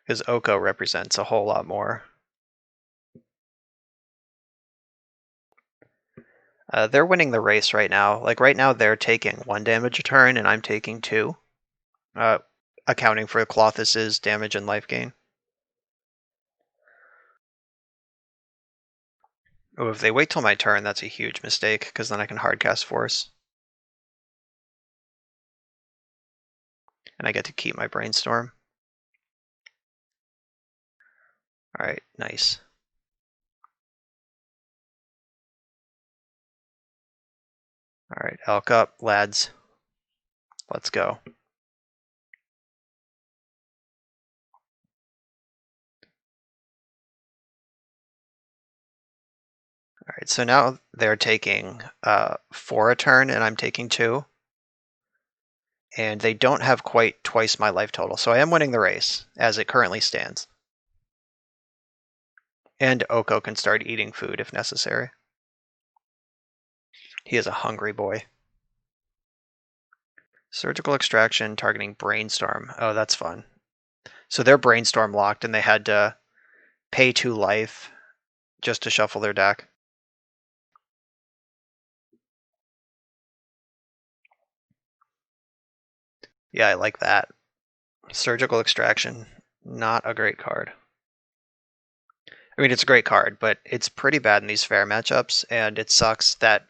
Because OHKO represents a whole lot more. They're winning the race right now. Like right now, they're taking 1 damage a turn, and I'm taking 2, accounting for Clothis's damage and life gain. Oh, if they wait till my turn, that's a huge mistake, because then I can hardcast Force. And I get to keep my Brainstorm. Alright, nice. Alright, elk up, lads. Let's go. Alright, so now they're taking 4 a turn, and I'm taking 2. And they don't have quite twice my life total, so I am winning the race, as it currently stands. And OHKO can start eating food if necessary. He is a hungry boy. Surgical Extraction targeting Brainstorm. Oh, that's fun. So they're Brainstorm locked, and they had to pay 2 life just to shuffle their deck. Yeah, I like that. Surgical Extraction, not a great card. I mean, it's a great card, but it's pretty bad in these fair matchups, and it sucks that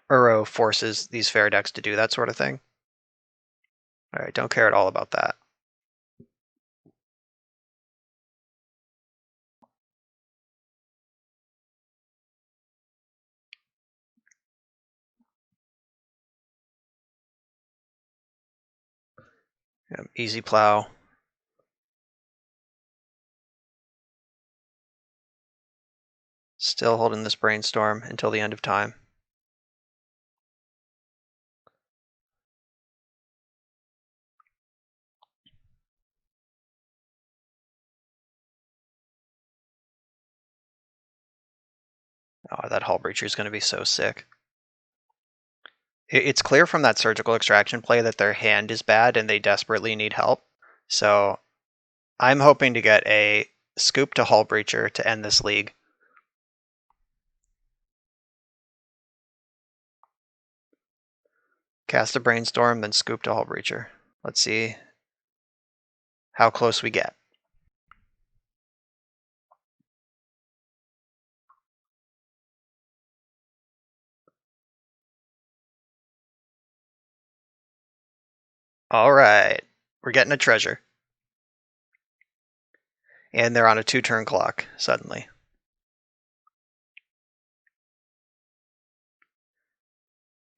Uro forces these fair decks to do that sort of thing. Alright, don't care at all about that. Easy plow. Still holding this Brainstorm until the end of time. Oh, that Hullbreacher is going to be so sick. It's clear from that Surgical Extraction play that their hand is bad and they desperately need help. So I'm hoping to get a scoop to Hullbreacher to end this league. Cast a Brainstorm, then scoop to Hullbreacher. Let's see how close we get. All right, we're getting a treasure. And they're on a 2-turn clock, suddenly.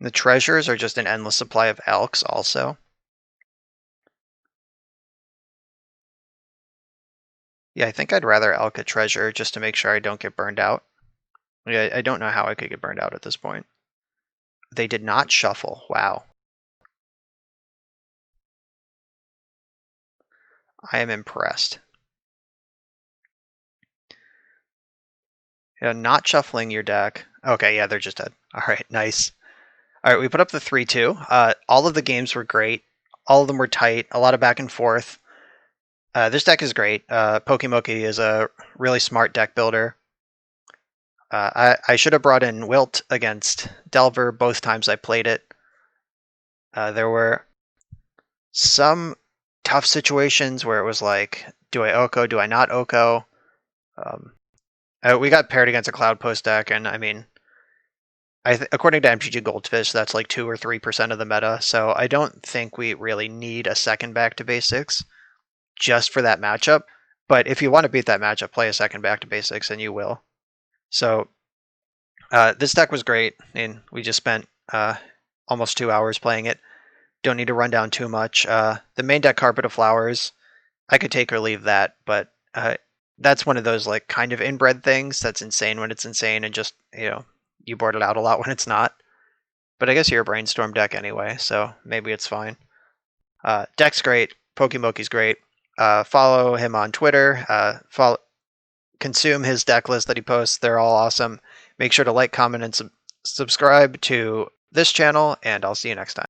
The treasures are just an endless supply of elks also. Yeah, I think I'd rather elk a treasure just to make sure I don't get burned out. Yeah, I don't know how I could get burned out at this point. They did not shuffle. Wow. I am impressed. Yeah, not shuffling your deck. Okay, yeah, they're just dead. All right, nice. All right, we put up the 3-2. All of the games were great. All of them were tight. A lot of back and forth. This deck is great. Pokemoki is a really smart deck builder. I should have brought in Wilt against Delver both times I played it. There were some tough situations where it was like, do I Oko, do I not Oko? We got paired against a Cloud Post deck, and I mean, according to MTG Goldfish, that's like 2 or 3% of the meta, so I don't think we really need a second Back to Basics just for that matchup. But if you want to beat that matchup, play a second Back to Basics, and you will. So this deck was great, and we just spent almost 2 hours playing it. Don't need to run down too much. The main deck, Carpet of Flowers, I could take or leave that, but that's one of those like kind of inbred things that's insane when it's insane, and just you board it out a lot when it's not. But I guess you're a brainstorm deck anyway, so maybe it's fine. Deck's great. Pokemoki's great. Follow him on Twitter. Consume his deck list that he posts. They're all awesome. Make sure to like, comment, and subscribe to this channel, and I'll see you next time.